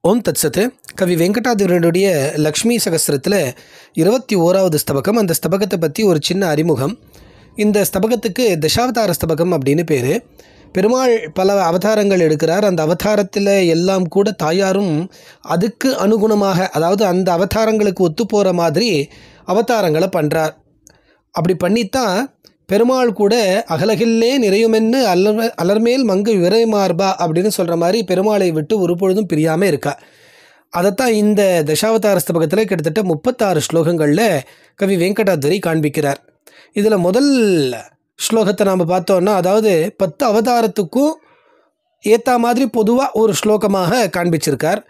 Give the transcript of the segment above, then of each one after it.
ஓம் தத்சத். கவி வெங்கடாதிவருடைய லக்ஷ்மி சகஸ்திரத்தில் 21வது ஸ்தபகம். அந்த ஸ்தபகத்தை பற்றி ஒரு சின்ன அறிமுகம். இந்த ஸ்தபகத்துக்கு தசாவதார ஸ்தபகம் அப்படின்னு பேர். பெருமாள் பல அவதாரங்கள் எடுக்கிறார். அந்த அவதாரத்தில் எல்லாம் கூட தாயாரும் அதுக்கு அனுகுணமாக, அதாவது அந்த அவதாரங்களுக்கு ஒத்து போகிற மாதிரி அவதாரங்களை பண்ணுறார். அப்படி பண்ணித்தான் பெருமாள் கூட அகலகில்லே நிறையுமென்னு அலர்மேல் மங்கு விரைமார்பா அப்படின்னு சொல்கிற மாதிரி பெருமாளை விட்டு ஒரு பொழுதும் பிரியாமல் இருக்கா. அதைத்தான் இந்த தசாவதார ஸ்தபகத்தில் கிட்டத்தட்ட 36 ஸ்லோகங்களில் கவி வெங்கடாத்வரி காண்பிக்கிறார். இதில் முதல் ஸ்லோகத்தை நாம் பார்த்தோன்னா, அதாவது 10 அவதாரத்துக்கும் ஏற்ற மாதிரி பொதுவாக ஒரு ஸ்லோகமாக காண்பிச்சிருக்கார்.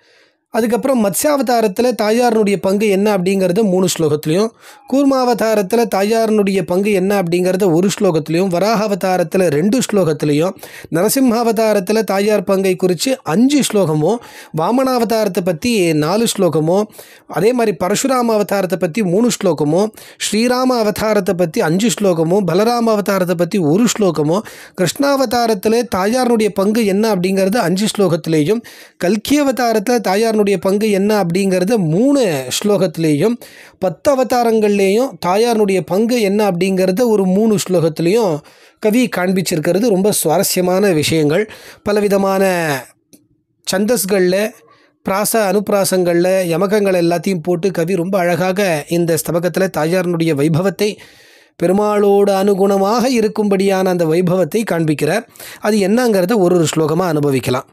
அதுக்கப்புறம் மத்ஸ்யாவதாரத்தில் தாயாரனுடைய பங்கு என்ன அப்படிங்கிறது 3 ஸ்லோகத்துலேயும், கூர்மாவதாரத்தில் தாயாரனுடைய பங்கு என்ன அப்படிங்கிறத ஒரு ஸ்லோகத்துலேயும், வராகாவதாரத்தில் 2 ஸ்லோகத்துலேயும், நரசிம்மாவதாரத்தில் தாயார் பங்கை குறித்து 5 ஸ்லோகமோ, வாமனாவதாரத்தை பற்றி 4 ஸ்லோகமோ, அதே மாதிரி பரசுராம அவதாரத்தை பற்றி 3 ஸ்லோகமோ, ஸ்ரீராம அவதாரத்தை பற்றி 5 ஸ்லோகமோ, பலராம அவதாரத்தை பற்றி 1 ஸ்லோகமோ, கிருஷ்ணாவதாரத்தில் தாயாரனுடைய பங்கு என்ன அப்படிங்கிறது 5 ஸ்லோகத்திலேயும், கல்கி அவதாரத்தில் தாயார் பங்கு என்ன அப்படிங்கிறது 3 ஸ்லோகத்திலேயும், 10 அவதாரங்கள்லேயும் தாயாருடைய பங்கு என்ன அப்படிங்கிறத ஒரு 3 ஸ்லோகத்திலையும் கவி காண்பிச்சிருக்கிறது. ரொம்ப சுவாரஸ்யமான விஷயங்கள். பலவிதமான சந்தஸ்களில், பிராச அனுப்பிராசங்களில் யமகங்கள் எல்லாத்தையும் போட்டு கவி ரொம்ப அழகாக இந்த ஸ்தபகத்தில் தாயாரனுடைய வைபவத்தை, பெருமாளோடு அனுகுணமாக இருக்கும்படியான அந்த வைபவத்தை காண்பிக்கிறார். அது என்னங்கிறத ஒரு ஸ்லோகமாக அனுபவிக்கலாம்.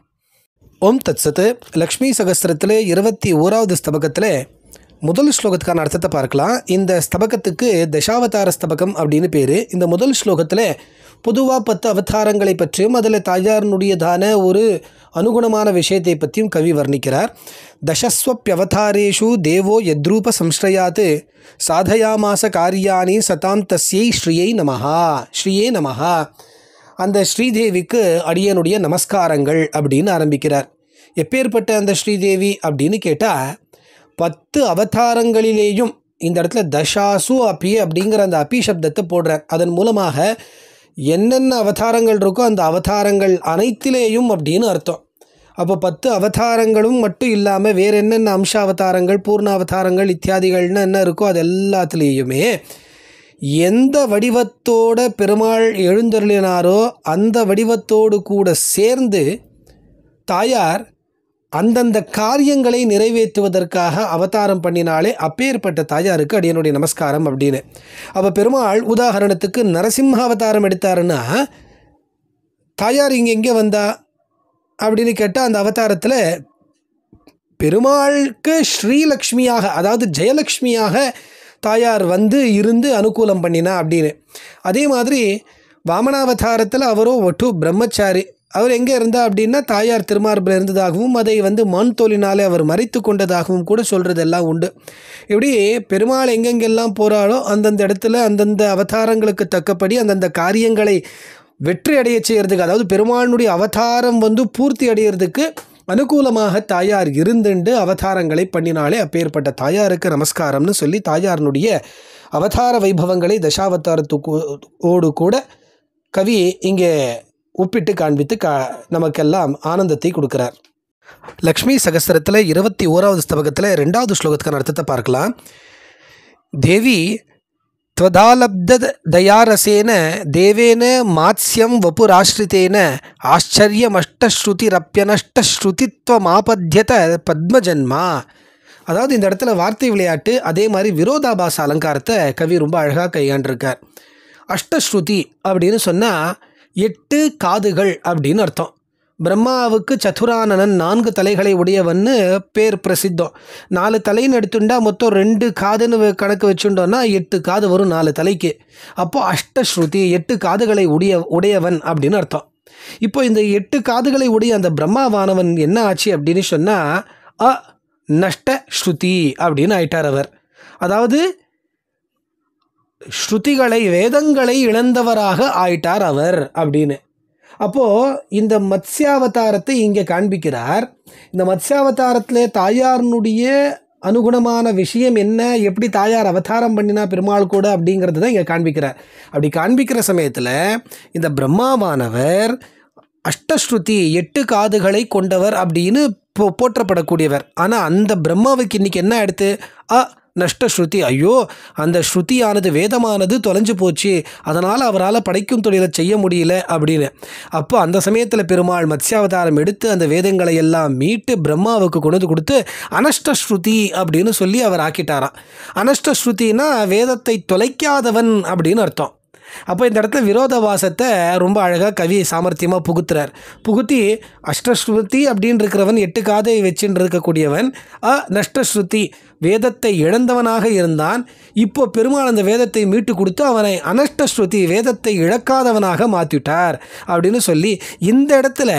ஓம் தத்சத். லக்ஷ்மி சகஸ்திரத்தில் 21வது ஸ்தபகத்தில் முதல் ஸ்லோகத்துக்கான அர்த்தத்தை பார்க்கலாம். இந்த ஸ்தபகத்துக்கு தசாவதார ஸ்தபகம் அப்படின்னு பேர். இந்த முதல் ஸ்லோகத்தில் பொதுவாக 10 அவதாரங்களை பற்றியும் அதில் தாயாரனுடையதான ஒரு அனுகுணமான விஷயத்தை பற்றியும் கவி வர்ணிக்கிறார். தசஸ்வப்யவதாரேஷு தேவோ யத்ரூப சம்ஸ்ரயாத் சாதயாமாச காரியாணி சதாம் தஸ்யை ஸ்ரீயை நமஹா. ஸ்ரீயே நமஹா. அந்த ஸ்ரீதேவிக்கு அடியனுடைய நமஸ்காரங்கள் அப்படின்னு ஆரம்பிக்கிறார். எப்பேற்பட்ட அந்த ஸ்ரீதேவி அப்படின்னு கேட்டால், 10 அவதாரங்களிலேயும் இந்த இடத்துல தசாசு அபி அப்படிங்கிற அந்த அபி சப்தத்தை போடுறார். அதன் மூலமாக என்னென்ன அவதாரங்கள் இருக்கோ அந்த அவதாரங்கள் அனைத்திலேயும் அப்படின்னு அர்த்தம். அப்போ 10 அவதாரங்களும் மட்டும் இல்லாமல் வேறு என்னென்ன அம்ச அவதாரங்கள், பூர்ண அவதாரங்கள் இத்தியாதிகள்னு என்ன இருக்கோ அது எல்லாத்துலேயுமே எந்த வடிவத்தோட பெருமாள் எழுந்தருளினாரோ அந்த வடிவத்தோடு கூட சேர்ந்து தாயார் அந்தந்த காரியங்களை நிறைவேற்றுவதற்காக அவதாரம் பண்ணினாலே அப்பேற்பட்ட தாயாருக்கு அடியனுடைய நமஸ்காரம் அப்படின்னு. அப்போ பெருமாள் உதாரணத்துக்கு நரசிம்ம அவதாரம் எடுத்தாருன்னா, தாயார் எங்கே வந்தா அப்படின்னு கேட்டால் அந்த அவதாரத்தில் பெருமாளுக்கு ஸ்ரீலக்ஷ்மியாக, அதாவது ஜெயலக்ஷ்மியாக தாயார் வந்து இருந்து அனுகூலம் பண்ணினா அப்படின்னு. அதே மாதிரி வாமனாவதாரத்தில் அவரும் ஒட்டு பிரம்மச்சாரி. அவர் எங்கே இருந்தா அப்படின்னா தாயார் திருமார்பில் இருந்ததாகவும் அதை மண் தோலினாலே அவர் மறைத்து கொண்டதாகவும் கூட சொல்கிறதெல்லாம் உண்டு. இப்படி பெருமாள் எங்கெங்கெல்லாம் போகிறாளோ அந்தந்த இடத்துல அந்தந்த அவதாரங்களுக்கு தக்கபடி அந்தந்த காரியங்களை வெற்றி அடைய செய்கிறதுக்கு, அதாவது பெருமாளுடைய அவதாரம் பூர்த்தி அடையிறதுக்கு அனுகூலமாக தாயார் இருந்துண்டு அவதாரங்களை பண்ணினாலே அப்பேற்பட்ட தாயாருக்கு நமஸ்காரம்னு சொல்லி தாயாரனுடைய அவதார வைபவங்களை தசாவதாரத்தோடு கூட கவி இங்கே ஒப்பிட்டு காண்பித்து நமக்கெல்லாம் ஆனந்தத்தை கொடுக்கிறார். லக்ஷ்மி சகஸ்திரத்தில் 21வது ஸ்தபகத்தில் 2வது ஸ்லோகத்துக்கான அர்த்தத்தை பார்க்கலாம். தேவி त्वदालब्ध दयारसेन देवेन मात्स्यं वपुराश्रितेन ஆச்சரியமஷ்டஸ்ருதிரப்யனஷ்டஸ்ருதித்வமாபத்யத பத்மஜன்மா. அதாவது இந்த இடத்துல வார்த்தை விளையாட்டு, அதே மாதிரி விரோதாபாச அலங்காரத்தை கவி ரொம்ப அழகாக கையாண்டிருக்கார். அஷ்டஸ்ருதி அப்படின்னு சொன்னால் 8 காதுகள் அப்படின்னு அர்த்தம். பிரம்மாவுக்கு சதுரானனன் 4 தலைகளை உடையவன்னு பேர் பிரசித்தம். 4 தலைன்னு எடுத்துட்டா மொத்தம் 2 காதுன்னு கணக்கு வச்சுட்டோன்னா 8 காது வரும் 4 தலைக்கு. அப்போது அஷ்டஸ்ருதி 8 காதுகளை உடையவன் அப்படின்னு அர்த்தம். இப்போ இந்த 8 காதுகளை உடைய அந்த பிரம்மாவானவன் என்ன ஆச்சு அப்படின்னு சொன்னால் நஷ்ட ஸ்ருதி அப்படின்னு ஆயிட்டார் அவர். அதாவது ஸ்ருதிகளை, வேதங்களை இழந்தவராக ஆயிட்டார் அவர் அப்படின்னு. அப்போது இந்த மத்ஸ்யாவதாரத்தை இங்கே காண்பிக்கிறார். இந்த மத்ஸ்யாவதாரத்தில் தாயாரனுடைய அனுகுணமான விஷயம் என்ன, எப்படி தாயார் அவதாரம் பண்ணினா பெருமாள் கூட அப்படிங்கிறது தான் இங்கே காண்பிக்கிறார். அப்படி காண்பிக்கிற சமயத்தில் இந்த பிரம்மாவானவர் அஷ்டஸ்ருதி 8 காதுகளை கொண்டவர் அப்படின்னு போற்றப்படக்கூடியவர். ஆனால் அந்த பிரம்மாவுக்கு இன்றைக்கி என்ன ஆயிடுத்து? நஷ்ட ஸ்ருதி. ஐயோ, அந்த ஸ்ருதியானது வேதமானது தொலைஞ்சு போச்சு, அதனால் அவரால் படைக்கும் தொழிலை செய்ய முடியல அப்படின்னு. அப்போ அந்த சமயத்தில் பெருமாள் மத்ஸ்யாவதாரம் எடுத்து அந்த வேதங்களை எல்லாம் மீட்டு பிரம்மாவுக்கு கொண்டு கொடுத்து அனஷ்ட ஸ்ருதி அப்படின்னு சொல்லி அவர் ஆக்கிட்டாராம். அனஷ்ட ஸ்ருதினா வேதத்தை தொலைக்காதவன் அப்படின்னு அர்த்தம். அப்போ இந்த இடத்துல விரோதவாசத்தை ரொம்ப அழகாக கவி சாமர்த்தியமாக புகுத்தி அஷ்டஸ்ருதி அப்படின்னு இருக்கிறவன் 8 காதை வச்சுன்னு இருக்கக்கூடியவன் நஷ்டஸ்ருதி, வேதத்தை இழந்தவனாக இருந்தான். இப்போ பெருமாள் அந்த வேதத்தை மீட்டு கொடுத்து அவனை அனஷ்டஸ்ருதி, வேதத்தை இழக்காதவனாக மாற்றிட்டார் அப்படின்னு சொல்லி இந்த இடத்துல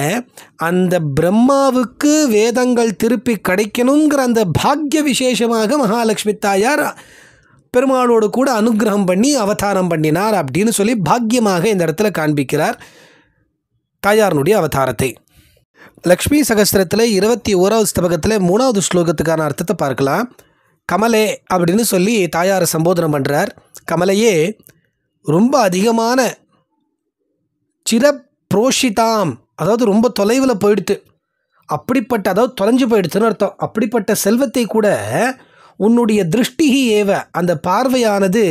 அந்த பிரம்மாவுக்கு வேதங்கள் திருப்பி கிடைக்கணுங்கிற அந்த பாக்ய விசேஷமாக மகாலட்சுமி தாயார் பெருமாளோடு கூட அனுகிரகம் பண்ணி அவதாரம் பண்ணினார் அப்படின்னு சொல்லி பாக்கியமாக இந்த இடத்துல காண்பிக்கிறார் தாயாருடைய அவதாரத்தை. லக்ஷ்மி சகஸ்திரத்தில் 21வது ஸ்தபகத்தில் 3வது ஸ்லோகத்துக்கான அர்த்தத்தை பார்க்கலாம். கமலே அப்படின்னு சொல்லி தாயாரை சம்போதனம் பண்ணுறார். கமலையே ரொம்ப அதிகமான சிரப்ரோஷிதாம், அதாவது ரொம்ப தொலைவில் போயிடுத்து, அப்படிப்பட்ட, அதாவது தொலைஞ்சு போயிடுத்துன்னு அர்த்தம். அப்படிப்பட்ட செல்வத்தை கூட உன்னுடைய திருஷ்டிஹி ஏவ, அந்த பார்வையானது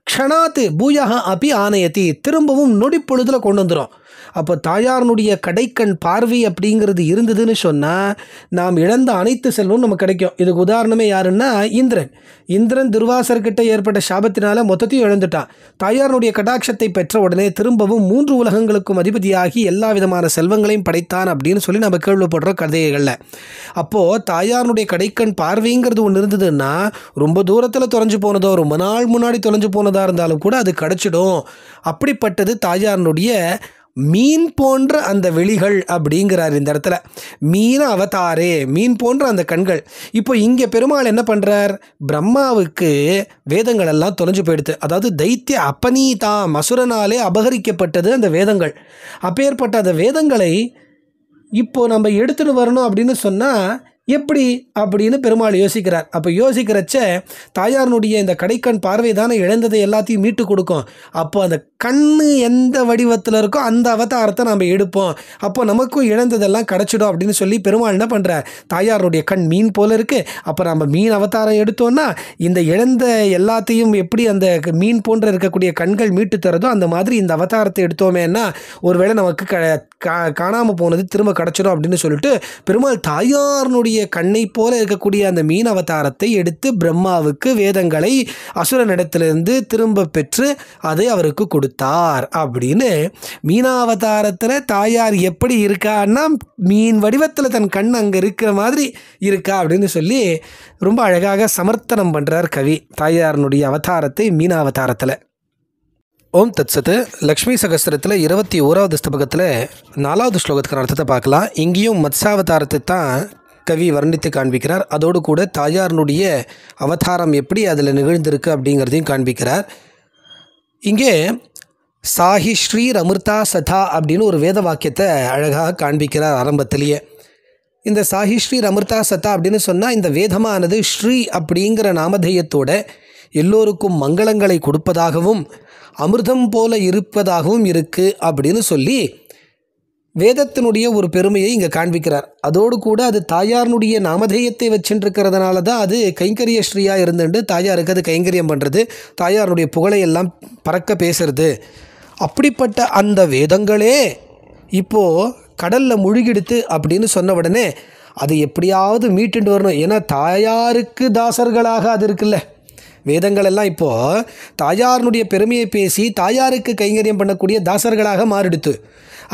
க்ஷணாத்து பூயகா அப்பி ஆணையத்தி, திரும்பவும் நொடிப்பொழுதில் கொண்டு வந்துடும். அப்போ தாயாரனுடைய கடைக்கண் பார்வை அப்படிங்கிறது இருந்ததுன்னு சொன்னால் நாம் இழந்த அனைத்து செல்வம் நமக்கு கிடைக்கும். இதுக்கு உதாரணமே யாருன்னா இந்திரன் துர்வாசர்கிட்ட ஏற்பட்ட சாபத்தினால மொத்தத்தையும் இழந்துட்டான். தாயாரனுடைய கடாட்சத்தை பெற்ற உடனே திரும்பவும் 3 உலகங்களுக்கும் அதிபதியாகி எல்லா விதமான செல்வங்களையும் படைத்தான் அப்படின்னு சொல்லி நம்ம கேள்விப்படுற கதைகளில். அப்போது தாயாரனுடைய கடைக்கண் பார்வைங்கிறது ஒன்று இருந்ததுன்னா ரொம்ப தூரத்தில் தொலைஞ்சு போனதோ, ரொம்ப நாள் முன்னாடி தொலைஞ்சு போனதாக இருந்தாலும் கூட அது கிடச்சிடும். அப்படிப்பட்டது தாயாரனுடைய மீன் போன்ற அந்த வெளிகள் அப்படிங்கிறார் இந்த இடத்துல. மீன அவதாரே, மீன் போன்ற அந்த கண்கள். இப்போ இங்கே பெருமாள் என்ன பண்ணுறார்? பிரம்மாவுக்கு வேதங்கள் எல்லாம் தொலைஞ்சு போயிடுது. அதாவது தைத்திய அப்பனீதாம், அசுரனாலே அபகரிக்கப்பட்டது அந்த வேதங்கள். அப்பேற்பட்ட அந்த வேதங்களை இப்போ நம்ம எடுத்துன்னு வரணும் அப்படின்னு சொன்னால் எப்படி அப்படின்னு பெருமாள் யோசிக்கிறார். அப்போ யோசிக்கிறச்ச தாயாரனுடைய இந்த கடைக்கண் பார்வை தானே இழந்ததை எல்லாத்தையும் மீட்டு கொடுக்கும். அப்போ அந்த கண்ணு எந்த வடிவத்தில் இருக்கோ அந்த அவதாரத்தை நம்ம எடுப்போம், அப்போ நமக்கும் இழந்ததெல்லாம் கிடச்சிடும் அப்படின்னு சொல்லி பெருமாள் என்ன பண்ணுறார்? தாயாரனுடைய கண் மீன் போல் இருக்குது, அப்போ நம்ம மீன் அவதாரம் எடுத்தோன்னா இந்த இழந்த எல்லாத்தையும் எப்படி அந்த மீன் போன்ற இருக்கக்கூடிய கண்கள் மீட்டு தரதோ அந்த மாதிரி இந்த அவதாரத்தை எடுத்தோமேன்னா ஒருவேளை நமக்கு காணாமல் போனது திரும்ப கிடச்சிடும் அப்படின்னு சொல்லிட்டு பெருமாள் தாயாரனுடைய கண்ணை போல இருக்கக்கூடிய அந்த மீன் அவதாரத்தை எடுத்து பிரம்மாவுக்கு வேதங்களை அசுரனிடத்திலிருந்து திரும்ப பெற்று அதை அவருக்கு கொடுத்தார். அப்படின்னு மீனாவதாரத்தில் தாயார் எப்படி இருக்கான்னா மீன் வடிவத்தில் தன் கண் அங்கே இருக்கிற மாதிரி இருக்கா அப்படின்னு சொல்லி ரொம்ப அழகாக சமர்த்தனம் பண்ணுறார் கவி தாயாரனுடைய அவதாரத்தை மீனாவதாரத்தில். ஓம் தத்சத்து. லக்ஷ்மி சகஸ்திரத்தில் 21வது ஸ்தபகத்தில் 4வது ஸ்லோகத்துக்கான அர்த்தத்தை பார்க்கலாம். இங்கேயும் மத்ஸ்யாவதாரத்தை தான் கவி வர்ணித்து காண்பிக்கிறார். அதோடு கூட தாயாரனுடைய அவதாரம் எப்படி அதில் நிகழ்ந்திருக்கு அப்படிங்கிறதையும் காண்பிக்கிறார். இங்கே சாஹி ஸ்ரீர் அமிர்தா சதா அப்படின்னு ஒரு வேத வாக்கியத்தை அழகாக காண்பிக்கிறார் ஆரம்பத்திலேயே. இந்த சாஹி ஸ்ரீர் அமிர்தா சதா அப்படின்னு சொன்னால் இந்த வேதமானது ஸ்ரீ அப்படிங்கிற நாமதேயத்தோட எல்லோருக்கும் மங்களங்களை கொடுப்பதாகவும் அமிர்தம் போல இருப்பதாகவும் இருக்குது அப்படின்னு சொல்லி வேதத்தினுடைய ஒரு பெருமையை இங்கே காண்பிக்கிறார். அதோடு கூட அது தாயாரனுடைய நாமதேயத்தை வச்சுருக்கிறதுனால தான் அது கைங்கரிய ஸ்ரீயாக இருந்துட்டு தாயாருக்கு அது கைங்கரியம் பண்ணுறது, தாயாருடைய புகழை எல்லாம் பறக்க பேசுறது. அப்படிப்பட்ட அந்த வேதங்களே இப்போது கடலில் முழுகிடுத்து அப்படின்னு சொன்ன உடனே அது எப்படியாவது மீட்டுண்டு வரணும். ஏன்னா தாயாருக்கு தாசர்களாக அது இருக்குல்ல, வேதங்கள் எல்லாம் இப்போது தாயாரனுடைய பெருமையை பேசி தாயாருக்கு கைங்கரியம் பண்ணக்கூடிய தாசர்களாக மாறிடுத்து.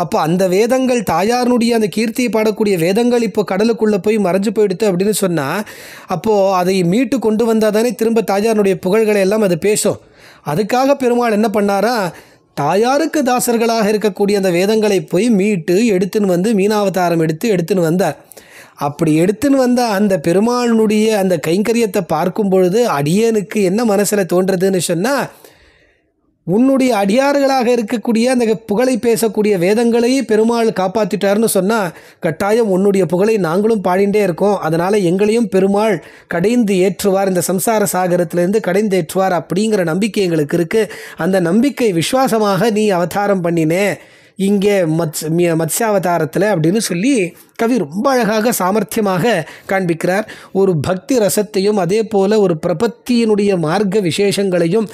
அப்போ அந்த வேதங்கள் தாயாரனுடைய அந்த கீர்த்தியை பாடக்கூடிய வேதங்கள் இப்போ கடலுக்குள்ளே போய் மறைஞ்சு போயிடுது அப்படின்னு சொன்னால் அப்போது அதை மீட்டு கொண்டு வந்தால் தானே திரும்ப தாயாரனுடைய புகழ்களை எல்லாம் அது பேசும். அதுக்காக பெருமாள் என்ன பண்ணாரா, தாயாருக்கு தாசர்களாக இருக்கக்கூடிய அந்த வேதங்களை போய் மீட்டு எடுத்துன்னு வந்து மீனாவதாரம் எடுத்துன்னு வந்தார். அப்படி எடுத்துன்னு வந்த அந்த பெருமாளுடைய அந்த கைங்கரியத்தை பார்க்கும் பொழுது அடியனுக்கு என்ன மனசில் தோன்றதுன்னு சொன்னால், உன்னுடைய அடியார்களாக இருக்கக்கூடிய அந்த புகழை பேசக்கூடிய வேதங்களையே பெருமாள் காப்பாற்றிட்டார்னு சொன்னால் கட்டாயம் உன்னுடைய புகழை நாங்களும் பாடிண்டே இருக்கோம், அதனால் எங்களையும் பெருமாள் கடைந்து ஏற்றுவார், இந்த சம்சார சாகரத்திலேருந்து கடைந்து ஏற்றுவார் அப்படிங்கிற நம்பிக்கை எங்களுக்கு இருக்குது. அந்த நம்பிக்கை விசுவாசமாக நீ அவதாரம் பண்ணினே, இங்கே மத்ஸ்யாவதாரத்தில் அப்படின்னு சொல்லி கவி ரொம்ப அழகாக சாமர்த்தியமாக காண்பிக்கிறார். ஒரு பக்தி ரசத்தையும் அதே போல் ஒரு பிரபத்தியினுடைய மார்க்க விசேஷங்களையும்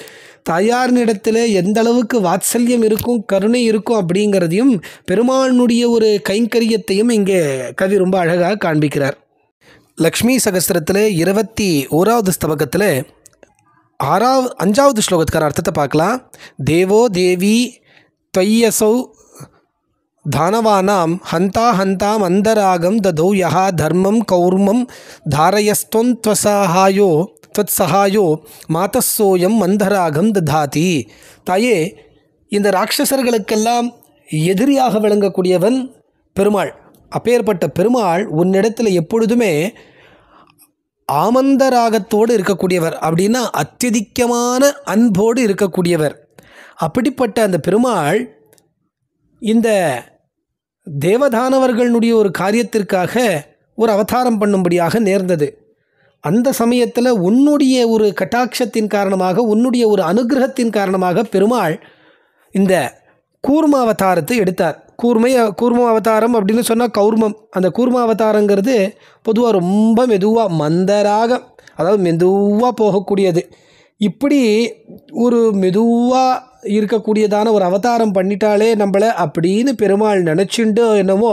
தாயாரினிடத்தில் எந்த அளவுக்கு வாத்சல்யம் இருக்கும், கருணை இருக்கும் அப்படிங்கிறதையும் பெருமாளுடைய ஒரு கைங்கரியத்தையும் இங்கே கவி ரொம்ப அழகாக காண்பிக்கிறார். லக்ஷ்மி சகஸ்திரத்தில் 21வது ஸ்தபகத்தில் 5வது ஸ்லோகத்துக்கான அர்த்தத்தை பார்க்கலாம். தேவோ தேவி त्वय्यसौ தானவானாம் ஹந்தா ஹந்தாம் அந்தராகம் ததௌ யஹா தர்மம் கௌர்மம் தாரயஸ்துவம் த்வத்சகாயோ மாதசோயம் மந்தராகம் ததாதி. தாயே, இந்த ராட்சசர்களுக்கெல்லாம் எதிரியாக விளங்கக்கூடியவன் பெருமாள். அப்பேற்பட்ட பெருமாள் உன்னிடத்தில் எப்பொழுதுமே ஆமந்தராகத்தோடு இருக்கக்கூடியவர், அப்படின்னா அत्यதிகமான அன்போடு இருக்கக்கூடியவர். அப்படிப்பட்ட அந்த பெருமாள் இந்த தேவதானவர்களுடைய ஒரு காரியத்திற்காக ஒரு அவதாரம் பண்ணும்படியாக நேர்ந்தது. அந்த சமயத்தில் உன்னுடைய ஒரு கட்டாட்சத்தின் காரணமாக, உன்னுடைய ஒரு அனுகிரகத்தின் காரணமாக பெருமாள் இந்த கூர்ம அவதாரத்தை எடுத்தார். கூர்ம அவதாரம் அப்படின்னு சொன்னால் கௌர்மம். அந்த கூர்ம அவதாரங்கிறது பொதுவாக ரொம்ப மெதுவாக மந்தராக, அதாவது மெதுவாக போகக்கூடியது. இப்படி ஒரு மெதுவாக இருக்கக்கூடியதான ஒரு அவதாரம் பண்ணிட்டாலே நம்மளை அப்படின்னு பெருமாள் நினச்சிண்டு என்னவோ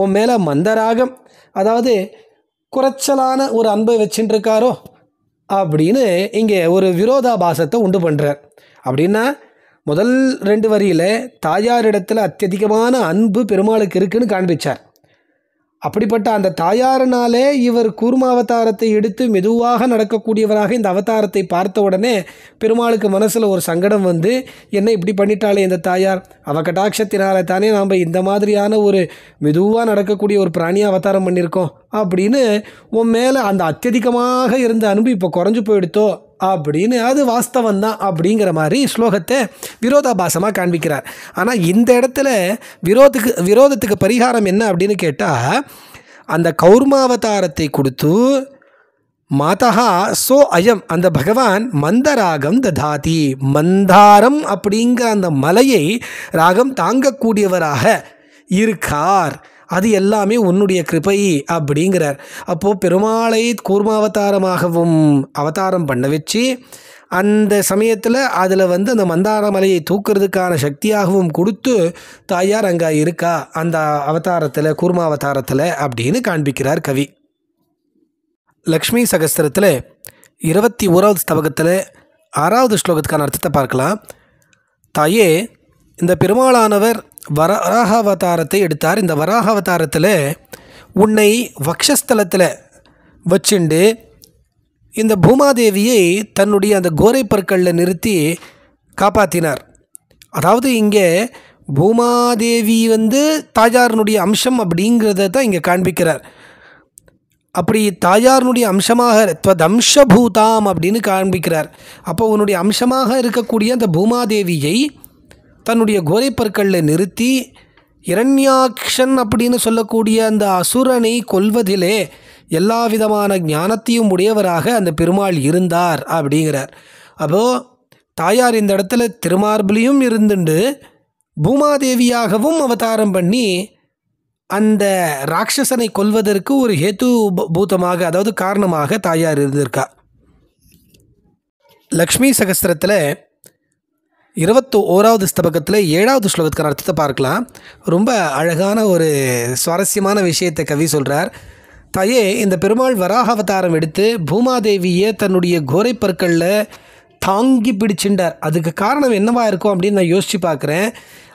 உன் மேலே மந்தராகம், அதாவது குறைச்சலான ஒரு அன்பை வச்சுட்டுருக்காரோ அப்படின்னு இங்கே ஒரு விரோதாபாசத்தை உண்டு பண்ணுறார். அப்படின்னா முதல் 2 வரியில் தாயாரிடத்தில் அत्यதிகமான அன்பு பெருமாளுக்கு இருக்குன்னு காண்பிச்சார். அப்படிப்பட்ட அந்த தாயாரினாலே இவர் கூர்ம அவதாரத்தை எடுத்து மெதுவாக நடக்கக்கூடியவராக இந்த அவதாரத்தை பார்த்த உடனே பெருமாளுக்கு மனசில் ஒரு சங்கடம் வந்து, என்ன இப்படி பண்ணிட்டாலே இந்த தாயார், அவ கட்டாட்சத்தினால தானே நாம் இந்த மாதிரியான ஒரு மெதுவாக நடக்கக்கூடிய ஒரு பிராணியாக அவதாரம் பண்ணியிருக்கோம் அப்படின்னு உன் மேலே அந்த அत्यதிகமாக இருந்த அன்பு இப்போ குறைஞ்சு போயிடுத்தோ அப்படின்னு, அது வாஸ்தவந்தான் அப்படிங்கிற மாதிரி ஸ்லோகத்தை விரோதாபாசமாக காண்பிக்கிறார். ஆனால் இந்த இடத்துல விரோதத்துக்கு பரிகாரம் என்ன அப்படின்னு கேட்டால், அந்த கௌர்மாவதாரத்தை கொடுத்து மாதா சோ அயம், அந்த பகவான் மந்தராகம் ததாதி, மந்தாரம் அப்படிங்கிற அந்த மலையை ராகம் தாங்கக்கூடியவராக இருக்கார். அது எல்லாமே உன்னுடைய கிருபை அப்படிங்கிறார். அப்போது பெருமாளை கூர்மாவதாரமாகவும் அவதாரம் பண்ண வச்சு அந்த சமயத்தில் அதில் வந்து அந்த மந்தார மலையை தூக்கிறதுக்கான சக்தியாகவும் கொடுத்து தாயார் அங்கே இருக்கா அந்த அவதாரத்தில், கூர்மாவதாரத்தில் அப்படின்னு காண்பிக்கிறார் கவி. லக்ஷ்மி சகஸ்திரத்தில் 21வது ஸ்தபகத்தில் 6வது ஸ்லோகத்துக்கான அர்த்தத்தை பார்க்கலாம். தாயே, இந்த பெருமாளானவர் வராக அவதாரத்தை எடுத்தார். இந்த வராக அவதாரத்தில் உன்னை வக்ஷஸ்தலத்தில் வச்சுண்டு இந்த பூமாதேவியை தன்னுடைய அந்த கோரை பற்களில் நிறுத்தி காப்பாற்றினார். அதாவது இங்கே பூமாதேவி வந்து தாயாரினுடைய அம்சம் அப்படிங்கிறத தான் இங்கே காண்பிக்கிறார். அப்படி தாயாரினுடைய அம்சமாக துவதம்சபூதாம் அப்படின்னு காண்பிக்கிறார். அப்போ உன்னுடைய அம்சமாக இருக்கக்கூடிய அந்த பூமாதேவியை தன்னுடைய கோரைப்பற்களில் நிறுத்தி இரண்யாக்ஷன் அப்படின்னு சொல்லக்கூடிய அந்த அசுரனை கொல்வதிலே எல்லா விதமான ஞானத்தையும் உடையவராக அந்த பெருமாள் இருந்தார் அப்படிங்கிறார். அப்போது தாயார் இந்த இடத்துல திருமார்பிலையும் இருந்துண்டு பூமாதேவியாகவும் அவதாரம் பண்ணி அந்த ராட்சசனை கொல்வதற்கு ஒரு ஹேத்து பூதமாக, அதாவது காரணமாக தாயார் இருந்திருக்கா. லக்ஷ்மி சகஸ்திரத்தில் 21வது ஸ்தபகத்தில் 7வது ஸ்லோகத்துக்கான அர்த்தத்தை பார்க்கலாம். ரொம்ப அழகான ஒரு சுவாரஸ்யமான விஷயத்தை கவி சொல்கிறார். தாயே, இந்த பெருமாள் வராக அவதாரம் எடுத்து பூமாதேவியை தன்னுடைய கோரை பற்களில் தாங்கி பிடிச்சிண்டார். அதுக்கு காரணம் என்னவாக இருக்கும் அப்படின்னு நான் யோசித்து பார்க்குறேன்.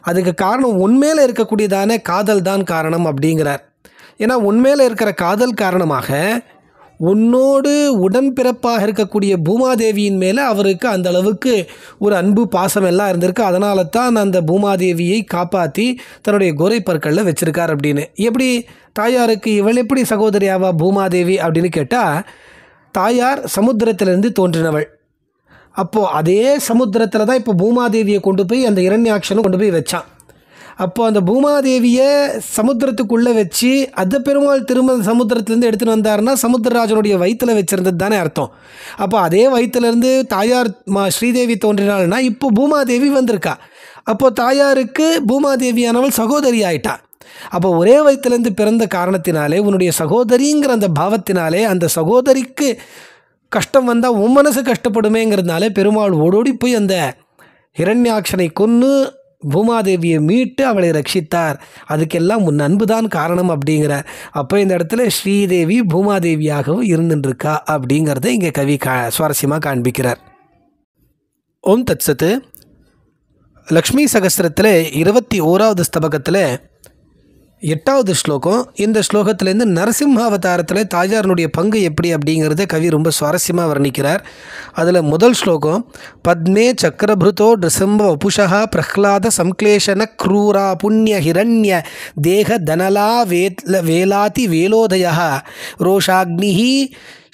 அதுக்கு காரணம் உண்மையில் இருக்கக்கூடியதான காதல் தான் காரணம் அப்படிங்கிறார். ஏன்னா உண்மையில் இருக்கிற காதல் காரணமாக உன்னோடு உடன்பிறப்பாக இருக்கக்கூடிய பூமாதேவியின் மேலே அவருக்கு அந்த அளவுக்கு ஒரு அன்பு பாசம் எல்லாம் இருந்திருக்கு. அதனால தான் அந்த பூமாதேவியை காப்பாற்றி தன்னுடைய கோரை பற்களில் வச்சுருக்கார் அப்படின்னு. எப்படி தாயாருக்கு இவள் எப்படி சகோதரியாவா பூமாதேவி அப்படின்னு கேட்டால், தாயார் சமுத்திரத்திலிருந்து தோன்றினவள். அப்போது அதே சமுத்திரத்தில் தான் இப்போ பூமாதேவியை கொண்டு போய் அந்த இரண்யாக்ஷனும் கொண்டு போய் வச்சான். அப்போது அந்த பூமாதேவியை சமுத்திரத்துக்குள்ளே வச்சு அந்த பெருமாள் திரும்ப சமுத்திரத்துலேருந்து எடுத்துகிட்டு வந்தாருன்னா சமுத்திரராஜனுடைய வயிற்றில் வச்சுருந்தது தானே அர்த்தம். அப்போ அதே வயிற்றுலேருந்து தாயார் ஸ்ரீதேவி தோன்றினாள்னா இப்போ பூமாதேவி வந்திருக்கா. அப்போது தாயாருக்கு பூமாதேவியானவள் சகோதரி ஆயிட்டா. அப்போ ஒரே வயிற்றுலேருந்து பிறந்த காரணத்தினாலே, உன்னுடைய சகோதரிங்கிற அந்த பாவத்தினாலே, அந்த சகோதரிக்கு கஷ்டம் வந்தால் உன் மனசு கஷ்டப்படுமேங்கிறதுனால பெருமாள் ஓடோடி போய் அந்த ஹிரண்யாக்ஷனை கொன்று பூமாதேவியை மீட்டு அவளை ரட்சித்தார். அதுக்கெல்லாம் உன் அன்பு தான் காரணம் அப்படிங்கிறார். அப்போ இந்த இடத்துல ஸ்ரீதேவி பூமாதேவியாகவும் இருந்துருக்கா அப்படிங்கிறத இங்கே கவி சுவாரஸ்யமாக காண்பிக்கிறார். ஓம் தத் சத்து. லக்ஷ்மி சகஸ்திரத்தில் 21வது ஸ்தபகத்தில் 8வது ஸ்லோகம். இந்த ஸ்லோகத்திலேருந்து நரசிம்மாவதாரத்தில் தாயாரனுடைய பங்கு எப்படி அப்படிங்கிறத கவி ரொம்ப சுவாரஸ்யமாக வர்ணிக்கிறார். அதில் முதல் ஸ்லோகம், பத்மே சக்கரபிருதோ நிருசிம்ப வபுஷா பிரஹ்லாத சம்க்லேஷன க்ரூரா புண்ணிய ஹிரண்ய தேக தனலா வேலாதி வேலோதய ரோஷாக்னிஹி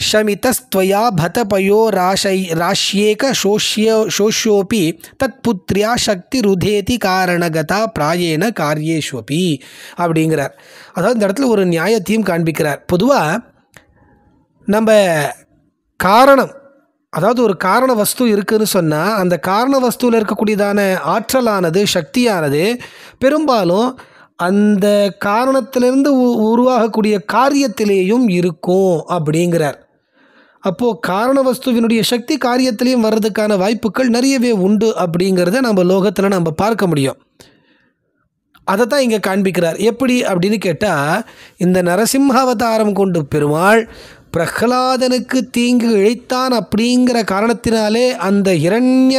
ஷமிதஸ்த்வயா பதபயோ ராஷ்யேக சோஷ்யோபி தத்புத்ரியா சக்தி ருதேதி காரணகதா பிராயேன காரியேஷ்வபி அப்படிங்கிறார். அதாவது இந்த இடத்துல ஒரு நியாயத்தையும் காண்பிக்கிறார். பொதுவாக நம்ம காரணம், அதாவது ஒரு காரண வஸ்து இருக்குதுன்னு சொன்னால் அந்த காரண வஸ்துவில் இருக்கக்கூடியதான ஆற்றலானது, சக்தியானது பெரும்பாலும் அந்த காரணத்திலிருந்து உருவாகக்கூடிய காரியத்திலேயும் இருக்கும் அப்படிங்கிறார். அப்போது காரண வஸ்துவினுடைய சக்தி காரியத்திலையும் வர்றதுக்கான வாய்ப்புகள் நிறையவே உண்டு அப்படிங்கிறத நம்ம லோகத்தில் நம்ம பார்க்க முடியும். அதை தான் இங்கே காண்பிக்கிறார். எப்படி அப்படின்னு கேட்டால், இந்த நரசிம்மாவதாரம் கொண்டு பெருமாள் பிரஹ்லாதனுக்கு தீங்கு இழைத்தான் அப்படிங்கிற காரணத்தினாலே அந்த ஹிரண்ய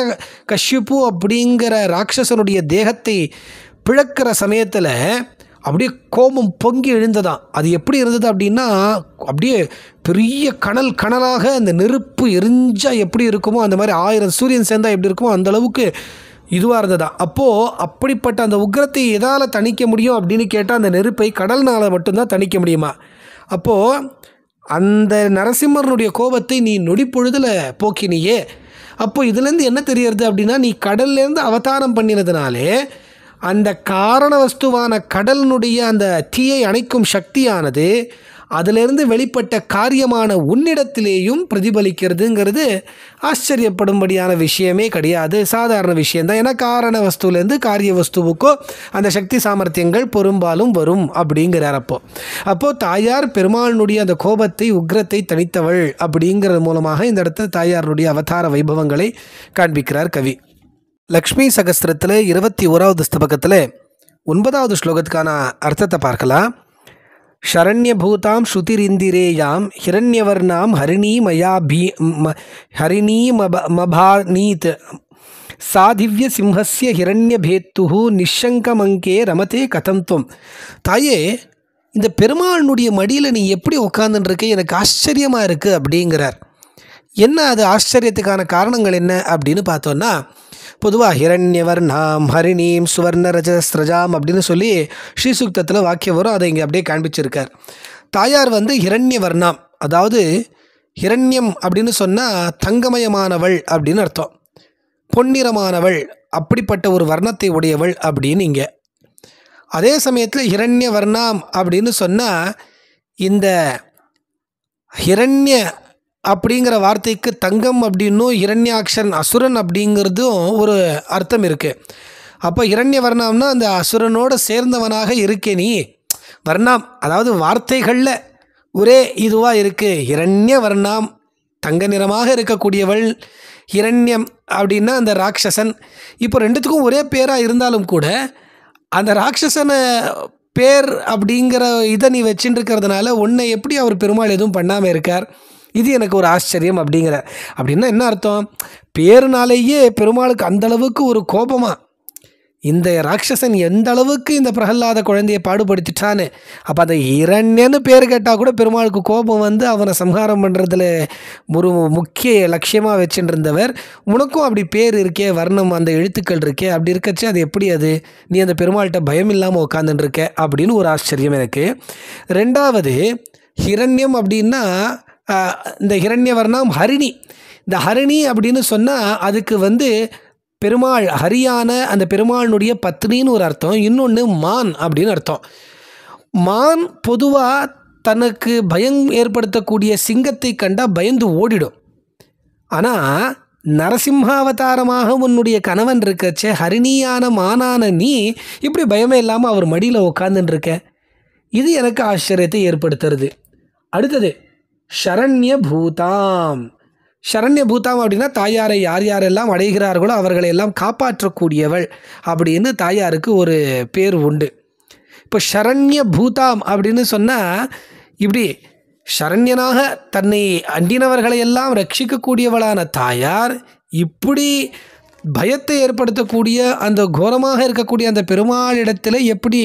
கஷ்யபு அப்படிங்கிற ராட்சசனுடைய தேகத்தை பிளக்கிற சமயத்தில் அப்படியே கோபம் பொங்கி எழுந்ததான். அது எப்படி இருந்தது அப்படின்னா, அப்படியே பெரிய கனலாக அந்த நெருப்பு எரிஞ்சால் எப்படி இருக்குமோ அந்த மாதிரி 1000 சூரியன் சேர்ந்தால் எப்படி இருக்குமோ அந்த அளவுக்கு இதுவாக இருந்ததான். அப்போது அப்படிப்பட்ட அந்த உக்கிரத்தை எதால் தணிக்க முடியும் அப்படின்னு கேட்டால் அந்த நெருப்பை கடல்னால் மட்டும்தான் தணிக்க முடியுமா. அப்போது அந்த நரசிம்மனுடைய கோபத்தை நீ நொடிப்பொழுதில் போக்கினியே. அப்போது இதுலேருந்து என்ன தெரியறது அப்படின்னா, நீ கடல்லேருந்து அவதாரம் பண்ணினதுனாலே அந்த காரண வஸ்துவான கடலினுடைய அந்த தீயை அணைக்கும் சக்தியானது அதிலிருந்து வெளிப்பட்ட காரியமான உன்னிடத்திலேயும் பிரதிபலிக்கிறதுங்கிறது ஆச்சரியப்படும்படியான விஷயமே கிடையாது, சாதாரண விஷயந்தான். ஏன்னா காரண வஸ்துலேருந்து காரிய வஸ்துவுக்கோ அந்த சக்தி சாமர்த்தியங்கள் பெரும்பாலும் வரும் அப்படிங்கிறார். அப்போது தாயார் பெருமாளினுடைய அந்த கோபத்தை, உக்ரத்தை தணித்தவள் அப்படிங்கிறது மூலமாக இந்த இடத்துல தாயாருடைய அவதார வைபவங்களை காண்பிக்கிறார் கவி. லக்ஷ்மி சகஸ்திரத்தில் 21வது ஸ்தபகத்தில் 9வது ஸ்லோகத்துக்கான அர்த்தத்தை பார்க்கலாம். ஷரண்யபூதாம் ஸ்ருதிரிந்திரேயாம் ஹிரண்யவர்ணாம் ஹரிணீமபானீத் சாதிவ்ய சிம்ஹஸ்ய ஹிரண்யபேத்து நிஷங்கமங்கே ரமதே கதந்துவம். தாயே, இந்த பெருமாளுடைய மடியில் நீ எப்படி உட்காந்துருக்க, எனக்கு ஆச்சரியமாக இருக்குது அப்படிங்கிறார். என்ன அது ஆச்சரியத்துக்கான காரணங்கள் என்ன அப்படின்னு பார்த்தோன்னா, பொதுவாக ஹிரண்யவர்ணாம் ஹரிணீம் சுவர்ண ரஜஸ்ரஜாம் அப்படின்னு சொல்லி ஸ்ரீசுக்தத்தில் வாக்கியம் வரும். அதை இங்கே அப்படியே காண்பிச்சிருக்கார். தாயார் ஹிரண்யவர்ணாம், அதாவது ஹிரண்யம் அப்படின்னு சொன்னால் தங்கமயமானவள் அப்படின்னு அர்த்தம், பொன்னிறமானவள், அப்படிப்பட்ட ஒரு வர்ணத்தை உடையவள் அப்படின்னு இங்கே. அதே சமயத்தில் ஹிரண்யவர்ணாம் அப்படின்னு சொன்னால் இந்த ஹிரண்ய அப்படிங்கிற வார்த்தைக்கு தங்கம் அப்படின்னும் ஹிரண்யாக்ஷன் அசுரன் அப்படிங்கிறதும் ஒரு அர்த்தம் இருக்குது. அப்போ ஹிரண்யவர்ணம்னா அந்த அசுரனோடு சேர்ந்தவனாக இருக்கே நீ. வர்ணம் அதாவது வார்த்தைகளில் ஒரே இதுவாக இருக்குது. ஹிரண்யவர்ணம் தங்க நிறமாக இருக்கக்கூடியவள், ஹிரண்யம் அப்படின்னா அந்த ராட்சசன். இப்போ ரெண்டுத்துக்கும் ஒரே பேராக இருந்தாலும் கூட அந்த ராட்சசனை பேர் அப்படிங்கிற இதை நீ வச்சுட்டு இருக்கிறதுனால உன்னை எப்படி அவர் பெருமாள் எதுவும் பண்ணாமல் இருக்கார், இது எனக்கு ஒரு ஆச்சரியம் அப்படிங்கிறார். அப்படின்னா என்ன அர்த்தம், பேருனாலேயே பெருமாளுக்கு அந்தளவுக்கு ஒரு கோபமாக இந்த ராட்சசன் எந்த அளவுக்கு இந்த பிரகல்லாத குழந்தையை பாடுபடுத்திட்டான்னு. அப்போ அந்த இரண்யன்னு பேர் கேட்டால் கூட பெருமாளுக்கு கோபம் அவனை சம்ஹாரம் பண்ணுறதுல ஒரு முக்கிய லட்சியமாக வச்சுட்டு இருந்தவர். உனக்கும் அப்படி பேர் இருக்கே, வர்ணம் அந்த எழுத்துக்கள் இருக்கே, அப்படி இருக்கச்சு அது எப்படி அது நீ அந்த பெருமாள்கிட்ட பயம் இல்லாமல் உட்காந்துருக்க அப்படின்னு ஒரு ஆச்சரியம் எனக்கு. ரெண்டாவது, ஹிரண்யம் அப்படின்னா இந்த ஹிரண்யவர்ணம் ஹரிணி. இந்த ஹரிணி அப்படின்னு சொன்னால் அதுக்கு பெருமாள் ஹரியான அந்த பெருமாளுடைய பத்னின்னு ஒரு அர்த்தம், இன்னொன்று மான் அப்படின்னு அர்த்தம். மான் பொதுவாக தனக்கு பயம் ஏற்படுத்தக்கூடிய சிங்கத்தை கண்டால் பயந்து ஓடிடும். ஆனால் நரசிம்மாவதாரமாக உன்னுடைய கணவன் இருக்கச்சே, ஹரிணியான மானான நீ இப்படி பயமே இல்லாமல் அவர் மடியில் உட்காந்துட்டு இருக்க. இது எனக்கு ஆச்சரியத்தை ஏற்படுத்துறது. அடுத்தது ஷரண்ய பூதாம். ஷரண்ய பூதாம் அப்படின்னா தாயாரை யார் யாரெல்லாம் அடைகிறார்களோ அவர்களை எல்லாம் காப்பாற்றக்கூடியவள் அப்படின்னு தாயாருக்கு ஒரு பேர் உண்டு. இப்போ ஷரண்ய பூதாம் அப்படின்னு சொன்னால் இப்படி ஷரண்யனாக தன்னை அண்டினவர்களை எல்லாம் ரட்சிக்கக்கூடியவளான தாயார் இப்படி பயத்தை ஏற்படுத்தக்கூடிய அந்த கோரமாக இருக்கக்கூடிய அந்த பெருமாளிடத்தில் எப்படி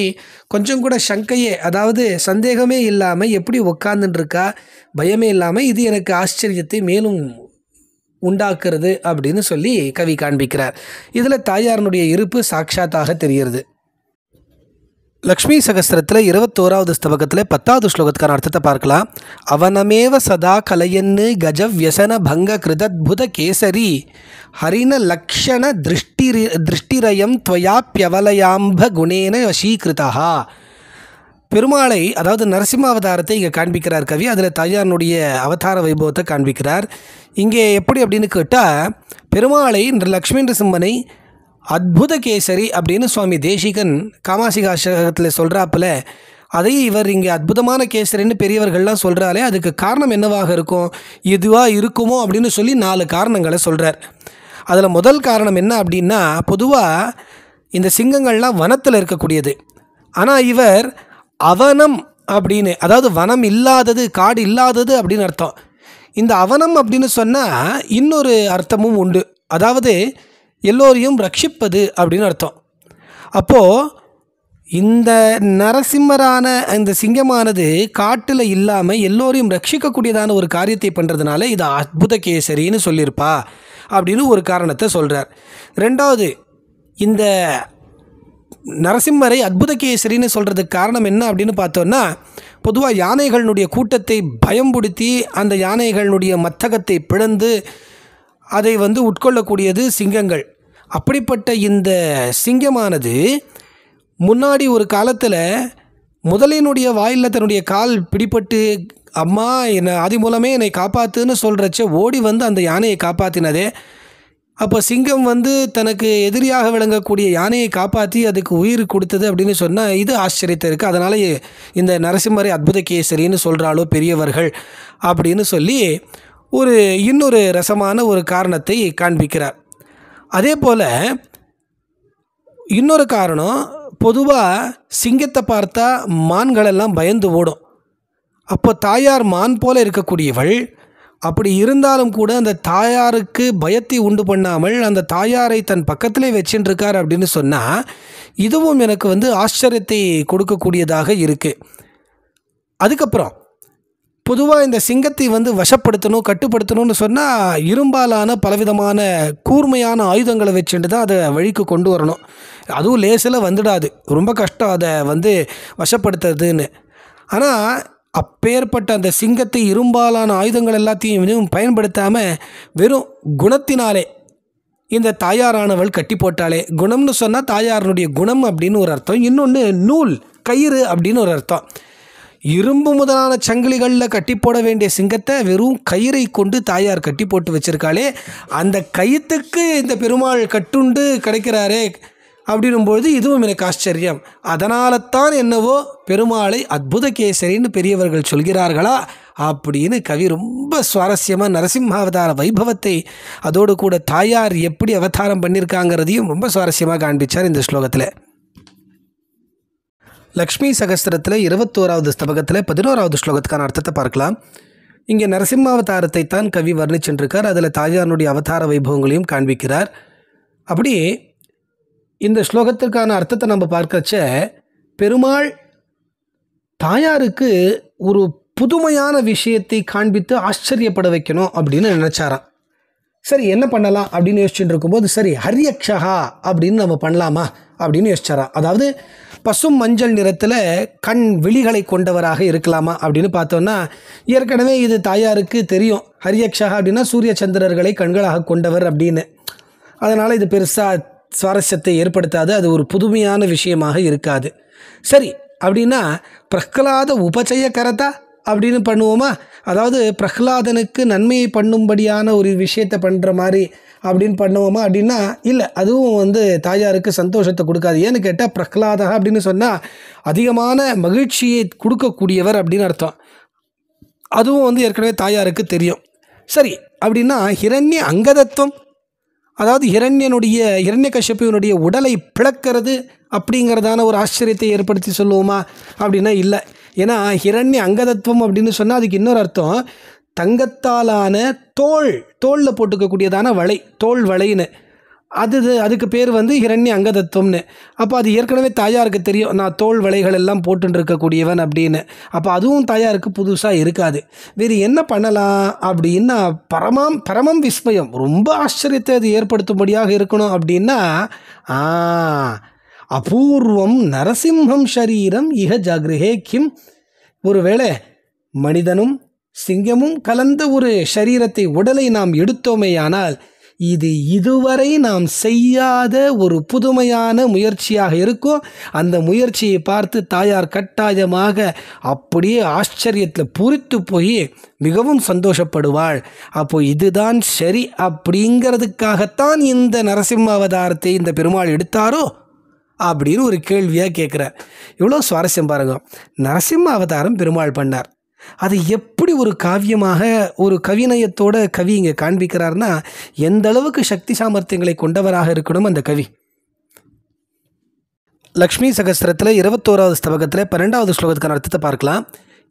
கொஞ்சம் கூட சங்கையே, அதாவது சந்தேகமே இல்லாமல் எப்படி உட்கார்ந்துட்டுருக்கா, பயமே இல்லாமல், இது எனக்கு ஆச்சரியத்தை மேலும் உண்டாக்குறது அப்படின்னு சொல்லி கவி காண்பிக்கிறார். இதில் தாயாரனுடைய இருப்பு சாட்சாத்தாக தெரிகிறது. லக்ஷ்மி சகஸ்திரத்தில் 21வது ஸ்தபகத்தில் 10வது ஸ்லோகத்துக்கான அர்த்தத்தை பார்க்கலாம். அவனமேவ சதா கலையன்னு கஜ வியசன பங்க கிருதத்புத கேசரி ஹரிண லக்ஷண திருஷ்டிரயம் துவயாப்யவலயாம்ப குணேன வசீகிருதா. பெருமாளை, அதாவது நரசிம்மாவதாரத்தை இங்கே காண்பிக்கிறார் கவி. அதில் தாயாரனுடைய அவதார வைபவத்தை காண்பிக்கிறார். இங்கே எப்படி அப்படின்னு கேட்டால், பெருமாளை லக்ஷ்மி நரசிம்மனை அத்புத கேசரி அப்படின்னு சுவாமி தேசிகன் காமாசிகாசகத்தில் சொல்கிறாப்புல, அதை இவர் இங்கே அற்புதமான கேசரின்னு பெரியவர்கள்லாம் சொல்கிறாலே, அதுக்கு காரணம் என்னவாக இருக்கும், இதுவாக இருக்குமோ அப்படின்னு சொல்லி 4 காரணங்களை சொல்கிறார். அதில் முதல் காரணம் என்ன அப்படின்னா, பொதுவாக இந்த சிங்கங்கள்லாம் வனத்தில் இருக்கக்கூடியது. ஆனால் இவர் அவனம் அப்படின்னு, அதாவது வனம் இல்லாதது, காடு இல்லாதது அப்படின்னு அர்த்தம். இந்த அவனம் அப்படின்னு சொன்னால் இன்னொரு அர்த்தமும் உண்டு, அதாவது எல்லோரையும் ரட்சிப்பது அப்படின்னு அர்த்தம். அப்போது இந்த நரசிம்மரான இந்த சிங்கமானது காட்டில் இல்லாமல் எல்லோரையும் ரட்சிக்கக்கூடியதான ஒரு காரியத்தை பண்ணுறதுனால இது அத்புத கேசரின்னு சொல்லியிருப்பா அப்படின்னு ஒரு காரணத்தை சொல்கிறார். ரெண்டாவது, இந்த நரசிம்மரை அத்புத கேசரின்னு சொல்கிறதுக்கு காரணம் என்ன அப்படின்னு பார்த்தோன்னா, பொதுவாக யானைகளுடைய கூட்டத்தை பயம்படுத்தி அந்த யானைகளுடைய மத்தகத்தை பிளந்து அதை உட்கொள்ளக்கூடியது சிங்கங்கள். அப்படிப்பட்ட இந்த சிங்கமானது முன்னாடி ஒரு காலத்தில் முதலினுடைய வாயில் தன்னுடைய கால் பிடிபட்டு, அம்மா என்னை ஆதி மூலமே என்னை காப்பாற்றுன்னு சொல்கிறச்ச ஓடி அந்த யானையை காப்பாற்றினதே. அப்போ சிங்கம் தனக்கு எதிரியாக விளங்கக்கூடிய யானையை காப்பாற்றி அதுக்கு உயிர் கொடுத்தது அப்படின்னு சொன்னால் இது ஆச்சரியத்தை இருக்குது. அதனால் இந்த நரசிம்மரை அத்புத கேசரின்னு சொல்கிறாளோ பெரியவர்கள் அப்படின்னு சொல்லி இன்னொரு ரசமான ஒரு காரணத்தை காண்பிக்கிறார். அதே போல் இன்னொரு காரணம், பொதுவாக சிங்கத்தை பார்த்தா மான்களெல்லாம் பயந்து ஓடும். அப்போ தாயார் மான் போல இருக்கக்கூடியவள். அப்படி இருந்தாலும் கூட அந்த தாயாருக்கு பயத்தை உண்டு பண்ணாமல் அந்த தாயாரை தன் பக்கத்திலே வச்சுட்டுருக்கார் அப்படின்னு சொன்னால் இதுவும் எனக்கு ஆச்சரியத்தை கொடுக்கக்கூடியதாக இருக்குது. அதுக்கப்புறம் பொதுவாக இந்த சிங்கத்தை வசப்படுத்தணும், கட்டுப்படுத்தணும்னு சொன்னால் இரும்பாலான பலவிதமான கூர்மையான ஆயுதங்களை வச்சுட்டு தான் அதை வழிக்கு கொண்டு வரணும். அதுவும் லேசில் வந்துடாது, ரொம்ப கஷ்டம் அதை வசப்படுத்துறதுன்னு. ஆனால் அப்பேற்பட்ட அந்த சிங்கத்தை இரும்பாலான ஆயுதங்கள் எல்லாத்தையும் பயன்படுத்தாமல் வெறும் குணத்தினாலே இந்த தாயாரானவள் கட்டி போட்டாலே. குணம்னு சொன்னால் தாயாரனுடைய குணம் அப்படின்னு ஒரு அர்த்தம், இன்னொன்று நூல் கயிறு அப்படின்னு ஒரு அர்த்தம். இரும்பு முதலான சங்கிலிகளில் கட்டி போட வேண்டிய சிங்கத்தை வெறும் கயிறை கொண்டு தாயார் கட்டி போட்டு வச்சிருக்காளே. அந்த கயிற்றுக்கு இந்த பெருமாள் கட்டுண்டு கிடைக்கிறாரே அப்படின்னும்பொழுது இதுவும் எனக்கு ஆச்சரியம். அதனால தான் என்னவோ பெருமாளை அத்புத கேசரின்னு பெரியவர்கள் சொல்கிறார்களா அப்படின்னு கவி ரொம்ப சுவாரஸ்யமாக நரசிம்மாவதார வைபவத்தை, அதோடு கூட தாயார் எப்படி அவதாரம் பண்ணியிருக்காங்கிறதையும் ரொம்ப சுவாரஸ்யமாக காண்பிச்சார் இந்த ஸ்லோகத்தில். லக்ஷ்மி சகஸ்திரத்தில் 21வது ஸ்தபகத்தில் 11வது ஸ்லோகத்துக்கான அர்த்தத்தை பார்க்கலாம். இங்கே நரசிம்மாவதாரத்தை தான் கவி வர்ணிச்சுருக்கார். அதில் தாயாருடைய அவதார வைபவங்களையும் காண்பிக்கிறார். அப்படி இந்த ஸ்லோகத்திற்கான அர்த்தத்தை நம்ம பார்க்கச்ச, பெருமாள் தாயாருக்கு ஒரு புதுமையான விஷயத்தை காண்பித்து ஆச்சரியப்பட வைக்கணும் அப்படின்னு நினச்சாராம். சரி, என்ன பண்ணலாம் அப்படின்னு யோசிச்சுட்டு இருக்கும்போது, சரி ஹரியக்ஷகா அப்படின்னு நம்ம பண்ணலாமா அப்படின்னு யோசிச்சாராம். அதாவது பசும் மஞ்சள் நிறத்தில் கண் விழிகளை கொண்டவராக இருக்கலாமா அப்படின்னு பார்த்தோன்னா, ஏற்கனவே இது தாயாருக்கு தெரியும். ஹரியக்ஷகா அப்படின்னா சூரிய சந்திரர்களை கண்களாக கொண்டவர் அப்படின்னு. அதனால் இது பெருசாக சுவாரஸ்யத்தை ஏற்படுத்தாது, அது ஒரு புதுமையான விஷயமாக இருக்காது. சரி அப்படின்னா பிரகலாத உபச்சய கரதா அப்படின்னு பண்ணுவோமா? அதாவது பிரஹ்லாதனுக்கு நன்மையை பண்ணும்படியான ஒரு விஷயத்தை பண்ணுற மாதிரி அப்படின்னு பண்ணுவோமா அப்படின்னா இல்லை, அதுவும் வந்து தாயாருக்கு சந்தோஷத்தை கொடுக்காது. ஏன்னு கேட்டால் பிரஹ்லாதா அப்படின்னு சொன்னால் அதிகமான மகிழ்ச்சியை கொடுக்கக்கூடியவர் அப்படின்னு அர்த்தம். அதுவும் வந்து ஏற்கனவே தாயாருக்கு தெரியும். சரி, அப்படின்னா ஹிரண்ய அங்கதத்துவம், அதாவது ஹிரண்யகசிபுவினுடைய உடலை பிளக்கிறது அப்படிங்கிறதான ஒரு ஆச்சரியத்தை ஏற்படுத்தி சொல்லுவோமா அப்படின்னா இல்லை. ஏன்னா ஹிரண்ய அங்கதத்துவம் அப்படின்னு சொன்னால் அதுக்கு இன்னொரு அர்த்தம் தங்கத்தாலான தோளில் போட்டுக்கக்கூடியதான வளை, தோல் வளைன்னு, அதுக்கு பேர் வந்து ஹிரண்ய அங்கதத்துவம்னு. அப்போ அது ஏற்கனவே தாயாருக்கு தெரியும், நான் தோல் வளைகள் எல்லாம் போட்டுன்னு இருக்கக்கூடியவன் அப்படின்னு. அப்போ அதுவும் தாயாருக்கு புதுசாக இருக்காது. வேறு என்ன பண்ணலாம் அப்படின்னா பரமம் விஸ்மயம், ரொம்ப ஆச்சரியத்தை அது ஏற்படுத்தும்படியாக இருக்கணும் அப்படின்னா அபூர்வம் நரசிம்ஹம் ஷரீரம் இஹ ஜாகிரஹே கிம். ஒருவேளை மனிதனும் சிங்கமும் கலந்த ஒரு ஷரீரத்தை, உடலை நாம் எடுத்தோமேயானால் இது இதுவரை நாம் செய்யாத ஒரு புதுமையான முயற்சியாக இருக்கும். அந்த முயற்சியை பார்த்து தாயார் கட்டாயமாக அப்படியே ஆச்சரியத்தில் பூரித்து போய் மிகவும் சந்தோஷப்படுவாள். அப்போ இதுதான் சரி அப்படிங்கிறதுக்காகத்தான் இந்த நரசிம்ம அவதாரத்தை இந்த பெருமாள் எடுத்தாரோ அப்படின்னு ஒரு கேள்வியாக கேட்குறார். இவ்வளோ சுவாரஸ்யம் பாருங்க. நரசிம்ம அவதாரம் பெருமாள் பண்ணார், அது எப்படி ஒரு காவியமாக ஒரு கவிநயத்தோட கவி இங்கே காண்பிக்கிறார்னா எந்த அளவுக்கு சக்தி சாமர்த்தியங்களை கொண்டவராக இருக்கணும் அந்த கவி. லக்ஷ்மி சகஸ்திரத்தில் 21வது ஸ்தபகத்தில் 12வது ஸ்லோகத்துக்கான அர்த்தத்தை பார்க்கலாம்.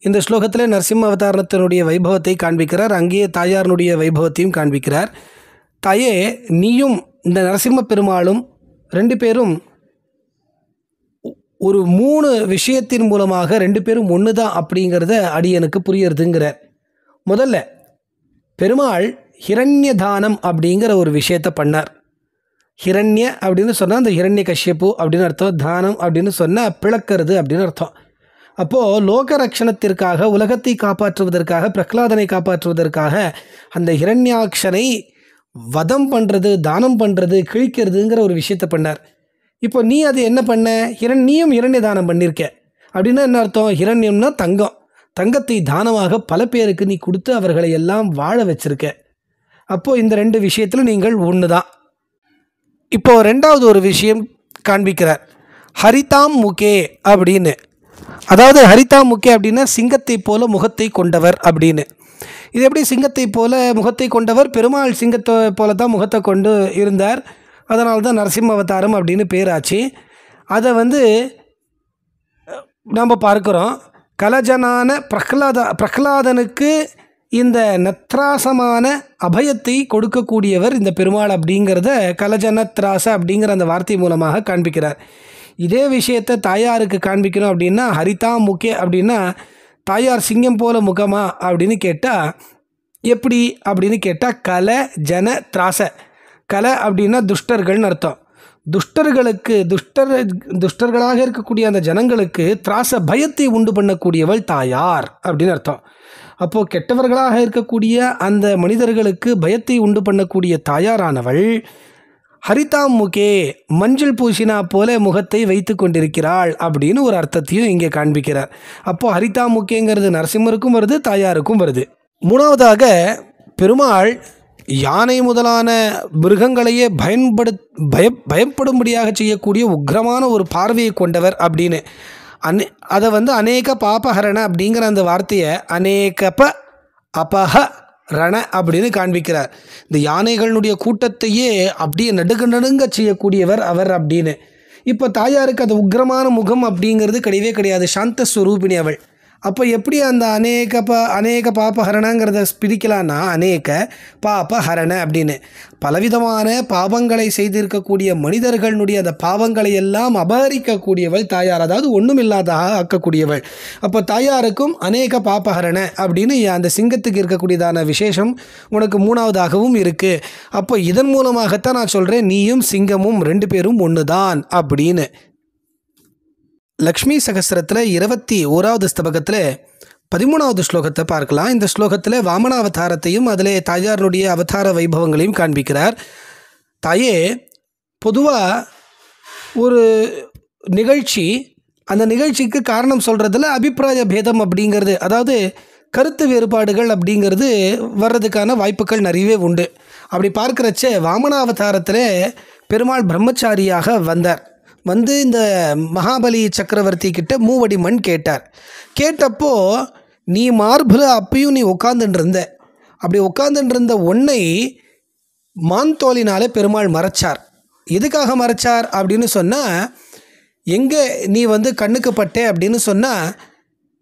இந்த ஸ்லோகத்தில் நரசிம்ம அவதாரத்தினுடைய வைபவத்தை காண்பிக்கிறார், அங்கேயே தாயாருடைய வைபவத்தையும் காண்பிக்கிறார். தாயே, நீயும் இந்த நரசிம்ம பெருமாளும் ரெண்டு பேரும் ஒரு 3 விஷயத்தின் மூலமாக ரெண்டு பேரும் ஒன்று தான் அப்படிங்கிறத அடியனுக்கு புரியறதுங்கிறார். முதல்ல பெருமாள் ஹிரண்ய தானம் அப்படிங்கிற ஒரு விஷயத்தை பண்ணார். ஹிரண்ய அப்படின்னு சொன்னால் அந்த ஹிரண்யகசிபு அப்படின்னு அர்த்தம், தானம் அப்படின்னு சொன்னால் பிளக்கிறது அப்படின்னு அர்த்தம். அப்போது லோக ரட்சணத்திற்காக, உலகத்தை காப்பாற்றுவதற்காக, பிரஹ்லாதனை காப்பாற்றுவதற்காக அந்த ஹிரண்யாக்ஷனை வதம் பண்ணுறது, தானம் பண்ணுறது, கிழிக்கிறதுங்கிற ஒரு விஷயத்தை பண்ணார். இப்போ நீ அது என்ன பண்ண? நீயும் ஹிரண்ய தானம் பண்ணியிருக்க அப்படின்னா என்ன அர்த்தம்? ஹிரண்யம்னா தங்கம், தங்கத்தை தானமாக பல பேருக்கு நீ கொடுத்து அவர்களை எல்லாம் வாழ வச்சிருக்க. அப்போது இந்த 2 விஷயத்தில் நீங்கள் ஒன்று தான். இப்போது 2வது ஒரு விஷயம் காண்பிக்கிறார், ஹரிதாம் முகே அப்படின்னு. அதாவது ஹரிதாம் முகே அப்படின்னா சிங்கத்தை போல முகத்தை கொண்டவர் அப்படின்னு. இது எப்படி சிங்கத்தை போல முகத்தை கொண்டவர்? பெருமாள் சிங்கத்தை போல தான் முகத்தை கொண்டு இருந்தார், அதனால தான் நரசிம்ம அவதாரம் அப்படின்னு பேராச்சு. அதை வந்து நம்ம பார்க்குறோம். கலஜனான பிரஹ்லாதனுக்கு இந்த நத்ராசமான அபயத்தை கொடுக்கக்கூடியவர் இந்த பெருமாள் அப்படிங்கிறத கலஜனத்ராச அப்படிங்கிற அந்த வார்த்தை மூலமாக காண்பிக்கிறார். இதே விஷயத்தை தாயாருக்கு காண்பிக்கணும் அப்படின்னா ஹரிதா முகே அப்படின்னா தாயார் சிங்கம் போல முகமா அப்படின்னு கேட்டால் எப்படி அப்படின்னு கேட்டால் கல ஜன திராச. கலை அப்படின்னா துஷ்டர்கள்னு அர்த்தம். துஷ்டர்களாக இருக்கக்கூடிய அந்த ஜனங்களுக்கு திராச பயத்தை உண்டு பண்ணக்கூடியவள் தாயார் அப்படின்னு அர்த்தம். அப்போது கெட்டவர்களாக இருக்கக்கூடிய அந்த மனிதர்களுக்கு பயத்தை உண்டு பண்ணக்கூடிய தாயாரானவள் ஹரிதாம் முகே, மஞ்சள் பூசினா போல முகத்தை வைத்து கொண்டிருக்கிறாள் அப்படின்னு ஒரு அர்த்தத்தையும் இங்கே காண்பிக்கிறார். அப்போது ஹரிதாம் முகேங்கிறது நரசிம்மருக்கும் வருது, தாயாருக்கும் வருது. 3வதாக பெருமாள் யானை முதலான மிருகங்களையே பயப்படும்படியாக செய்யக்கூடிய உக்ரமான ஒரு பார்வையை கொண்டவர் அப்படின்னு. அதை வந்து அநேக பாபஹரண அப்படிங்கிற அந்த வார்த்தையை அநேகப அபஹ ரண அப்படின்னு காண்பிக்கிறார். இந்த யானைகளுடைய கூட்டத்தையே அப்படியே நடுங்க செய்யக்கூடியவர் அவர் அப்படின்னு. இப்போ தாயாருக்கு அந்த உக்ரமான முகம் அப்படிங்கிறது கிடையவே கிடையாது, சாந்த ஸ்வரூபிணி அவள். அப்போ எப்படி அந்த அநேக பாபஹரணங்கிறத பிரிக்கலான்னா அநேக பாபஹரண அப்படின்னு பலவிதமான பாவங்களை செய்திருக்கக்கூடிய மனிதர்களுடைய அந்த பாவங்களை எல்லாம் அபகரிக்கக்கூடியவள் தாயார், அதாவது ஒன்றுமில்லாதாக ஆக்கக்கூடியவள். அப்போ தாயாருக்கும் அநேக பாபஹரண அப்படின்னு அந்த சிங்கத்துக்கு இருக்கக்கூடியதான விசேஷம் உனக்கு 3வதாகவும் இருக்குது. அப்போ இதன் மூலமாகத்தான் நான் சொல்கிறேன் நீயும் சிங்கமும் 2 பேரும் ஒன்று தான் அப்படின்னு. லக்ஷ்மி சகஸ்திரத்தில் 21வது ஸ்தபகத்தில் 13வது ஸ்லோகத்தை பார்க்கலாம். இந்த ஸ்லோகத்தில் வாமனாவதாரத்தையும் அதில் தாயாருடைய அவதார வைபவங்களையும் காண்பிக்கிறார். தாயே, பொதுவாக ஒரு நிகழ்ச்சி அந்த நிகழ்ச்சிக்கு காரணம் சொல்கிறதுல அபிப்பிராய பேதம் அப்படிங்கிறது, அதாவது கருத்து வேறுபாடுகள் அப்படிங்கிறது வர்றதுக்கான வாய்ப்புகள் நிறையவே உண்டு. அப்படி பார்க்குறச்ச வாமனாவதாரத்தில் பெருமாள் பிரம்மச்சாரியாக வந்தார். வந்து இந்த மகாபலி சக்கரவர்த்தி கிட்ட 3 அடி மண் கேட்டார். கேட்டப்போ நீ மார்பில் அப்பயும் நீ உட்காந்துட்டு இருந்த, அப்படி உட்காந்துட்டு இருந்த ஒன்றை மான்தோலினாலே பெருமாள் மறைச்சார். எதுக்காக மறைச்சார் அப்படின்னு சொன்னால், எங்கே நீ வந்து கண்ணுக்கு பட்டே அப்படின்னு சொன்னால்,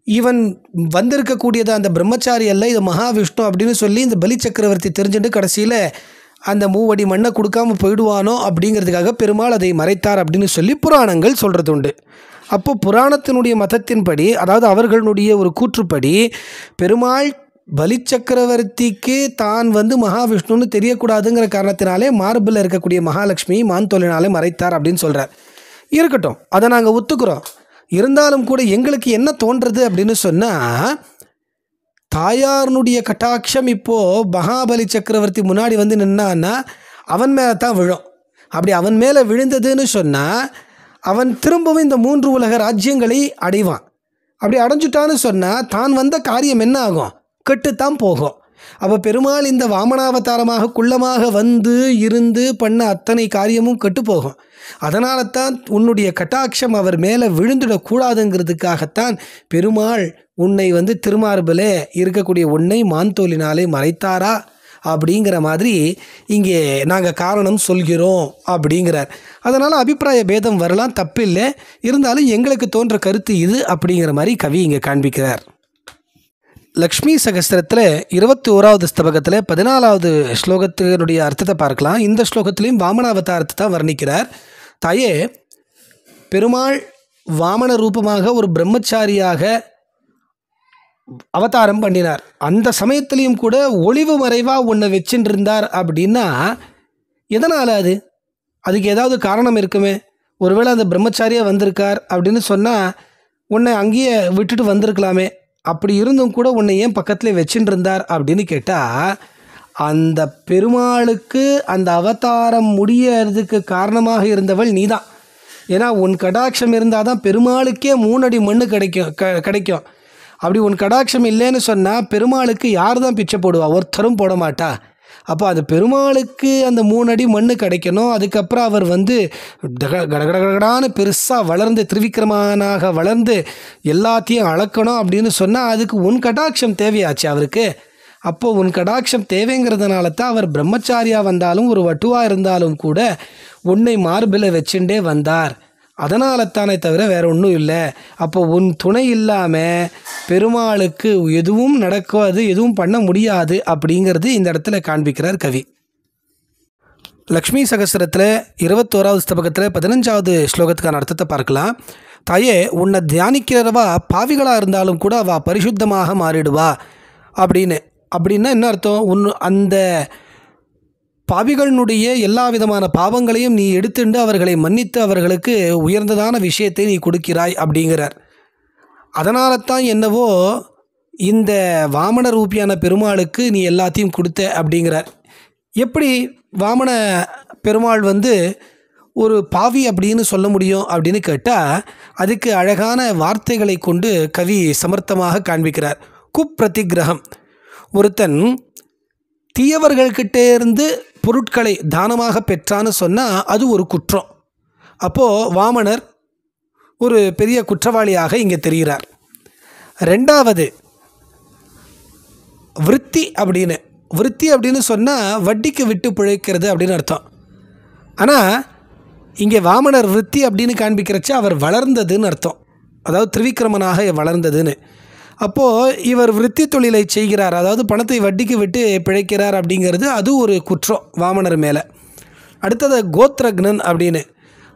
இவன் வந்திருக்கக்கூடியது அந்த பிரம்மச்சாரி அல்ல, இது மகாவிஷ்ணு அப்படின்னு சொல்லி இந்த பலி சக்கரவர்த்தி தெரிஞ்சுட்டு கடைசியில் அந்த 3 அடி மண்ணை கொடுக்காமல் போயிடுவானோ அப்படிங்கிறதுக்காக பெருமாள் அதை மறைத்தார் அப்படின்னு சொல்லி புராணங்கள் சொல்கிறது உண்டு. அப்போ புராணத்தினுடைய மதத்தின்படி, அதாவது அவர்களுடைய ஒரு கூற்றுப்படி, பெருமாள் பலி சக்கரவர்த்திக்கு தான் வந்து மகாவிஷ்ணுன்னு தெரியக்கூடாதுங்கிற காரணத்தினாலே மார்பில் இருக்கக்கூடிய மகாலட்சுமி மான்தோலினாலே மறைத்தார் அப்படின்னு சொல்கிறார். இருக்கட்டும், அதை நாங்கள் ஒத்துக்கிறோம். இருந்தாலும் கூட எங்களுக்கு என்ன தோன்றது அப்படின்னு சொன்னால், தாயாருனுடைய கட்டாட்சம் இப்போது மகாபலி சக்கரவர்த்தி முன்னாடி வந்து நின்னான்னா அவன் மேலே தான் விழும். அப்படி அவன் மேலே விழுந்ததுன்னு சொன்னால் அவன் திரும்பவும் இந்த 3 உலக ராஜ்யங்களை அடைவான். அப்படி அடைஞ்சிட்டான்னு சொன்னால் தான் வந்த காரியம் என்ன ஆகும்? கெட்டுத்தான் போகும். அப்போ பெருமாள் இந்த வாமனாவதாரமாக குள்ளமாக வந்து இருந்து பண்ண அத்தனை காரியமும் கெட்டு போகும். அதனால தான் உன்னுடைய கட்டாட்சம் அவர் மேலே விழுந்துடக்கூடாதுங்கிறதுக்காகத்தான் பெருமாள் உன்னை வந்து திருமார்பில் இருக்கக்கூடிய உன்னை மான்தோலினாலே மறைத்தாரா அப்படிங்கிற மாதிரி இங்கே நாங்கள் காரணம் சொல்கிறோம் அப்படிங்கிறார். அதனால் அபிப்பிராய பேதம் வரலாம், தப்பில்லை. இருந்தாலும் எங்களுக்கு தோன்ற கருத்து இது அப்படிங்கிற மாதிரி கவி இங்கே காண்பிக்கிறார். லக்ஷ்மி சகஸ்திரத்தில் 21வது ஸ்தபகத்தில் 14வது ஸ்லோகத்தினுடைய அர்த்தத்தை பார்க்கலாம். இந்த ஸ்லோகத்திலையும் வாமனாவதாரத்தை தான் வர்ணிக்கிறார். தாயே, பெருமாள் வாமன ரூபமாக ஒரு பிரம்மச்சாரியாக அவதாரம் பண்ணினார். அந்த சமயத்திலையும் கூட ஒளிவு மறைவாக உன்னை வச்சுட்டு இருந்தார் அப்படின்னா எதனால்? அதுக்கு ஏதாவது காரணம் இருக்குமே. ஒருவேளை அந்த பிரம்மச்சாரியாக வந்திருக்கார் அப்படின்னு சொன்னால் உன்னை அங்கேயே விட்டுட்டு வந்திருக்கலாமே. அப்படி இருந்தும் கூட உன்னை ஏன் பக்கத்தில் வச்சுட்டு இருந்தார் அப்படின்னு கேட்டால், அந்த பெருமாளுக்கு அந்த அவதாரம் முடியறதுக்கு காரணமாக இருந்தவள் நீதான். ஏன்னா உன் கடாட்சம் இருந்தால் தான் பெருமாளுக்கே 3 அடி மண் கிடைக்கும். அப்படி உன் கடாட்சம் இல்லைன்னு சொன்னால் பெருமாளுக்கு யார் தான் பிச்சை போடுவா? ஒருத்தரும் போட மாட்டா. அப்போ அது பெருமாளுக்கு அந்த 3 அடி மண் கிடைக்கணும். அதுக்கப்புறம் அவர் வந்து கடகடகடான்னு பெருசாக வளர்ந்து திரிவிக்ரமனாக வளர்ந்து எல்லாத்தையும் அளக்கணும் அப்படின்னு சொன்னால் அதுக்கு உன் கடாட்சம் தேவையாச்சு அவருக்கு. அப்போது உன் கடாட்சம் தேவைங்கிறதுனால தான் அவர் பிரம்மச்சாரியாக வந்தாலும் ஒரு வட்டுவாக இருந்தாலும் கூட உன்னை மார்பில் வச்சுட்டே வந்தார். அதனால தானே தவிர வேற ஒன்றும் இல்லை. அப்போ உன் துணை இல்லாமல் பெருமாளுக்கு எதுவும் நடக்காது, எதுவும் பண்ண முடியாது அப்படிங்கிறது இந்த இடத்துல காண்பிக்கிறார் கவி. லக்ஷ்மி சகஸ்திரத்தில் 21வது ஸ்தபகத்தில் 15வது ஸ்லோகத்துக்கான அர்த்தத்தை பார்க்கலாம். தாயே, உன்னை தியானிக்கிறவா பாவிகளாக இருந்தாலும் கூட அவள் பரிசுத்தமாக மாறிடுவா அப்படின்னா என்ன அர்த்தம்? அந்த பாவிகளினுடைய எல்லா விதமான பாவங்களையும் நீ எடுத்துண்டு அவர்களை மன்னித்து அவர்களுக்கு உயர்ந்ததான விஷயத்தை நீ கொடுக்கிறாய் அப்படிங்கிறார். அதனால தான் என்னவோ இந்த வாமன ரூபியான பெருமாளுக்கு நீ எல்லாத்தையும் கொடுத்த அப்படிங்கிறார். எப்படி வாமன பெருமாள் வந்து ஒரு பாவி அப்படின்னு சொல்ல முடியும் அப்படின்னு கேட்டால், அதுக்கு அழகான வார்த்தைகளை கொண்டு கவி சமர்த்தமாக காண்பிக்கிறார். குப்பிரதிகிரகம், ஒருத்தன் தீயவர்கள்கிட்டே இருந்து பொருட்களை தானமாக பெற்றான்னு சொன்னால் அது ஒரு குற்றம். அப்போது வாமனர் ஒரு பெரிய குற்றவாளியாக இங்கே தெரிகிறார். 2வது விருத்தி அப்படின்னு சொன்னால் வட்டிக்கு விட்டு பிழைக்கிறது அப்படின்னு அர்த்தம். ஆனால் இங்கே வாமனர் விருத்தி அப்படின்னு காண்பிக்கிறச்ச அவர் வளர்ந்ததுன்னு அர்த்தம். அதாவது திரிவிக்ரமனாக வளர்ந்ததுன்னு. அப்போது இவர் விருத்தி தொழிலை செய்கிறார், அதாவது பணத்தை வட்டிக்கு விட்டு பிழைக்கிறார் அப்படிங்கிறது அது ஒரு குற்றம் வாமனர் மேலே. அடுத்தது கோத்ரக்னன் அப்படின்னு,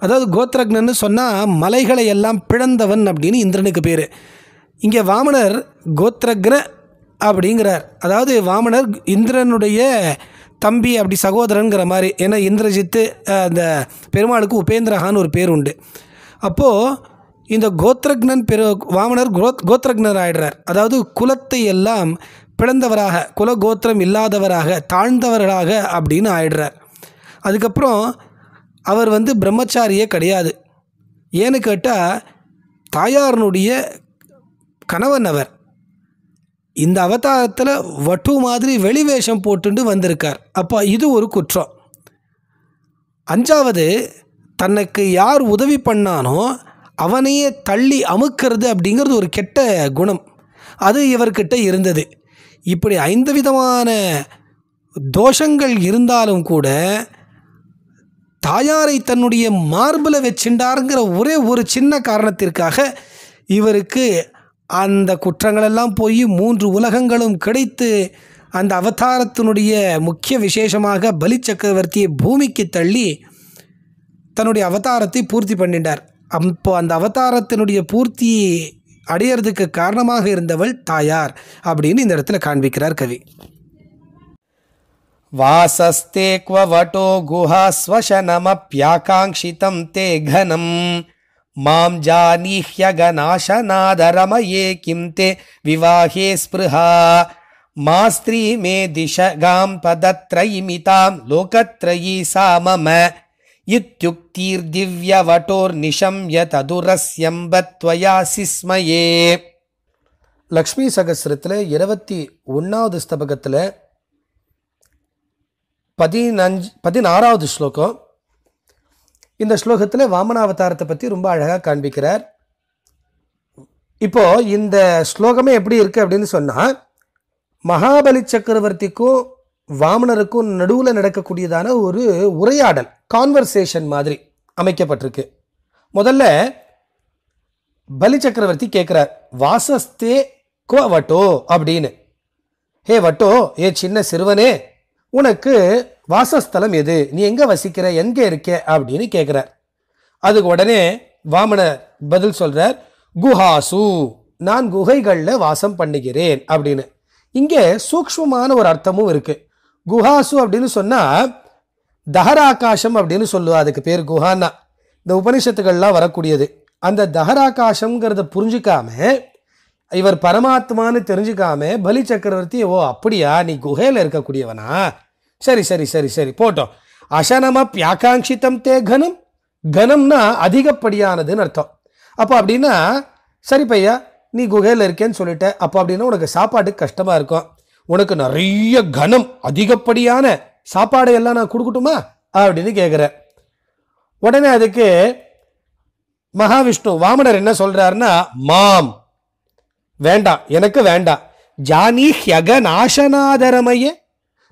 அதாவது கோத்ரக்னன்னு சொன்னால் மலைகளை எல்லாம் பிளந்தவன் அப்படின்னு இந்திரனுக்கு பேர். இங்கே வாமனர் கோத்ரக்ன அப்படிங்கிறார். அதாவது வாமனர் இந்திரனுடைய தம்பி, அப்படி சகோதரங்கிற மாதிரி. ஏன்னா இந்திரஜித்து அந்த பெருமாளுக்கு உபேந்திரஹான்னு ஒரு பேர் உண்டு. அப்போது இந்த கோத்ரக்னன் வாமனர் கோத்ரக்னர் ஆயிடுறார். அதாவது குலத்தை எல்லாம் பிளந்தவராக, குல கோத்திரம் இல்லாதவராக, தாழ்ந்தவராக அப்படின்னு ஆயிடுறார். அதுக்கப்புறம் அவர் வந்து பிரம்மச்சாரியே கிடையாது. ஏன்னு கேட்டால் தாயாரனுடைய கணவன் அவர். இந்த அவதாரத்தில் வட்டு மாதிரி வெளிவேஷம் போட்டுண்டு வந்திருக்கார். அப்போ இது ஒரு குற்றம். 5வது, தனக்கு யார் உதவி பண்ணானோ அவனையே தள்ளி அமுக்கிறது அப்படிங்கிறது ஒரு கெட்ட குணம். அது இவர்கிட்ட இருந்தது. இப்படி 5 விதமான தோஷங்கள் இருந்தாலும் கூட தாயாரை தன்னுடைய மார்பில் வச்சுண்டாருங்கிற ஒரே ஒரு சின்ன காரணத்திற்காக இவருக்கு அந்த குற்றங்களெல்லாம் போய் 3 உலகங்களும் கிடைத்து அந்த அவதாரத்தினுடைய முக்கிய விசேஷமாக பலி சக்கரவர்த்தியை பூமிக்கு தள்ளி தன்னுடைய அவதாரத்தை பூர்த்தி பண்ணிட்டார். அப்போ அந்த அவதாரத்தினுடைய பூர்த்தி அடையிறதுக்கு காரணமாக இருந்தவள் தாயார் அப்படின்னு இந்த இடத்துல காண்பிக்கிறார் கவி. வாசஸ்தே க்வவடோ குஹா ஸ்வசனமப்யாகாங்ஷிதம் தே கனம் மாம் ஜானீஹ்யகநாசநாதரமயே கிம் தே விவாஹே ஸ்பிருஹா மாஸ்திரீ மே திஷகாம் பதத்ரயிமிதாம் லோகத்ரயீ சா மம இத்யுக்தீர் திவ்யவடோர் நிஷம்ய ததுரஸ்யம்பத்வயா சிஸ்மயே. லக்ஷ்மி சகஸ்ரத்தில் 21வது ஸ்தபகத்தில் 16வது ஸ்லோகம். இந்த ஸ்லோகத்தில் வாமனாவதாரத்தை பற்றி ரொம்ப அழகாக காண்பிக்கிறார். இப்போ இந்த ஸ்லோகமே எப்படி இருக்கு அப்படின்னு சொன்னால், மகாபலி சக்கரவர்த்திக்கும் வாமனருக்கும் நடுவில் நடக்கக்கூடியதான ஒரு உரையாடல், கான்வர்சேஷன் மாதிரி அமைக்கப்பட்டிருக்கு. முதல்ல பலி சக்கரவர்த்தி கேட்குறார், வாசஸ்தே கோ வட்டோ அப்படின்னு. ஹே வட்டோ, ஏ சின்ன சிறுவனே, உனக்கு வாசஸ்தலம் எது? நீ எங்கே வசிக்கிற, எங்கே இருக்க அப்படின்னு கேட்குறார். அதுக்கு உடனே வாமனர் பதில் சொல்கிறார், குஹாசு, நான் குகைகளில் வாசம் பண்ணுகிறேன் அப்படின்னு. இங்கே சூக்ஷ்மமான ஒரு அர்த்தமும் இருக்குது. குஹாசு அப்படின்னு சொன்னால் தஹராகாசம் அப்படின்னு சொல்லுவா. அதுக்கு பேர் குஹான்னா. இந்த உபனிஷத்துக்கள்லாம் வரக்கூடியது. அந்த தஹராகாசம்ங்கிறத புரிஞ்சுக்காம, இவர் பரமாத்மான்னு தெரிஞ்சுக்காம பலி சக்கரவர்த்தி, ஓ அப்படியா, நீ குகையில் இருக்கக்கூடியவனா, சரி சரி சரி சரி போட்டோம். அசனமப்யாகாங்ஷிதம் தே கனம், கனம்னா அதிகப்படியானதுன்னு அர்த்தம். அப்போ அப்படின்னா சரி பையா, நீ குகையில் இருக்கேன்னு சொல்லிட்ட, அப்போ அப்படின்னா உனக்கு சாப்பாட்டுக்கு கஷ்டமாக இருக்கும், உனக்கு நிறைய கனம் அதிகப்படியான சாப்பாடு எல்லாம் நான் கொடுக்கட்டுமா அப்படின்னு கேட்குற. உடனே அதுக்கு மகாவிஷ்ணு வாமனர் என்ன சொல்றாருன்னா, மாம், வேண்டாம், எனக்கு வேண்டாம். ஜானி அகநாசனாதரமையே,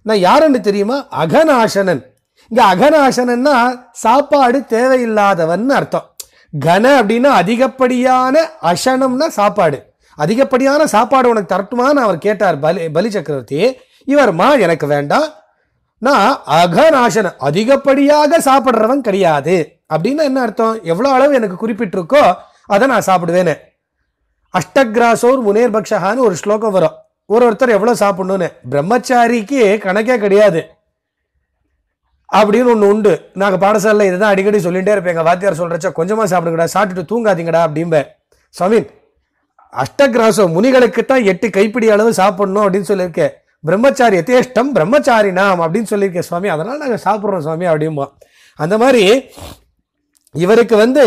நான் யாருன்னு தெரியுமா? அகநாசனன். இங்க அகநாசனன்னா சாப்பாடு தேவையில்லாதவன் அர்த்தம். கன அப்படின்னா அதிகப்படியான, அசனம்னா சாப்பாடு. அதிகப்படியான சாப்பாடு உனக்கு தரட்டுமான்னு அவர் கேட்டார் பலி சக்கரவர்த்தி. இவர் மா, எனக்கு வேண்டாம், நான் அகநாசன, அதிகப்படியாக சாப்பிட்றவன் கிடையாது அப்படின்னு என்ன அர்த்தம்? எவ்வளோ அளவு எனக்கு குறிப்பிட்டிருக்கோ அதை நான் சாப்பிடுவேன்னு. அஷ்டகிராசோர் முனேர் பக்ஷகான்னு ஒரு ஸ்லோகம் வரும். ஒருத்தர் எவ்வளோ சாப்பிடணும்னு. பிரம்மச்சாரிக்கு கணக்கே கிடையாது அப்படின்னு ஒன்று உண்டு. நாங்கள் பாடசாலையில் இதுதான் அடிக்கடி சொல்லிகிட்டே இருப்பேன். எங்கள் வாத்தியார் சொல்கிறச்சா, கொஞ்சமாக சாப்பிடுங்கடா, சாப்பிட்டுட்டு தூங்காதீங்கடா அப்படிம்ப. சுவாமி, அஷ்டகிராசம் முனிகளுக்குத்தான் 8 கைப்பிடி அளவு சாப்பிடணும் அப்படின்னு சொல்லியிருக்கேன். பிரம்மச்சாரி யதேஷ்டம் பிரம்மச்சாரி நாம் அப்படின்னு சொல்லியிருக்கேன் சுவாமி, அதனால் நாங்கள் சாப்பிட்றோம் சுவாமி அப்படிம்போம். அந்த மாதிரி இவருக்கு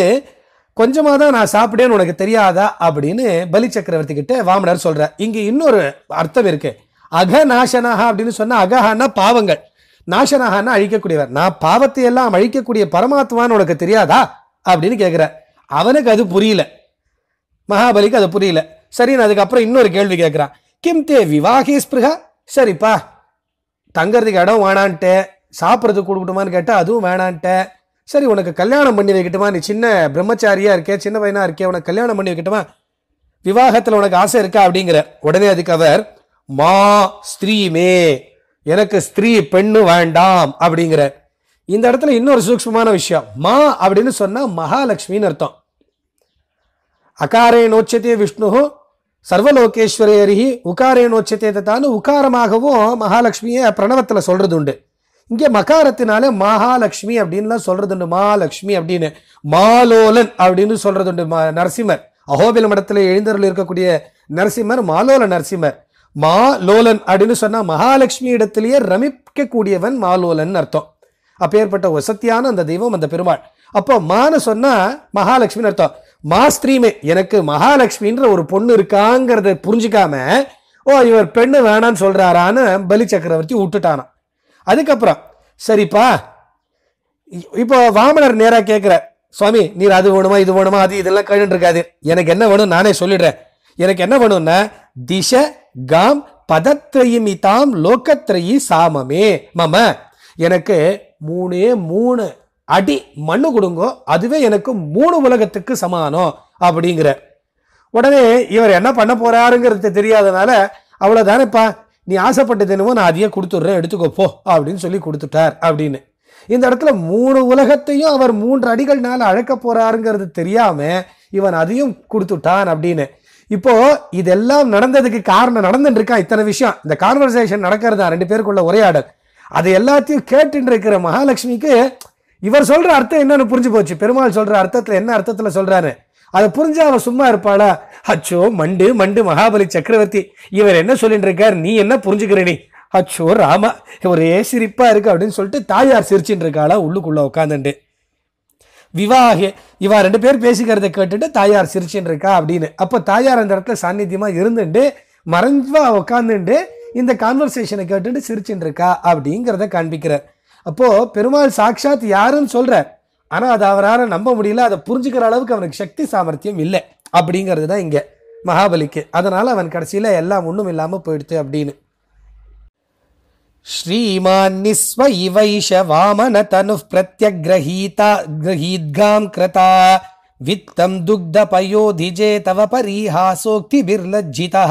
கொஞ்சமாக தான் நான் சாப்பிடேன்னு உனக்கு தெரியாதா அப்படின்னு பலி சக்கரவர்த்தி கிட்ட வாமனர் சொல்கிறார். இங்கே இன்னொரு அர்த்தம் இருக்கு. அகநாசனஹா அப்படின்னு சொன்னால், அகஹான்னா பாவங்கள், நாசனஹான்னா அழிக்கக்கூடியவர். நான் பாவத்தை எல்லாம் அழிக்கக்கூடிய பரமாத்மான்னு உனக்கு தெரியாதா அப்படின்னு கேட்குறார். அவனுக்கு அது புரியல, மகாபலிக்கு அது புரியல. சரின்னு அதுக்கப்புறம் இன்னொரு கேள்வி கேட்குறான். கிம் தே விவாஹே ஸ்பிருஹா, சரிப்பா, தங்கறதுக்கு இடம் வேணான்ட்டு, சாப்பிட்றதுக்கு கொடுக்கட்டுமான்னு கேட்டால் அதுவும் வேணான்ட்ட. சரி, உனக்கு கல்யாணம் பண்ணி வைக்கட்டுமா, நீ சின்ன பிரம்மச்சாரியா இருக்கே, சின்ன பையனா இருக்கே, உனக்கு கல்யாணம் பண்ணி வைக்கட்டுமா, விவாகத்தில் உனக்கு ஆசை இருக்கா அப்படிங்கிற. உடனே அதுக்கு அவர், மா ஸ்திரீமே, எனக்கு ஸ்திரீ பெண்ணு வேண்டாம் அப்படிங்கிற. இந்த இடத்துல இன்னொரு சூக்ஷ்மமான விஷயம். மா அப்படின்னு சொன்னா மகாலட்சுமின்னு அர்த்தம். அகாரே நோச்சத்தே விஷ்ணு சர்வலோகேஸ்வரேரிஹி உகாரே நோச்சத்தே தத்தான்னு உகாரமாகவும் மகாலட்சுமியை பிரணவத்தில் சொல்றது உண்டு. இங்கே மகாரத்தினால மகாலட்சுமி அப்படின்லாம் சொல்றது உண்டு. மகாலட்சுமி அப்படின்னு, மாலோலன் அப்படின்னு சொல்றது உண்டு. நரசிம்மர், அஹோபில மடத்தில் எழுந்தருள் இருக்கக்கூடிய நரசிம்மர் மாலோல நரசிம்மர். மாலோலன் அப்படின்னு சொன்னா மகாலட்சுமி இடத்திலேயே ரமிக்க கூடியவன் மாலோலன் அர்த்தம். அப்பேற்பட்ட வசத்தியான அந்த தெய்வம் அந்த பெருமாள். அப்போ மான்னு சொன்னா மகாலட்சுமின்னு அர்த்தம். மாஸ்திரீமே, எனக்கு மகாலட்சுமின்ற ஒரு பொண்ணு இருக்காங்கிறத புரிஞ்சுக்காம இவர் பெண்ணு வேணான்னு சொல்றாரான்னு பலி சக்கரவர்த்தி விட்டுட்டானா. அதுக்கப்புறம் சரிப்பா, இப்போ வாமனர் நேரா கேட்கிற, சுவாமி நீர் அது வேணுமா இது வேணுமா அது இதெல்லாம் கேட்டு இருக்காது, எனக்கு என்ன வேணும் நானே சொல்லிடுறேன். எனக்கு என்ன வேணும்னா திஷ காம் பதத்ரயிமிதாம் லோகத்ரயி சாமமே மம, எனக்கு 3 அடி மண்ணு கொடுங்கோ, அதுவே எனக்கு 3 உலகத்துக்கு சமானம் அப்படிங்கிற. உடனே இவர் என்ன பண்ண போறாருங்கிறது தெரியாதனால, அவ்வளவுதானேப்பா நீ ஆசைப்பட்டது என்னவோ நான் அதையே கொடுத்துட்றேன் எடுத்துக்கோ போ அப்படின்னு சொல்லி கொடுத்துட்டார் அப்படின்னு. இந்த இடத்துல 3 உலகத்தையும் அவர் 3 அடிகள்னால அழைக்க போறாருங்கிறது தெரியாம இவன் அதையும் கொடுத்துட்டான் அப்படின்னு. இப்போ இதெல்லாம் நடந்ததுக்கு காரணம் நடந்துட்டு இருக்கா இத்தனை விஷயம், இந்த கான்வர்சேஷன் நடக்கிறதா 2 பேருக்குள்ள உரையாடல். அதை எல்லாத்தையும் கேட்டு இருக்கிற மகாலட்சுமிக்கு இவர் சொல்ற அர்த்தம் என்னன்னு புரிஞ்சு போச்சு. பெருமாள் சொல்ற அர்த்தத்துல என்ன அர்த்தத்துல சொல்றாரு அதை புரிஞ்சா அவன் சும்மா இருப்பாளா? அச்சோ மண்டு மண்டு மகாபலி சக்கரவர்த்தி இவர் என்ன சொல்லிட்டு இருக்கார், நீ என்ன புரிஞ்சுக்கிற நீ, அச்சோ ராமா ஒரே சிரிப்பா இருக்கு அப்படின்னு சொல்லிட்டு தாயார் சிரிச்சுட்டு இருக்காளா உள்ளுக்குள்ள உட்காந்துண்டு. விவாக இவா 2 பேர் பேசிக்கிறத கேட்டுட்டு தாயார் சிரிச்சுட்டு இருக்கா அப்படின்னு. அப்போ தாயார் அந்த இடத்துல சாநித்தியமா இருந்துட்டு மறைஞ்சா உட்காந்துட்டு இந்த கான்வர்சேஷனை கேட்டுட்டு சிரிச்சுட்டு இருக்கா அப்படிங்கிறத காண்பிக்கிறார். அப்போ பெருமாள் சாட்சாத் யாருன்னு சொல்றார், ஆனா அதை அவரால் நம்ப முடியல, அதை புரிஞ்சுக்கிற அளவுக்கு அவனுக்கு சக்தி சாமர்த்தியம் இல்லை அப்படிங்கிறது தான் இங்க மகாபலிக்கு. அதனால அவன் கடைசியில எல்லாம் ஒண்ணும் இல்லாம போயிடுத்து அப்படின்னு. ஸ்ரீமான் நிஸ்வ இவைஷ வாமன தனு பிரத்யக்ரஹீதா கிரஹீத்காம் கிருதா வித்தம் துக்த பயோதிஜே தவ பரிஹாசோக்தி பிர்லஜ்ஜிதா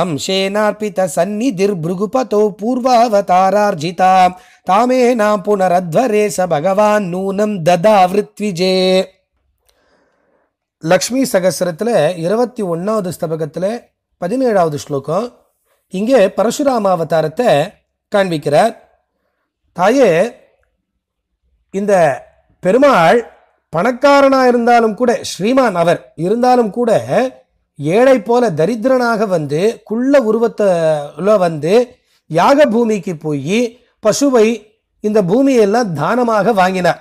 அம்சேனார்பித சந்நிதிர் பிருகுபதோ பூர்வாவதாரார்ஜிதா தாமேனா புனரத்வரே ச பகவான் நூனம் ததாவிருத்விஜே. லக்ஷ்மி சகஸ்ரத்துல 21வது ஸ்தபகத்துல 17வது ஸ்லோகம். இங்கே பரசுராம அவதாரத்தை காண்பிக்கிறார். தாயே, இந்த பெருமாள் பணக்காரனா இருந்தாலும் கூட, ஸ்ரீமான் அவர் இருந்தாலும் கூட, ஏழை போல தரித்திரனாக வந்து குள்ள உருவத்துல வந்து யாக பூமிக்கு போய் பசுவை இந்த பூமியெல்லாம் தானமாக வாங்கினார்.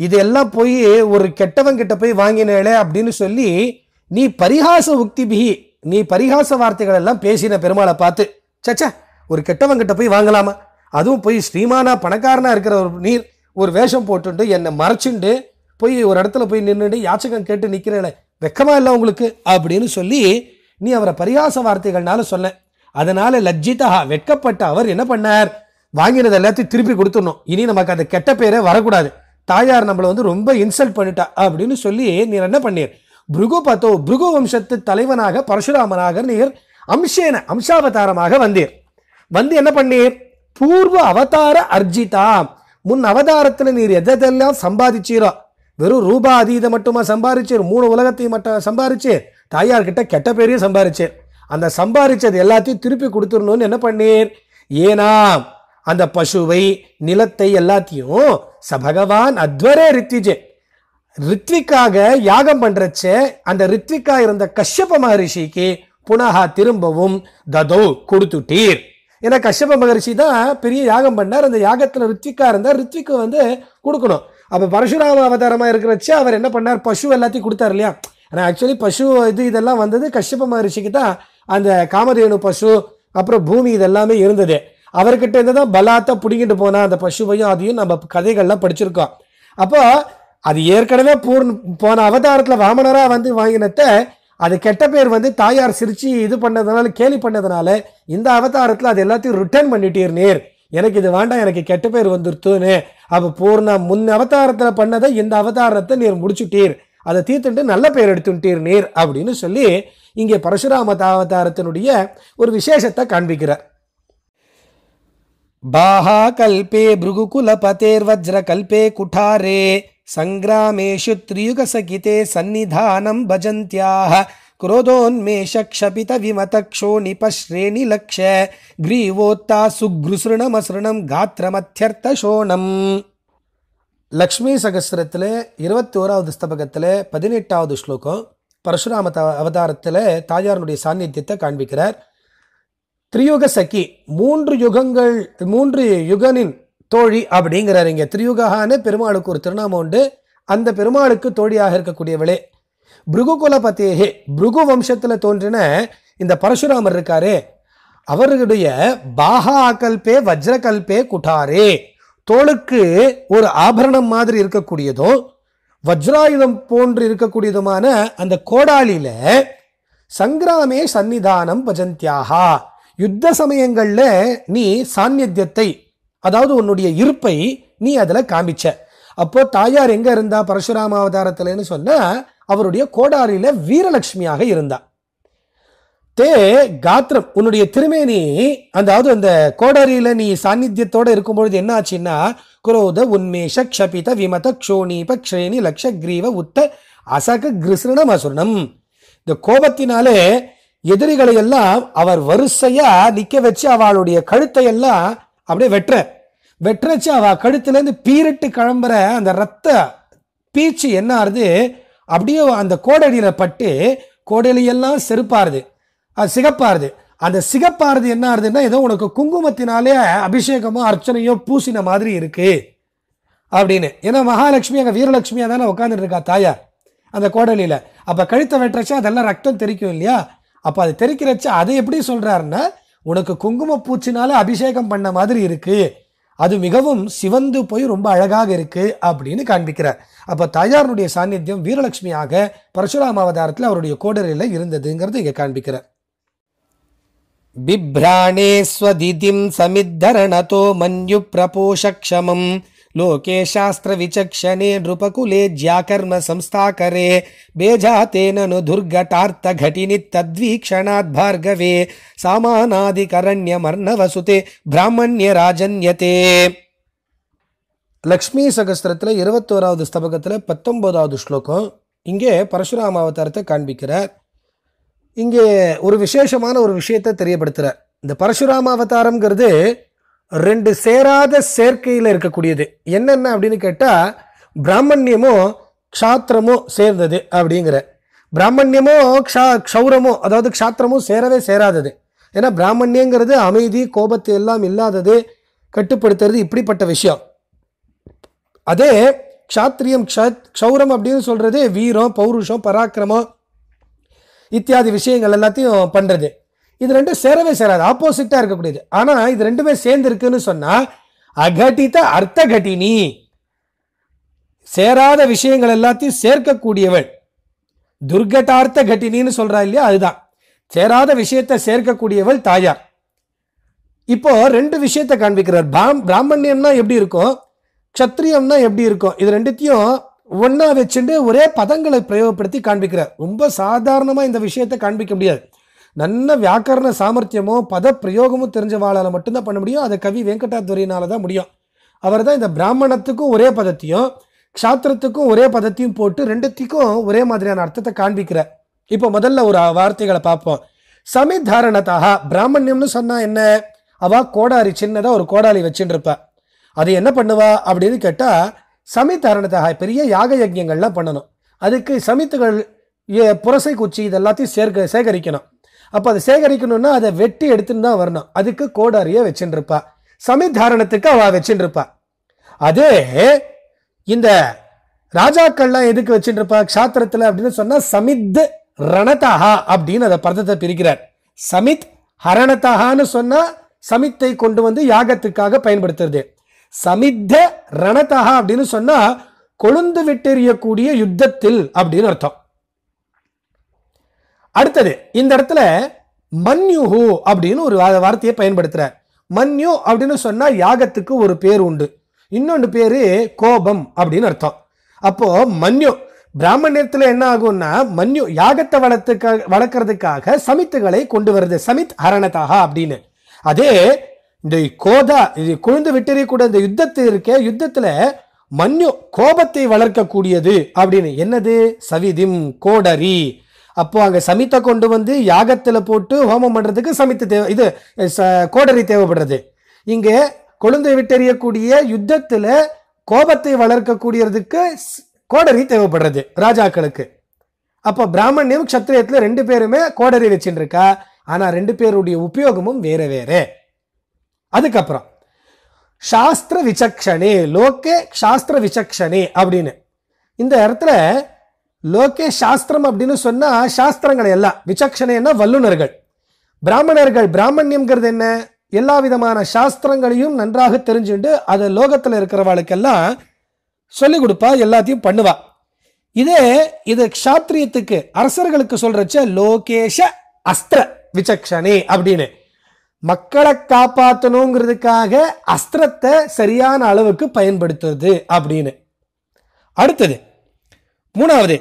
இதெல்லாம் போய் ஒரு கெட்டவன் கிட்ட போய் வாங்கினேளே அப்படின்னு சொல்லி நீ பரிகாச உக்திபிகி, நீ பரிகாச வார்த்தைகள் எல்லாம் பேசின பெருமாளை பார்த்து. சச்சா, ஒரு கெட்டவன் கிட்ட போய் வாங்கலாமா, அதுவும் போய் ஸ்ரீமானா பணக்காரனா இருக்கிற ஒரு நீர் ஒரு வேஷம் போட்டுட்டு என்னை மறைச்சுண்டு போய் ஒரு இடத்துல போய் நின்றுட்டு யாச்சகம் கேட்டு நிக்கிறேன், வெக்கமா இல்லை உங்களுக்கு அப்படின்னு சொல்லி நீ அவரை பரிகாச வார்த்தைகள்னால சொன்ன. அதனால லஜ்ஜிதா வெட்கப்பட்ட அவர் என்ன பண்ணார், வாங்கினது எல்லாத்தையும் திருப்பி கொடுத்துடணும், இனி நமக்கு அந்த கெட்ட பேரே வரக்கூடாது, தாயார் நம்மளை வந்து ரொம்ப இன்சல்ட் பண்ணிட்டா அப்படின்னு சொல்லி நீர் என்ன பண்ணீர், பிருகுபதோ பிருகு வம்சத்து தலைவனாக பரசுராமனாக நீர் அம்சாவதாரமாக வந்தீர். வந்து என்ன பண்ணீர், பூர்வ அவதார அர்ஜிதா, முன் அவதாரத்துல நீர் எதெல்லாம் சம்பாதிச்சீரோ, வெறும் ரூபா அதீத மட்டுமா சம்பாதிச்சீர், 3 உலகத்தையும் மட்டும் சம்பாதிச்சு தாயார்கிட்ட கெட்ட பேரையும் சம்பாதிச்சீர். அந்த சம்பாதிச்சது எல்லாத்தையும் திருப்பி கொடுத்துடணும்னு என்ன பண்ணீர், ஏனா அந்த பசுவை நிலத்தை எல்லாத்தையும் சபகவான் அத்வரே ரித்விஜே, ரித்விக்காக யாகம் பண்றச்ச அந்த ரித்விக்கா இருந்த கஷ்யப மகரிஷிக்கு புனகா திரும்பவும் ததோ கொடுத்துட்டீர். ஏன்னா கஷ்யப மகரிஷி தான் பெரிய யாகம் பண்ணார், அந்த யாகத்துல ரித்விக்கா இருந்தார், ரித்விக்கு வந்து கொடுக்கணும். அப்ப பரசுராம அவதாரமா இருக்கிறச்ச அவர் என்ன பண்ணார், பசு எல்லாத்தையும் கொடுத்தார் இல்லையா. ஆனால் ஆக்சுவலி பசு இதெல்லாம் வந்தது கஷ்யப மகரிஷிக்கு தான், அந்த காமதேனு பசு அப்புறம் பூமி இதெல்லாமே இருந்தது. அவர்கிட்ட இருந்து தான் பலாத்தை பிடிங்கிட்டு போனா அந்த பசுவையும் அதையும் நம்ம கதைகள்லாம் படிச்சிருக்கோம். அப்போ அது ஏற்கனவே போன அவதாரத்துல வாமனரா வந்து வாங்கினத அது கெட்ட பேர் வந்து தாயார் சிரிச்சு இது பண்ணதுனால கேலி பண்ணதுனால இந்த அவதாரத்துல அது எல்லாத்தையும் ரிட்டர்ன் பண்ணிட்டீர் நீர், எனக்கு இது வேண்டாம் எனக்கு கெட்ட பேர் வந்துருத்துன்னு. அப்ப பூர்ண முன் அவதாரத்துல பண்ணதை இந்த அவதாரத்தை நீர் முடிச்சுட்டீர், அதை தீர்த்துட்டு நல்ல பேர் எடுத்துட்டீர் நீர் அப்படின்னு சொல்லி இங்கே பரசுராம அவதாரத்தினுடைய ஒரு விசேஷத்தை காண்பிக்கிறார். பாஹா கல்பே பிருகுகுல பதேர் வஜ்ர கல்பே குட்டாரே சங்கிராமேஷு த்ரியுக சகிதே சந்நிதானம் பஜந்த்யாஹ குரோதோன்மேஷ க்ஷபித விமத க்ஷோணிப ஸ்ரேணி லக்ஷ கிரீவோத்தா சுக்ருஸ்ருணமஸ்ருணம் காத்ரமத்யர்த்த சோணம். லக்ஷ்மி சகஸ்ரத்தில் 21வது ஸ்தபகத்தில் 18வது ஸ்லோகம். பரசுராம அவதாரத்தில் தாயாருடைய சாநித்தியத்தை காண்பிக்கிறார். திரியுக சகி, 3 யுகங்கள் 3 யுகனின் தோழி அப்படிங்கிறார். இங்க திரியுகான்னு பெருமாளுக்கு ஒரு திருநாமம் உண்டு. அந்த பெருமாளுக்கு தோழியாக இருக்கக்கூடியவளே. பிருகுகுலபதேஹே, பிருகு வம்சத்துல தோன்றின இந்த பரசுராமர் இருக்காரே, அவர்களுடைய பாஹா கல்பே வஜ்ரகல்பே குட்டாரே, தோளுக்கு ஒரு ஆபரணம் மாதிரி இருக்கக்கூடியதும் வஜ்ராயுதம் போன்று இருக்கக்கூடியதுமான அந்த கோடாலியில சங்கிராமே சன்னிதானம் பஜந்தியாகா, யுத்த சமயங்கள்ல நீ சாநித்தியத்தை, அதாவது உன்னுடைய இருப்பை நீ அதுல காமிச்ச. அப்போ தாயார் எங்க இருந்தா பரசுராம அவதாரத்துலன்னு சொன்னா அவருடைய கோடாலியில வீரலட்சுமியாக இருந்தா. தே காத்திரம், உன்னுடைய திருமேனி, அதாவது அந்த கோடாரியில நீ சாநித்தியத்தோட இருக்கும்பொழுது என்ன ஆச்சுன்னா, குரோத உன்மேஷ க்ஷபித விமத க்ஷோணீப க்ஷேணி லக்ஷ கிரீவ உத்த அசக கிருஷ்ணம் அசுரணம். இந்த கோபத்தினாலே எதிரிகளை எல்லாம் அவர் வரிசையா நிக்க வச்சு அவளுடைய கழுத்தை எல்லாம் அப்படியே வெற்றச்சு அவ கழுத்துல இருந்து பீரிட்டு கிளம்புற அந்த ரத்த பீச்சு என்ன ஆறுது, அப்படியே அந்த கோடலியில பட்டு கோடலியெல்லாம் செருப்பாருது, அது சிகப்பாருது. அந்த சிகப்பாருது என்ன ஆறுதுன்னா, ஏதோ உனக்கு குங்குமத்தினாலே அபிஷேகமோ அர்ச்சனையோ பூசின மாதிரி இருக்கு அப்படின்னு. ஏன்னா மகாலட்சுமி அங்க வீரலட்சுமியா தானே உட்காந்துட்டு இருக்கா தாயார் அந்த கோடலியில. அப்ப கழுத்தை வெட்டுறச்சா அதெல்லாம் ரத்தம் தெரிக்கும் இல்லையா? அப்ப அது தெரிக்கிறச்சா அதை எப்படி சொல்றாருன்னா, உனக்கு குங்கும பூச்சினால அபிஷேகம் பண்ண மாதிரி இருக்கு, அது மிகவும் சிவந்து போய் ரொம்ப அழகாக இருக்கு அப்படின்னு காண்பிக்கிறார். அப்ப தாயாருடைய சாநித்தியம் வீரலட்சுமியாக பரசுராம அவதாரத்தில் அவருடைய கோடரில இருந்ததுங்கிறது இங்க காண்பிக்கிறார். பிப்ராணே ஸ்வதிதிம் சமித்தரணதோ மன்யு பிரபோஷக்ஷமம் லோகே சாஸ்திர விசக்ஷணே நிருபகுலே ஜ்யாகர்ம சம்ஸ்தாகரே பேஜாதேனனு துர்கடார்த்த घटिनि தத்வீக்ஷணாத் பார்கவே சாமானாதிகரண்யமர்ணவசுதே பிராமண்ய ராஜன்யதே. லக்ஷ்மி சகஸ்திரத்தில் 21வது ஸ்தபகத்தில் 19வது ஸ்லோகம். இங்கே பரசுராம அவதாரத்தை காண்பிக்கிறார். இங்கே ஒரு விசேஷமான ஒரு விஷயத்தை தெரியப்படுத்துறார். இந்த பரசுராம அவதாரம்ங்கிறது 2 சேராத சேர்க்கையில் இருக்கக்கூடியது. என்னென்ன அப்படின்னு கேட்டா, பிராமணியமோ க்ஷாத்திரமோ சேர்ந்தது அப்படிங்கிற. பிராமணியமோ க்ஷௌரமோ, அதாவது க்ஷாத்திரமோ சேரவே சேராதது. ஏன்னா பிராமணியங்கிறது அமைதி கோபத்தை எல்லாம் இல்லாதது, கட்டுப்படுத்துறது, இப்படிப்பட்ட விஷயம். அதே க்ஷாத்திரியம் க்ஷௌரம் அப்படின்னு சொல்றது வீரம் பௌருஷம் பராக்கிரமம் இத்தியாதி விஷயங்கள் எல்லாத்தையும் பண்றது. இது ரெண்டும் சேரவே சேராது, ஆப்போசிட்டா இருக்கக்கூடியது. ஆனா இது ரெண்டுமே சேர்ந்து இருக்குன்னு சொன்னா அகட்டித அர்த்த கட்டினி, சேராத விஷயங்கள் எல்லாத்தையும் சேர்க்கக்கூடியவள். துர்கட்டார்த்த கட்டினின்னு சொல்றா இல்லையா, அதுதான் சேராத விஷயத்தை சேர்க்கக்கூடியவள் தாயார். இப்போ 2 விஷயத்தை காண்பிக்கிறார். பிராமணியம்னா எப்படி இருக்கும், க்ஷத்ரியம்னா எப்படி இருக்கும், இது ரெண்டுத்தையும் ஒன்னா வச்சுட்டு ஒரே பதங்களை பிரயோகப்படுத்தி காண்பிக்கிறார். ரொம்ப சாதாரணமா இந்த விஷயத்தை காண்பிக்க முடியாது. நல்ல வியாக்கரண சாமர்த்தியமோ பத பிரயோகமும் தெரிஞ்சவாளால மட்டும்தான் பண்ண முடியும். அதை கவி வெங்கடாதுரையினால தான் முடியும். அவர் தான் இந்த பிராமணத்துக்கும் ஒரே பதத்தையும் க்ஷாத்திரத்துக்கும் ஒரே பதத்தையும் போட்டு ரெண்டுத்துக்கும் ஒரே மாதிரியான அர்த்தத்தை காண்பிக்கிறார். இப்போ முதல்ல ஒரு வார்த்தைகளை பார்ப்போம். சமிதாரணதாக பிராமணியம்னு சொன்னா என்ன, அவ கோடாரி சின்னதா ஒரு கோடாலி வச்சுட்டு இருப்பா. அது என்ன பண்ணுவா அப்படின்னு கேட்டா, சமிதாரணதாக பெரிய யாக யஜ்யங்கள்லாம் பண்ணணும். அதுக்கு சமித்துகள் புரசை குச்சி இதெல்லாத்தையும் சேகரிக்கணும். அப்போ அதை சேகரிக்கணும்னா அதை வெட்டி எடுத்துன்னு தான் வரணும். அதுக்கு கோடாரியை வச்சுட்டு இருப்பா. சமிதாரணத்துக்கு அவ வச்சுட்டு இருப்பா. அதே இந்த ராஜாக்கள்லாம் எதுக்கு வச்சுட்டு இருப்பா க்ஷாத்திரத்துல அப்படின்னு சொன்னா, சமித் ரணதஹா அப்படின்னு அந்த பதத்தை பிரிக்கிறார். சமித் ஹரணதஹான்னு சொன்னா சமித்தை கொண்டு வந்து யாகத்துக்காக பயன்படுத்துறது. சமித்த ரணதஹா அப்படின்னு சொன்னா கொழுந்து விட்டெறியக்கூடிய யுத்தத்தில் அப்படின்னு அர்த்தம். அடுத்தது இந்த இடத்துல மன்யுஹு அப்படின்னு ஒரு வார்த்தையை பயன்படுத்துறார். மன்யு அப்படின்னு சொன்னா யாகத்துக்கு ஒரு பேர் உண்டு, இன்னொன்று பேரு கோபம் அப்படின்னு அர்த்தம். அப்போ மன்யு பிராமணியத்துல என்ன ஆகும்னா, மன்யு யாகத்தை வளர்க்கறதுக்காக சமித்துகளை கொண்டு வருது, சமித் ஹரணதஹா அப்படின்னு. அதே இந்த கோதா இது கொழுந்து விட்டெறியக்கூடிய இந்த யுத்தத்து இருக்க, யுத்தத்துல மன்யு கோபத்தை வளர்க்கக்கூடியது அப்படின்னு. என்னது, சவிதிம் கோடரி. அப்போ அங்க சமித்தை கொண்டு வந்து யாகத்துல போட்டு ஹோமம் பண்றதுக்கு சமித்து தேவை, இது கோடரி தேவைப்படுறது. இங்க கொழுந்து விட்டெறியக்கூடிய யுத்தத்துல கோபத்தை வளர்க்கக்கூடியதுக்கு கோடரி தேவைப்படுறது ராஜாக்களுக்கு. அப்ப பிராமணியம் க்ஷத்ரியத்துல 2 பேருமே கோடரி வச்சுட்டு இருக்கா. ஆனா 2 பேருடைய உபயோகமும் வேற வேற. அதுக்கப்புறம் சாஸ்திர விசக்ஷனே, லோகே சாஸ்திர விசக்ஷனே அப்படின்னு. இந்த இடத்துல லோகே சாஸ்திரம் அப்படின்னு சொன்னா சாஸ்திரங்களை எல்லாம், விசக்ஷனேன்னா வல்லுநர்கள், பிராமணர்கள். பிராமணியம்ங்கிறது என்ன? எல்லா விதமான சாஸ்திரங்களையும் நன்றாக தெரிஞ்சுட்டு அதை லோகத்தில் இருக்கிறவாளுக்கெல்லாம் சொல்லிக் கொடுப்பா, எல்லாத்தையும் பண்ணுவா. இது க்ஷாத்ரியத்துக்கு அரசர்களுக்கு சொல்றச்ச லோகேஷ அஸ்திர விசக்ஷனே அப்படின்னு. மக்களை காப்பாற்றணுங்கிறதுக்காக அஸ்திரத்தை சரியான அளவுக்கு பயன்படுத்துறது அப்படின்னு. அடுத்தது மூணாவது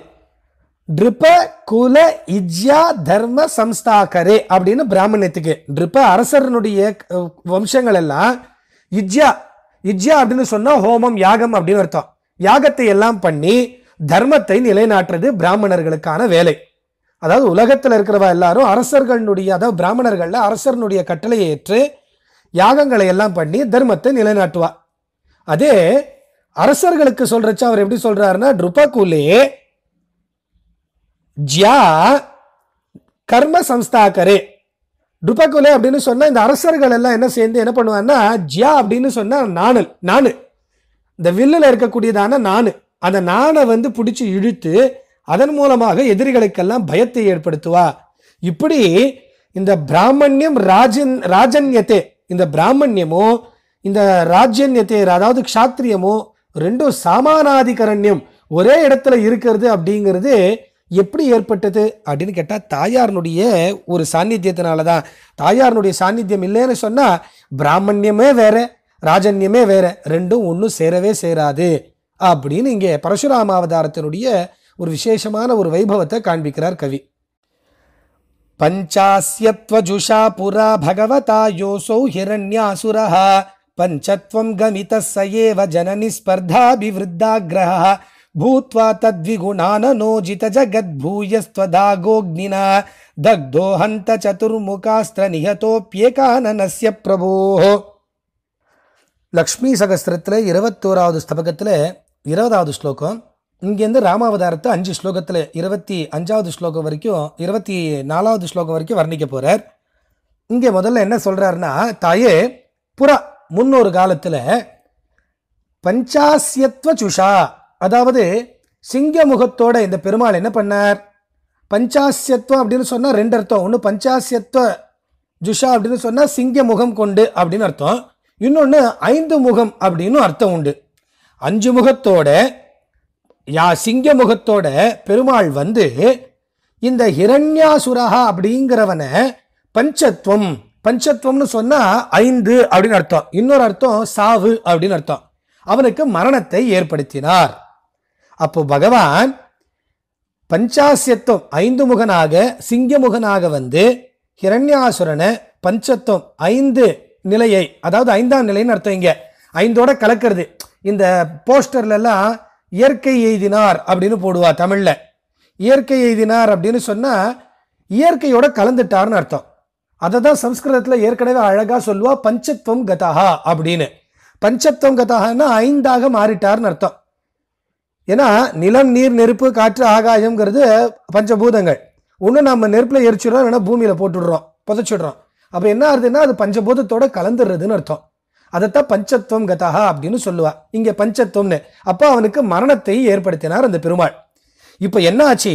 ட்ரிப குல இஜ்யா தர்ம சம்ஸ்தாகரே அப்படின்னு பிராமணியத்துக்கு. ட்ரிப அரசனுடைய வம்சங்கள் எல்லாம் இஜ்யா, இஜ்யா அப்படின்னு சொன்னா ஹோமம் யாகம் அப்படின்னு அர்த்தம். யாகத்தை எல்லாம் பண்ணி தர்மத்தை நிலைநாட்டுறது பிராமணர்களுக்கான வேலை. அதாவது உலகத்தில் இருக்கிறவா எல்லாரும் அரசர்களுடைய, அதாவது பிராமணர்கள்ல அரசனுடைய கட்டளையை ஏற்று யாகங்களை எல்லாம் பண்ணி தர்மத்தை நிலைநாட்டுவா. அதே அரசர்களுக்கு சொல்றச்சா அவர் எப்படி சொல்றாருன்னா ட்ருபகுலே ஜ்யா கர்ம சம்ஸ்தாகரே. ட்ருபகுலே அப்படின்னு சொன்னா இந்த அரசர்கள் எல்லாம் என்ன சேர்ந்து என்ன பண்ணுவாங்கன்னா ஜ்யா அப்படின்னு சொன்னா நானு, இந்த வில்லுல இருக்கக்கூடியதான நானு, அந்த நானை பிடிச்சு இழுத்து அதன் மூலமாக எதிரிகளுக்கெல்லாம் பயத்தை ஏற்படுத்துவா. இப்படி இந்த பிராமணியம் ராஜன்யத்தே, இந்த பிராமணியமோ இந்த ராஜ்யன்யத்தே அதாவது க்ஷாத்திரியமோ ரெண்டும் சமானாதிகரண்யம் ஒரே இடத்துல இருக்கிறது அப்படிங்கிறது எப்படி ஏற்பட்டது அப்படின்னு கேட்டா தாயாரனுடைய ஒரு சாநித்தியத்தினாலதான். தாயாரனுடைய சாநித்தியம் இல்லைன்னு சொன்னா பிராமணியமே வேற ராஜன்யமே வேற, ரெண்டும் ஒன்னும் சேரவே சேராது அப்படின்னு இங்கே பரசுராம அவதாரத்தினுடைய ஒரு விசேஷமான ஒரு வைபவத்தை காண்பிக்கிறார் கவி. பஞ்சாஸ்யத்வஜுஷா புரா பகவதா யோசௌ ஹிரண்யாசுரஹ பஞ்சத்வம் கமிதः சயேவ ஜனனி ஸ்பர்தாபிவிருத்தாக்ரஹ பூத்வா தத்விகுணானனோஜித ஜகத்பூயஸ்த்வதாகோக்னினா தக்தோ ஹந்த சதுர்முகாஸ்திர நிஹதோப்யேகானனஸ்ய பிரபோः. லக்ஷ்மி சகஸ்திரத்தில் 21வது ஸ்தபகத்தில் 20வது ஸ்லோகம். இங்கேருந்து ராமாவதாரத்தை 5 ஸ்லோகத்தில் 25வது ஸ்லோகம் வரைக்கும் 24வது ஸ்லோகம் வரைக்கும் வர்ணிக்க போறார். இங்கே முதல்ல என்ன சொல்றாருன்னா, தாயே புறா முன்னொரு காலத்துல பஞ்சாஸ்யத்வ சுஷா, அதாவது சிங்க முகத்தோட இந்த பெருமாள் என்ன பண்ணார். பஞ்சாஸ்யத்வம் அப்படின்னு சொன்னா 2 அர்த்தம். ஒன்று பஞ்சாஸ்யத்வ ஜுஷா அப்படின்னு சொன்னா சிங்க முகம் கொண்டு அப்படின்னு அர்த்தம். இன்னொன்று 5 முகம் அப்படின்னு அர்த்தம் உண்டு. 5 முகத்தோட சிங்க முகத்தோட பெருமாள் இந்த ஹிரண்யாசுரஹா அப்படிங்கிறவனை பஞ்சத்வம்னு சொன்னா 5 அப்படின்னு அர்த்தம். இன்னொரு அர்த்தம் சாவு அப்படின்னு அர்த்தம். அவனுக்கு மரணத்தை ஏற்படுத்தினார். அப்போ பகவான் பஞ்சாஸ்யத்துவம் 5 முகனாக சிங்க முகனாக ஹிரண்யாசுரனை பஞ்சத்துவம் 5 நிலையை, அதாவது 5ஆம் நிலைன்னு அர்த்தம். இங்க 5ஓட கலக்கிறது. இந்த போஸ்டர்ல எல்லாம் இயற்கை எய்தினார் அப்படின்னு போடுவா தமிழ்ல. இயற்கை எய்தினார் அப்படின்னு சொன்னா இயற்கையோட கலந்துட்டார்னு அர்த்தம். அதை தான் சம்ஸ்கிருதத்துல ஏற்கனவே அழகா சொல்லுவா பஞ்சத்துவம் கதஹா அப்படின்னு. பஞ்சத்துவம் கதஹான்னா 5ஆக மாறிட்டார்னு அர்த்தம். ஏன்னா நிலம் நீர் நெருப்பு காற்று ஆகாயம்ங்கிறது பஞ்சபூதங்கள். ஒன்று நம்ம நெருப்புல எரிச்சிடுறோம், இல்லைன்னா பூமியில போட்டுடுறோம், புதைச்சிடுறோம். அப்ப என்ன ஆகுதுன்னா அது பஞ்சபூதத்தோட கலந்துடுறதுன்னு அர்த்தம். அதைத்தான் பஞ்சத்துவம் கதஹா அப்படின்னு சொல்லுவா. இங்க பஞ்சத்துவம்னு. அப்போ அவனுக்கு மரணத்தை ஏற்படுத்தினார் அந்த பெருமாள். இப்ப என்ன ஆச்சு,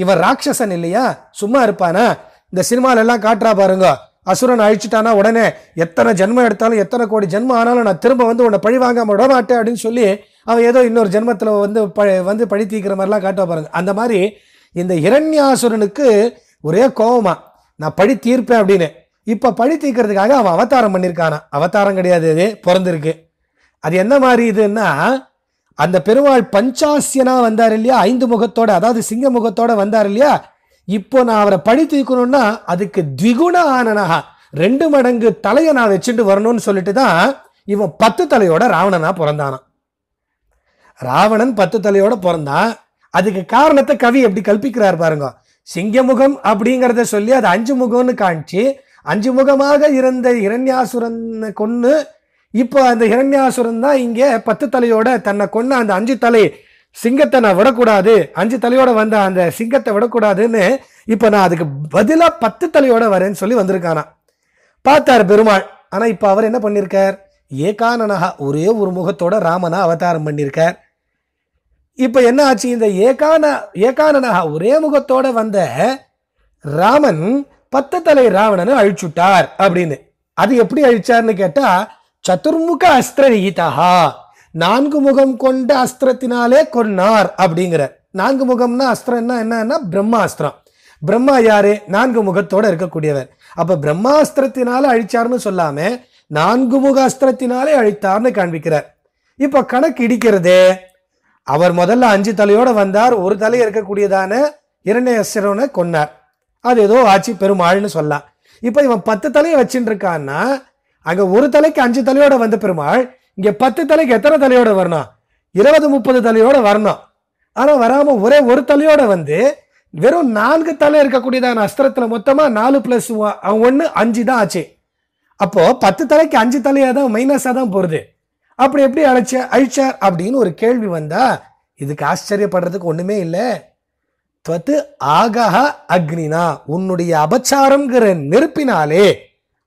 இவன் ராட்சசன் இல்லையா, சும்மா இருப்பானா? இந்த சினிமால எல்லாம் காட்டுறா பாருங்க, அசுரன் அழிச்சுட்டானா உடனே எத்தனை ஜென்மம் எடுத்தாலும் எத்தனை கோடி ஜென்மம் ஆனாலும் நான் திரும்ப உன்னை பழி வாங்காம விட மாட்டேன் அப்படின்னு சொல்லி அவன் ஏதோ இன்னொரு ஜென்மத்துல பழி தீக்கிற மாதிரிலாம் காட்டுவா பாருங்க. அந்த மாதிரி இந்த ஹிரண்யாசுரனுக்கு ஒரே கோபமா, நான் பழி தீர்ப்பேன் அப்படின்னு. இப்ப பழி தீர்க்கிறதுக்காக அவன் அவதாரம் பண்ணியிருக்கானா. அவதாரம் கிடையாது, அது பிறந்திருக்கு. அது என்ன மாதிரி இதுன்னா, அந்த பெருமாள் பஞ்சாசியனா வந்தார் இல்லையா, 5 முகத்தோட, அதாவது சிங்க முகத்தோட வந்தார் இல்லையா. இப்போ நான் அவரை பழி தீர்க்கணும்னா அதுக்கு த்விகுண ஆனனஹா, 2 மடங்கு தலையை நான் வச்சுட்டு வரணும்னு சொல்லிட்டு தான் இவன் 10 தலையோட ராவணனா பிறந்தானா. ராவணன் 10 தலையோட பிறந்தான். அதுக்கு காரணத்தை கவி எப்படி கல்பிக்கிறார் பாருங்க. சிங்கமுகம் அப்படிங்கிறத சொல்லி அது 5 முகம்னு காமிச்சு 5 முகமாக இருந்த ஹிரண்யாசுரன் கொன்னு, இப்போ அந்த ஹிரண்யாசுரன் தான் இங்கே 10 தலையோட தன்னை கொன்ன அந்த 5 தலை சிங்கத்தை நான் விடக்கூடாது, 5 தலையோட வந்த அந்த சிங்கத்தை விடக்கூடாதுன்னு இப்ப நான் அதுக்கு பதிலா 10 தலையோட வரேன்னு சொல்லி வந்திருக்கானா. பார்த்தார் பெருமாள். ஆனா இப்ப அவர் என்ன பண்ணிருக்கார், ஏகானனஹா, ஒரே ஒரு முகத்தோட ராமனா அவதாரம் பண்ணியிருக்கார். இப்ப என்ன ஆச்சு? இந்த ஏகானனஹா, ஒரே முகத்தோட வந்த ராமன் 10 தலை ராவணனை அழிச்சுட்டார் அப்படின்னு. அது எப்படி அழிச்சார்னு கேட்டா, சதுர்முக அஸ்திர நிகிதஹா, 4 முகம் கொண்ட அஸ்திரத்தினாலே கொன்னார் அப்படிங்கிற. 4 முகம்னா அஸ்திரம்னா என்னன்னா பிரம்மாஸ்திரம். பிரம்மா யாரு? 4 முகத்தோட இருக்கக்கூடியவர். அப்ப பிரம்மாஸ்திரத்தினால அழிச்சார்னு சொல்லாம 4 முக அஸ்திரத்தினாலே அழித்தார்னு காண்பிக்கிறார். இப்ப கணக்கு இடிக்கிறது. அவர் முதல்ல 5 தலையோட வந்தார், ஒரு தலை இருக்கக்கூடியதான இரண்யசுரனை கொன்னார். அது ஏதோ ஆட்சி பெருமாள்னு சொல்லலாம். இப்ப இவன் 10 தலையை வச்சுட்டு இருக்கான்னா, அங்க ஒரு தலைக்கு 5 தலையோட வந்த பெருமாள் இங்க 10 தலைக்கு எத்தனை தலையோட வரணும்? 20-30 தலையோட வரணும். ஆனா வராம ஒரே ஒரு தலையோட வந்து வெறும் 4 தலை இருக்கக்கூடியதான அஸ்திரத்துல மொத்தமா 4 + 1 5 தான் ஆச்சு. அப்போ 10 தலைக்கு 5 தலையா தான் மைனஸா தான் போறது. அப்படி எப்படி அழிச்சார் அப்படின்னு ஒரு கேள்வி வந்தா, இதுக்கு ஆச்சரியப்படுறதுக்கு ஒண்ணுமே இல்லை. துவத்து ஆகஹ அக்னினா, உன்னுடைய அபச்சாரம்ங்கிற நெருப்பினாலே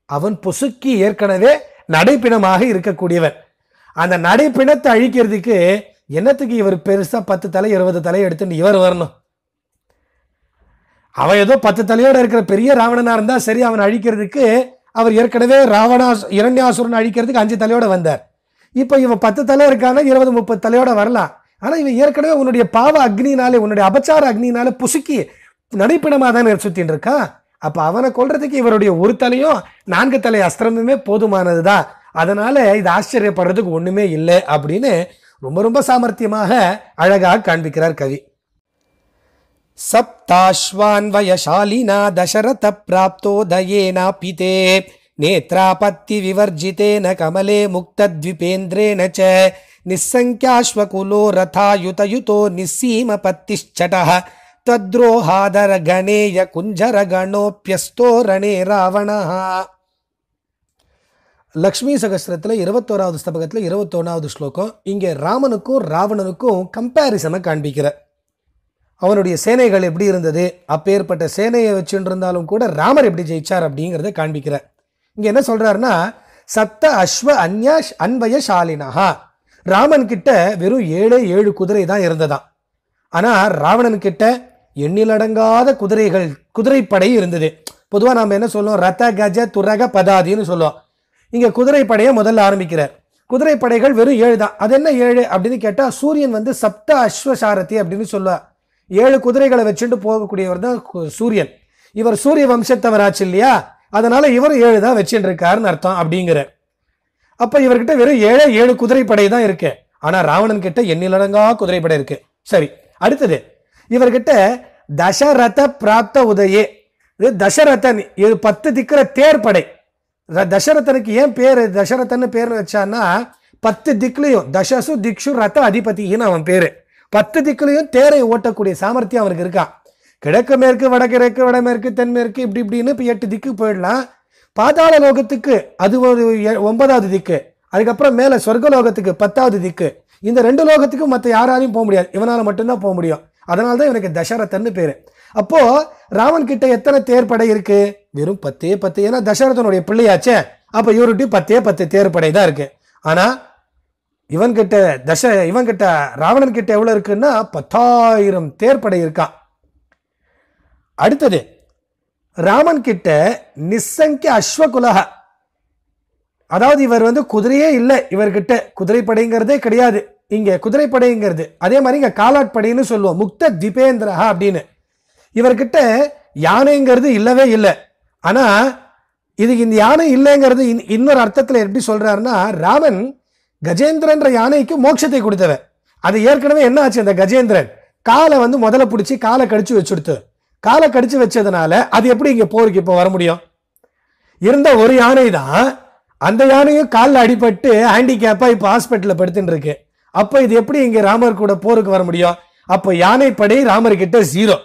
அவன் பொசுக்கி ஏற்கனவே நடைப்பிணமாக இருக்கக்கூடியவன். அந்த நடைப்பிணத்தை அழிக்கிறதுக்கு என்னத்துக்கு இவர் பெருசா 10 தலை 20 தலை எடுத்துட்டு இவர் வரணும்? அவன் ஏதோ 10 தலையோட இருக்கிற பெரிய ராவணனா இருந்தா சரி, அவன் அழிக்கிறதுக்கு அவர் ஏற்கனவே இரண்யாசுரன் அழிக்கிறதுக்கு 5 தலையோட வந்தார். இப்ப இவன் 10 தலை இருக்கான 20-30 தலையோட வரலாம். ஆனா இவன் ஏற்கனவே உன்னுடைய பாவ அக்னினாலே, உன்னுடைய அபச்சார அக்னினாலே புசுக்கி நடைப்பிணமா தானே சுத்தின்னு இருக்கான். அப்ப அவனை கொல்றதுக்கு இவருடைய ஒரு தலையும் 4 தலை அஸ்திரமுமே போதுமானதுதான். அதனால இது ஆச்சரியப்படுறதுக்கு ஒண்ணுமே இல்லை அப்படின்னு ரொம்ப ரொம்ப சாமர்த்தியமாக அழகாக காண்பிக்கிறார் கவி. சப்தாஸ்வான்வயசாலினா தசரத பிராப்தோதயேனா பிதே நேத்ராபத்தி விவர்ஜிதேன கமலே முக்தத்விபேந்திரேன ச நிஸ்ஸங்க்யாஸ்வகுலோ ரதாயுதயுதோ நிஸ்ஸீம பத்திஷ்சடஹ தத்ரோஹாதர கணேய குஞ்சர கணோப்யஸ்தோ ரணே ராவணஹ. லக்ஷ்மி சகஸ்திரத்தில் 21வது ஸ்தபகத்தில் 21வது ஸ்லோகம். இங்கே ராமனுக்கும் ராவணனுக்கும் கம்பேரிசனை காண்பிக்கிற. அவனுடைய சேனைகள் எப்படி இருந்தது, அப்பேற்பட்ட சேனையை வச்சுட்டு இருந்தாலும் கூட ராமர் எப்படி ஜெயிச்சார் அப்படிங்கிறத காண்பிக்கிற. இங்க என்ன சொல்றாருன்னா, சப்த அஸ்வ அன்வயசாலினஹா, ராமன் கிட்ட வெறும் 7 குதிரை தான் இருந்ததாம். ஆனா ராவணன் கிட்ட எண்ணிலடங்காத குதிரைப்படை இருந்தது. பொதுவா நாம என்ன சொல்லுவோம், ரத கஜ துரக பதாதின்னு சொல்லுவோம். இங்க குதிரைப்படையை முதல்ல ஆரம்பிக்கிறார். குதிரைப்படைகள் வெறும் 7 தான். அது என்ன 7 அப்படின்னு கேட்டா, சூரியன் வந்து சப்த அஸ்வசாரதி அப்படின்னு சொல்லுவார். 7 குதிரைகளை வச்சுட்டு போகக்கூடியவர் தான் சூரியன். இவர் சூரிய வம்சத்தவராச்சு இல்லையா, அதனால இவர் 7 தான் வச்சுட்டு இருக்காருன்னு அர்த்தம் அப்படிங்கிற. அப்ப இவர்கிட்ட வெறும் 7 குதிரைப்படை தான் இருக்கு. ஆனா ராவணன் கிட்ட எண்ணிலடங்கா குதிரைப்படை இருக்கு. சரி, அடுத்தது இவர்கிட்ட தசரத பிராப்த உதயே, தசரதன், இது 10 திக்கிற தேர்ப்படை. தசரதனுக்கு ஏன் பேரு தசரதன்னு பேர் வச்சான்னா, 10 திக்குலையும் தசசு திக்ஷு ரத அதிபதினு அவன் பேரு. 10 திக்குலையும் தேரை ஓட்டக்கூடிய சாமர்த்தியம் அவருக்கு இருக்கா. கிழக்கு மேற்கு வடகிழக்கு வடமேற்கு தென்மேற்கு இப்படி இப்படின்னு இப்போ 8 திக்கு போயிடலாம். பாதாள லோகத்துக்கு அது ஒரு 9வது திக்கு, அதுக்கப்புறம் மேல சொர்க்கலோகத்துக்கு 10வது திக்கு. இந்த 2 லோகத்துக்கும் மற்ற யாராலையும் போக முடியாது, இவனால மட்டும்தான் போக முடியும். அதனால்தான் இவனுக்கு தசரதன்னு பேரு. அப்போ ராவன் கிட்ட எத்தனை தேர்ப்படை இருக்கு? வெறும் 10. ஏன்னா தசரதனுடைய பிள்ளையாச்சே, அப்ப இவருட்டி 10 தேர்ப்படை தான் இருக்கு. ஆனா இவன்கிட்ட ராவணன் கிட்ட எவ்வளவு இருக்குன்னா 10,000 தேர்ப்படை இருக்கான். அடுத்தது ராமன் கிட்ட நிஸ்ஸங்கிய அஸ்வகுலஹ, அதாவது இவர் வந்து குதிரையே இல்லை, இவர்கிட்ட குதிரைப்படைங்கிறதே கிடையாது. இங்க குதிரைப்படைங்கிறது அதே மாதிரி இங்க காலாட்படைன்னு சொல்லுவோம், முக்த திபேந்திரஹா அப்படின்னு. இவர்கிட்ட யானைங்கிறது இல்லவே இல்லை. ஆனா இதுக்கு இந்த யானை இல்லைங்கிறது இன்னொரு அர்த்தத்துல எப்படி சொல்றாருன்னா, ராமன் கஜேந்திரன்ற யானைக்கு மோட்சத்தை கொடுத்தவன். அது ஏற்கனவே என்ன ஆச்சு, அந்த கஜேந்திரன் காலை வந்து முதல்ல பிடிச்சி காலை கடிச்சு வச்சுடுத்து. காலை கடிச்சு வச்சதுனால அது எப்படி இங்க போருக்கு இப்போ வர முடியும்? இருந்த ஒரு யானை தான், அந்த யானையும் காலில் அடிபட்டு ஹேண்டிகேப்பா இப்போ ஹாஸ்பிட்டலில் படுத்துட்டு இருக்கு. அப்போ இது எப்படி இங்க ராமர் கூட போருக்கு வர முடியும்? அப்போ யானை படை ராமர் கிட்ட 0.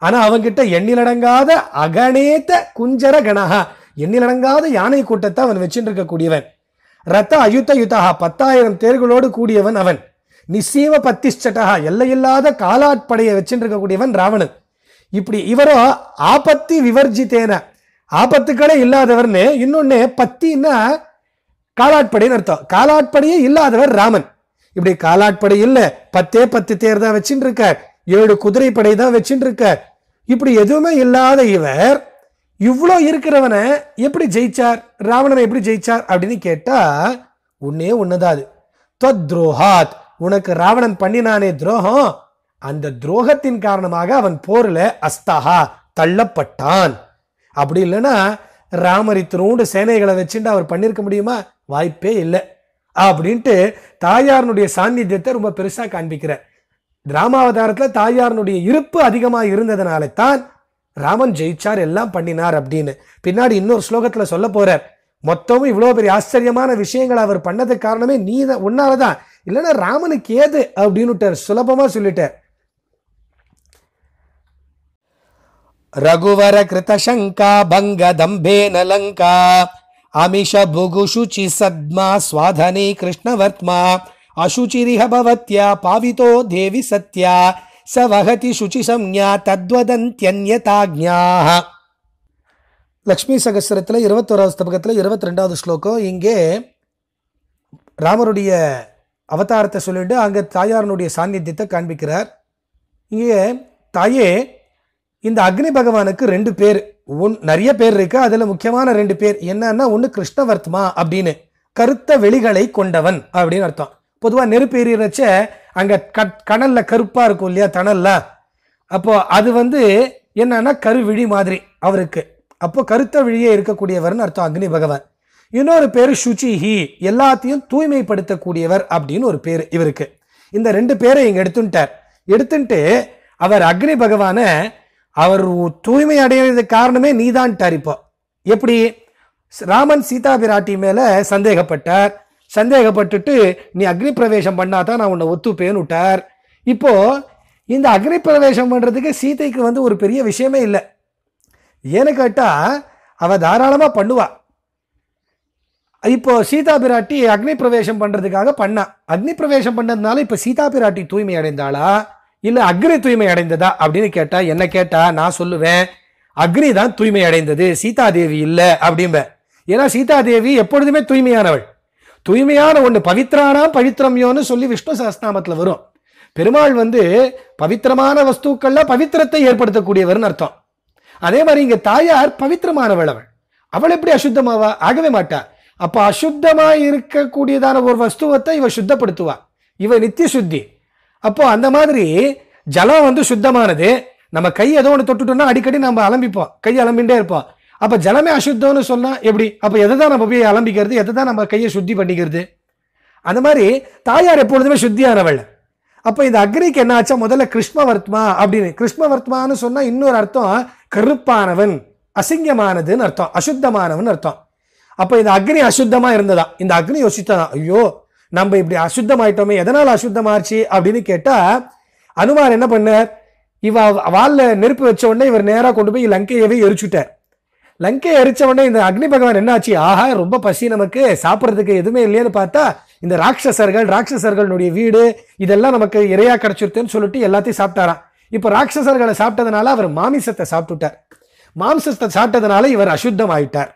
ஆனா அவன்கிட்ட எண்ணிலடங்காத அகணேத குஞ்சர கணஹா, எண்ணிலடங்காத யானை கூட்டத்தை அவன் வச்சுட்டு இருக்கக்கூடியவன். ரத்த அயுத்த யுத்தஹா, 10,000 தேர்களோடு கூடியவன் அவன். நிசீம பத்திஷ்சட்டஹா, எல்லையில்லாத காலாட்படையை வச்சுட்டு இருக்கக்கூடியவன் ராவணன். இப்படி இவரோ ஆபத்தி விவர்ஜித்தேன, ஆபத்துக்களே இல்லாதவர்னு. இன்னொன்னு பத்தின்னா காலாட்படைன்னு அர்த்தம். காலாட்படையே இல்லாதவர் ராமன். இப்படி காலாட்படை இல்ல, 10 தேர் தான் வச்சுட்டு இருக்கார், 7 குதிரை படை தான் வச்சுட்டு இருக்கார். இப்படி எதுவுமே இல்லாத இவர் இவ்வளோ இருக்கிறவனை எப்படி ஜெயிச்சார், ராவணனை எப்படி ஜெயிச்சார் அப்படின்னு கேட்டா ஒன்னே ஒண்ணுதான், அது துரோஹாத். உனக்கு ராவணன் பண்ணினானே துரோகம், அந்த துரோகத்தின் காரணமாக அவன் போர்ல அஸ்தஹா தள்ளப்பட்டான். அப்படி இல்லைன்னா ராமர் இத்தினோண்டு சேனைகளை வச்சுட்டு அவர் பண்ணிருக்க முடியுமா? வாய்ப்பே இல்லை. அப்படின்ட்டு தாயாரனுடைய சாநித்தியத்தை ரொம்ப பெருசா காண்பிக்கிறார். ராமாவதாரத்துல தாயாரனுடைய இருப்பு அதிகமா இருந்ததுனால தான் ராமன் ஜெயிச்சார், எல்லாம் பண்ணினார் அப்படின்னு பின்னாடி இன்னொரு ஸ்லோகத்துல சொல்ல போறார். மொத்தமும் இவ்வளவு பெரிய ஆச்சரியமான விஷயங்களை அவர் பண்ணதுக்கு காரணமே நீ உன்னாலதான், இல்லைன்னா ராமனுக்கு ஏது அப்படின்னு சுலபமா சொல்லிட்டார். ரகுவர கிருதசங்கா பங்க தம்பேன லங்கா அமிஷ புகுஷுச்சி சத்மா ஸ்வாதனே கிருஷ்ணவர்த்மா அசுச்சிரிஹ பவத்யா பாவிதோ தேவி சத்யா சவஹதி சுச்சி சம்ஞா தத்வதந்த்யன்யதாக்ஞாஹ. லக்ஷ்மி சகஸ்ரத்துல 21வது ஸ்தபகத்துல 22வது ஸ்லோகம். இங்கே ராமருடைய அவதாரத்தை சொல்லிட்டு அங்க தாயாரனுடைய சாநித்தியத்தை காண்பிக்கிறார். இங்கே தாயே, இந்த அக்னி பகவானுக்கு 2 பேர், நிறைய பேர் இருக்கு, அதுல முக்கியமான 2 பேர் என்னன்னா, ஒன்னு கிருஷ்ணவர்த்மா அப்படின்னு கருத்த வெளிகளை கொண்டவன் அப்படின்னு அர்த்தம். பொதுவா நெருப்பு எரியறச்ச அங்க கடல்ல கருப்பா இருக்கும் இல்லையா தணல்ல, அப்போ அது என்னன்னா கருவிழி மாதிரி அவருக்கு, அப்போ கருத்த விழியே இருக்கக்கூடியவர்னு அர்த்தம் அக்னி பகவான். இன்னொரு பேரு சுச்சிஹி, எல்லாத்தையும் தூய்மைப்படுத்தக்கூடியவர் அப்படின்னு ஒரு பேர் இவருக்கு. இந்த 2 பேரை இங்க எடுத்துட்டு அவர் அக்னி பகவான அவர் தூய்மை அடைகிறதுக்கு காரணமே நீதான்ட்டார். இப்போ எப்படி ராமன் சீதா பிராட்டி மேல சந்தேகப்பட்டுட்டு நீ அக்னி பிரவேசம் பண்ணாதான் நான் உன்னை ஒத்துப்பேன்னு விட்டார். இப்போ இந்த அக்னி பிரவேசம் பண்றதுக்கு சீதைக்கு ஒரு பெரிய விஷயமே இல்லை. ஏன்னு கேட்டா அவ தாராளமா பண்ணுவா. இப்போ சீதா பிராட்டி அக்னி பிரவேசம் பண்றதுக்காக பண்ணா. அக்னி பிரவேசம் பண்ணதுனால இப்ப சீதா பிராட்டி தூய்மை அடைந்தாளா இல்ல அக்னி தூய்மை அடைந்ததா அப்படின்னு கேட்டா, என்ன கேட்டா நான் சொல்லுவேன் அக்னி தான் தூய்மை அடைந்தது, சீதா தேவி இல்ல அப்படிம்ப. ஏன்னா சீதா தேவி எப்பொழுதுமே தூய்மையானவள். தூய்மையான ஒண்ணு பவித்ரானாம் பவித்ரம்யோன்னு சொல்லி விஷ்ணு சஹஸ்ரநாமத்துல வரும். பெருமாள் பவித்திரமான வஸ்துக்கள்ல பவித்திரத்தை ஏற்படுத்தக்கூடியவர்னு அர்த்தம். அதே மாதிரி இங்க தாயார் பவித்திரமானவள். அவள் எப்படி அசுத்தமாவா? ஆகவே மாட்டா. அப்ப அசுத்தமா இருக்கக்கூடியதான ஒரு வஸ்துவத்தை இவ சுத்தப்படுத்துவா, இவ நித்திய சுத்தி. அப்போ அந்த மாதிரி ஜலம் சுத்தமானது. நம்ம கை ஏதோ ஒன்று தொட்டுட்டோம்னா அடிக்கடி நம்ம அலம்பிப்போம், கை அலம்பிண்டே இருப்போம். அப்ப ஜலமே அசுத்தம்னு சொன்னா எப்படி? அப்ப எதை தான் நம்ம போய் அலம்பிக்கிறது, எதை தான் நம்ம கையை சுத்தி பண்ணிக்கிறது? அந்த மாதிரி தாயார் எப்பொழுதுமே சுத்தியானவள். அப்ப இந்த அக்னிக்கு என்ன ஆச்சா, முதல்ல கிருஷ்ணவர்த்மா அப்படின்னு. கிருஷ்ணவர்த்மான்னு சொன்னா இன்னொரு அர்த்தம் கருப்பானவன், அசிங்கமானதுன்னு அர்த்தம், அசுத்தமானவன் அர்த்தம். அப்ப இந்த அக்னி அசுத்தமா இருந்ததா. இந்த அக்னி யோசித்ததான், ஐயோ நம்ம இப்படி அசுத்தமாயிட்டோமே, எதனால அசுத்தமாச்சு அப்படின்னு கேட்டா, அனுமார் என்ன பண்ணார், இவ வால்ல நெருப்பு வச்ச உடனே இவர் நேரா கொண்டு போய் லங்கையவே எரிச்சுட்டார். லங்கையை எரிச்ச உடனே இந்த அக்னி பகவான் என்ன ஆச்சு, ஆஹா ரொம்ப பசி, நமக்கு சாப்பிட்றதுக்கு எதுவுமே இல்லையேன்னு பார்த்தா இந்த ராட்சசர்களுடைய வீடு இதெல்லாம் நமக்கு இரையா கிடைச்சிருத்தேன்னு சொல்லிட்டு எல்லாத்தையும் சாப்பிட்டாராம். இப்ப ராட்சசர்களை சாப்பிட்டதுனால அவர் மாமிசத்தை சாப்பிட்டுட்டார். மாம்சத்தை சாப்பிட்டதுனால இவர் அசுத்தம் ஆயிட்டார்.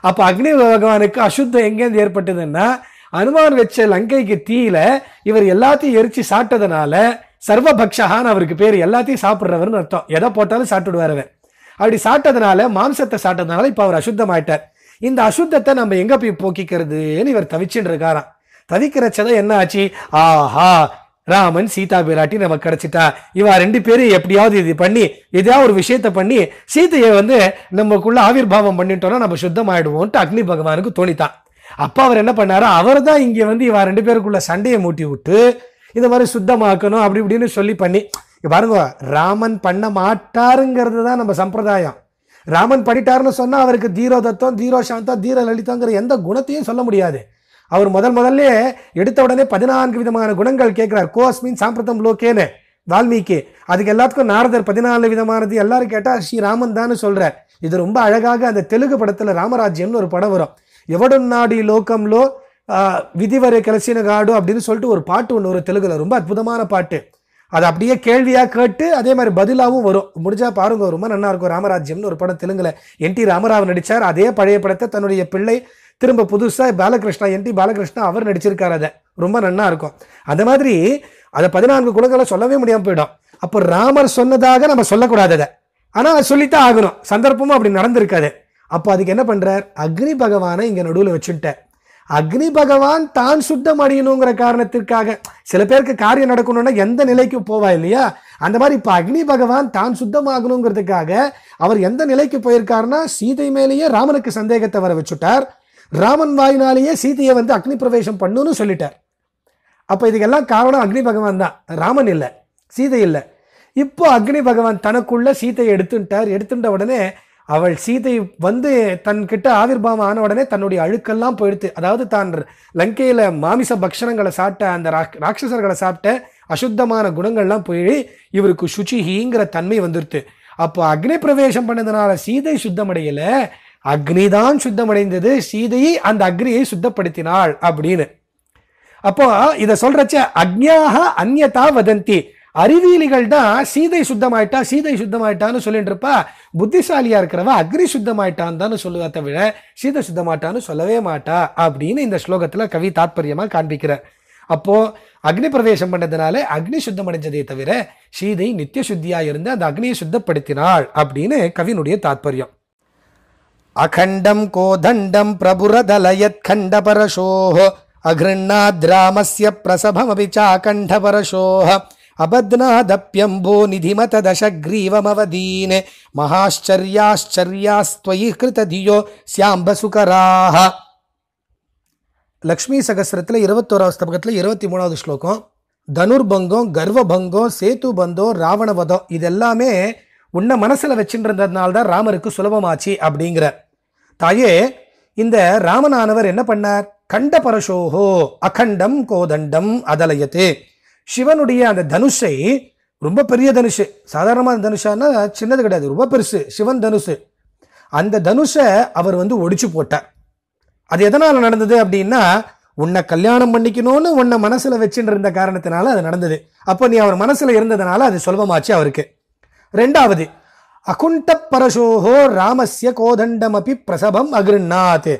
அப்ப அக்னி பகவானுக்கு அசுத்தம் எங்கேருந்து ஏற்பட்டதுன்னா, அனுமான் வச்ச லங்கைக்கு தீயில இவர் எல்லாத்தையும் எரிச்சு சாப்பிட்டதுனால சர்வபக்ஷகான்னு அவருக்கு பேர், எல்லாத்தையும் சாப்பிட்றவர்னு அர்த்தம். எதை போட்டாலும் சாப்பிட்டுடுவார் அவர். அப்படி சாப்பிட்டதுனால, மாம்சத்தை சாப்பிட்டதுனால இப்ப அவர் அசுத்தம் ஆயிட்டார். இந்த அசுத்தத்தை நம்ம எங்க போய் போக்கிக்கிறதுன்னு இவர் தவிச்சுட்டு இருக்காராம். தவிக்கிறச்சதான் என்ன ஆச்சு, ஆஹா ராமன் சீதா பிராட்டி நமக்கு கிடைச்சிட்டா, இவா 2 பேரும் எப்படியாவது இது பண்ணி ஏதாவது ஒரு விஷயத்த பண்ணி சீதையை நமக்குள்ள ஆவிர்வாவம் பண்ணிட்டோம்னா நம்ம சுத்தம் ஆயிடுவோம்ட்டு அக்னி பகவானுக்கு தோணித்தான். அப்ப அவர் என்ன பண்ணாரு, அவர் தான் இங்க இவா 2 பேருக்குள்ள சண்டையை மூட்டி விட்டு இந்த மாதிரி சுத்தமாக்கணும் அப்படி இப்படின்னு சொல்லி பண்ணி பாருங்க. ராமன் பண்ண மாட்டாருங்கிறது தான் நம்ம சம்பிரதாயம். ராமன் பண்ணிட்டாருன்னு சொன்னா அவருக்கு தீரோ தத்தம், தீரோ சாந்தம், தீர லலிதங்கிற எந்த குணத்தையும் சொல்ல முடியாது. அவர் முதல்ல எடுத்த உடனே 14 விதமான குணங்கள் கேட்கிறார். கோஸ்மின் சாம்பிரதம் லோகேன்னு வால்மீகி, அதுக்கு எல்லாத்துக்கும் நாரதர் 14 விதமானது எல்லாரும் கேட்டா ஸ்ரீராமன் தான் சொல்றார். இது ரொம்ப அழகாக அந்த தெலுங்கு படத்துல ராமராஜ்யம்னு ஒரு படம் வரும். எவடுநாடி லோகம்லோ விதிவரை கலசின காடு அப்படின்னு சொல்லிட்டு ஒரு பாட்டு ஒன்று, ஒரு தெலுங்குல ரொம்ப அற்புதமான பாட்டு. அதை அப்படியே கேள்வியா கேட்டு அதே மாதிரி பதிலாவும் வரும். முடிஞ்சா பாருங்க, ரொம்ப நல்லா இருக்கும். ராமராஜ்யம்னு ஒரு படம் தெலுங்குல NT ராமராவ் நடிச்சார். அதே பழைய படத்தை தன்னுடைய பிள்ளை திரும்ப புதுசாக பாலகிருஷ்ணா பாலகிருஷ்ணா அவர் நடிச்சிருக்காரு. அதை ரொம்ப நன்னா இருக்கும். அந்த மாதிரி அதை 14 குலங்களை சொல்லவே முடியாமல் போயிடும். அப்போ ராமர் சொன்னதாக நம்ம சொல்லக்கூடாது அதை, ஆனால் அதை சொல்லித்தான் ஆகணும். சந்தர்ப்பமும் அப்படி நடந்திருக்காது. அப்போ அதுக்கு என்ன பண்றார், அக்னி பகவானை இங்க நடுவில் வச்சுட்டார். அக்னி பகவான் தான் சுத்தம் அடையணுங்கிற காரணத்திற்காக, சில பேருக்கு காரியம் நடக்கணும்னா எந்த நிலைக்கு போவா இல்லையா, அந்த மாதிரி இப்ப அக்னி பகவான் தான் சுத்தமாகணுங்கிறதுக்காக அவர் எந்த நிலைக்கு போயிருக்காருன்னா சீதை மேலேயே ராமனுக்கு சந்தேகத்தை வர வச்சுட்டார். ராமன் வாயினாலேயே சீதையை அக்னி பிரவேசம் பண்ணுன்னு சொல்லிட்டார். அப்ப இதுக்கெல்லாம் காரணம் அக்னி பகவான் தான், ராமன் இல்லை, சீதை இல்லை. இப்போ அக்னி பகவான் தனக்குள்ள சீதையை எடுத்துட்டார். எடுத்துட்ட உடனே அவள் சீதை தன்கிட்ட ஆவிர்வாவம் ஆன உடனே தன்னுடைய அழுக்கெல்லாம் போயிடுத்து. அதாவது தான் லங்கையில மாமிச பக்ஷணங்களை சாப்பிட்ட அந்த ராட்சசர்களை சாப்பிட்ட அசுத்தமான குணங்கள்லாம் போய் இவருக்கு சுச்சிஹிங்கிற தன்மை வந்துருத்து. அப்போ அக்னி பிரவேசம் பண்ணதுனால சீதை சுத்தமடையல, அக்னிதான் சுத்தமடைந்தது, சீதையை அந்த அக்னியை சுத்தப்படுத்தினாள் அப்படின்னு. அப்போ இதை சொல்றச்ச அக்ஞாக அந்யதா வதந்தி, அறிவியலிகள் தான் சீதை சுத்தமாயிட்டான்னு சொல்லிட்டு இருப்பா. புத்திசாலியா இருக்கிறவ அக்னி சுத்தமாயிட்டான் தான் சொல்லுவா தவிர சீதை சுத்தமாட்டான்னு சொல்லவே மாட்டா அப்படின்னு இந்த ஸ்லோகத்துல கவி தாத்பரியமா காண்பிக்கிறார். அப்போ அக்னி பிரவேசம் பண்ணதுனால அக்னி சுத்தம் அடைஞ்சதே தவிர சீதை நித்திய சுத்தியா இருந்து அந்த அக்னியை சுத்தப்படுத்தினாள் அப்படின்னு கவினுடைய தாத்பரியம். அகண்டம் கோதண்டம் பிரபுரதலயத் கண்டபரசோஹ அக்ருண்ணாத்ராமஸ்ய பிரசபமபி சாகண்டபரசோஹ அபத்னாதப்யம்போ நிதிமத தசக்ரீவமவதீன் மகாச்சர்யாச்சர்யாஸ்த்வயி கிருததியோ ஸ்யாம்பசுகராஹ. லக்ஷ்மி சகஸ்ரத்தில் 21வது ஸ்தபகத்தில் 23வது ஸ்லோகம். தனுர்பங்கம், கர்வபங்கம், சேது பந்தம், ராவணவதம் இதெல்லாமே உன்னை மனசுல வச்சுருந்ததுனால்தான் ராமருக்கு சுலபமாச்சு அப்படிங்கிற. தாயே, இந்த ராமனானவர் என்ன பண்ணார், கண்ட பரசோஹோ அகண்டம் கோதண்டம் அதலயத்து, சிவனுடைய அந்த தனுஷை, ரொம்ப பெரிய தனுஷு, சாதாரணமான தனுஷானா சின்னது கிடையாது, ரொம்ப பெருசு சிவன் தனுஷு, அந்த தனுஷை அவர் ஒடிச்சு போட்டார். அது எதனால நடந்தது அப்படின்னா, உன்னை கல்யாணம் பண்ணிக்கணும்னு உன்னை மனசுல வச்சுட்டு இருந்த காரணத்தினால அது நடந்தது. அப்போ நீ அவர் மனசுல இருந்ததுனால அது சுலபமாச்சு அவருக்கு. ரெண்டாவது, அகுண்ட பரசோஹோ ராமஸ்ய கோதண்டமபி பிரசபம் அகிருண்ணாத்,